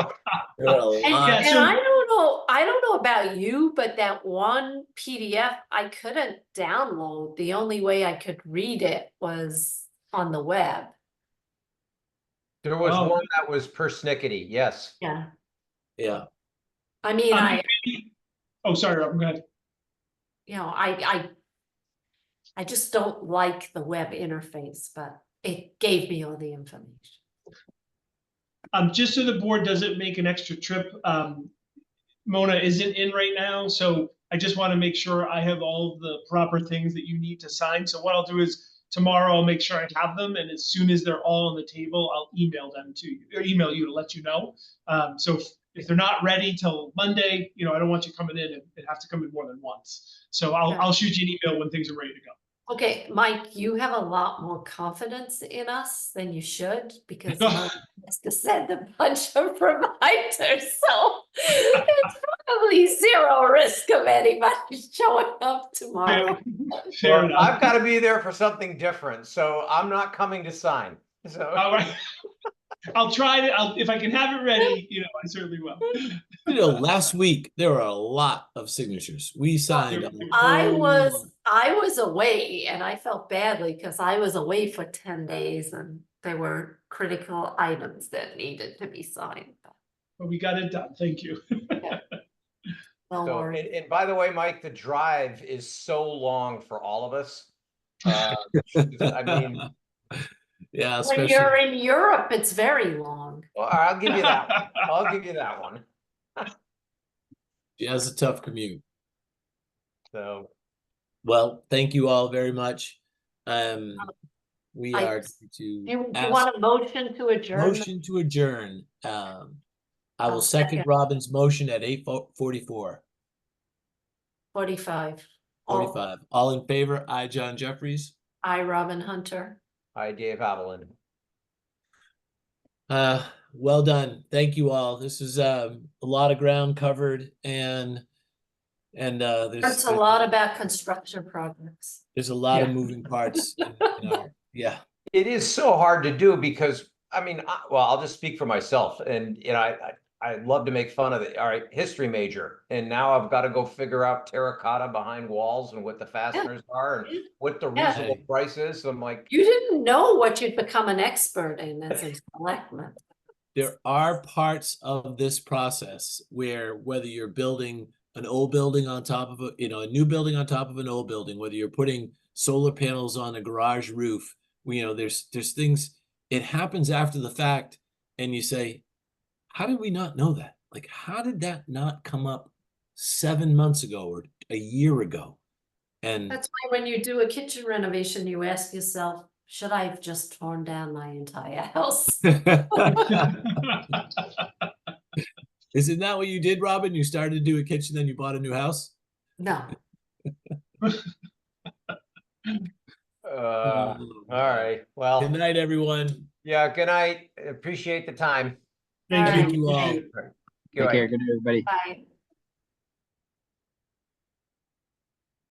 There are a lot. And I don't know about you, but that one PDF I couldn't download. The only way I could read it was on the web. there was Oh. one that was persnickety. Yes. Yeah. Yeah. I mean, Oh, sorry, Robin, go ahead. I just don't like the web interface, but it gave me all the information. Just so the board doesn't make an extra trip, Mona isn't in right now, so I just want to make sure I have all of the proper things that you need to sign. So what I'll do is tomorrow I'll make sure I have them, and as soon as they're all on the table, I'll email them to you, or email you to let you know. So if they're not ready till Monday, I don't want you coming in and have to come in more than once. So I'll shoot you an email when things are ready to go. Okay, Mike, you have a lot more confidence in us than you should, because Mike has to send a bunch of reminders, so it's probably zero risk of anybody showing up tomorrow. Fair Well, enough. I've got to be there for something different, so I'm not coming to sign. So All right. I'll try to, if I can have it ready, I certainly will. Last week there were a lot of signatures. We signed. I was away, and I felt badly because I was away for 10 days and there were critical items that needed to be signed. But we got it done. Thank you. Don't So, worry. and by the way, Mike, the drive is so long for all of us. I mean, Yeah, When especially. you're in Europe, it's very long. well, I'll give you that one. I'll give you that one. She has a tough commute. So Well, thank you all very much. we I- are to You ask want a motion to adjourn? motion to adjourn. I will I'll second second. Robin's motion at 8:44. 45. 45. All in favor? I, John Jeffries. I, Robin Hunter. Hi, Dave Haviland. Well done. Thank you all. This is a lot of ground covered, and It's a lot about construction projects. there's a lot of Yeah. moving parts. Yeah. It is so hard to do because, I mean, well, I'll just speak for myself, and I love to make fun of it. All right, history major, and now I've got to go figure out terracotta behind walls and what the fasteners are and what the Yeah. reasonable price is. So I'm like, You didn't know what you'd become an expert in as a selectman. There are parts of this process where whether you're building an old building on top of a new building on top of an old building, whether you're putting solar panels on a garage roof, there's things, it happens after the fact, and you say, how did we not know that? Like, how did that not come up 7 months ago or a year ago? And That's why when you do a kitchen renovation, you ask yourself, should I have just torn down my entire house? isn't that what you did, Robin? You started to do a kitchen, then you bought a new house? No. all right, well, Good night, everyone. yeah, good night. Appreciate the time. Thank Thank you. you all. Appreciate it. Good Take night. care. Good night, everybody. Bye.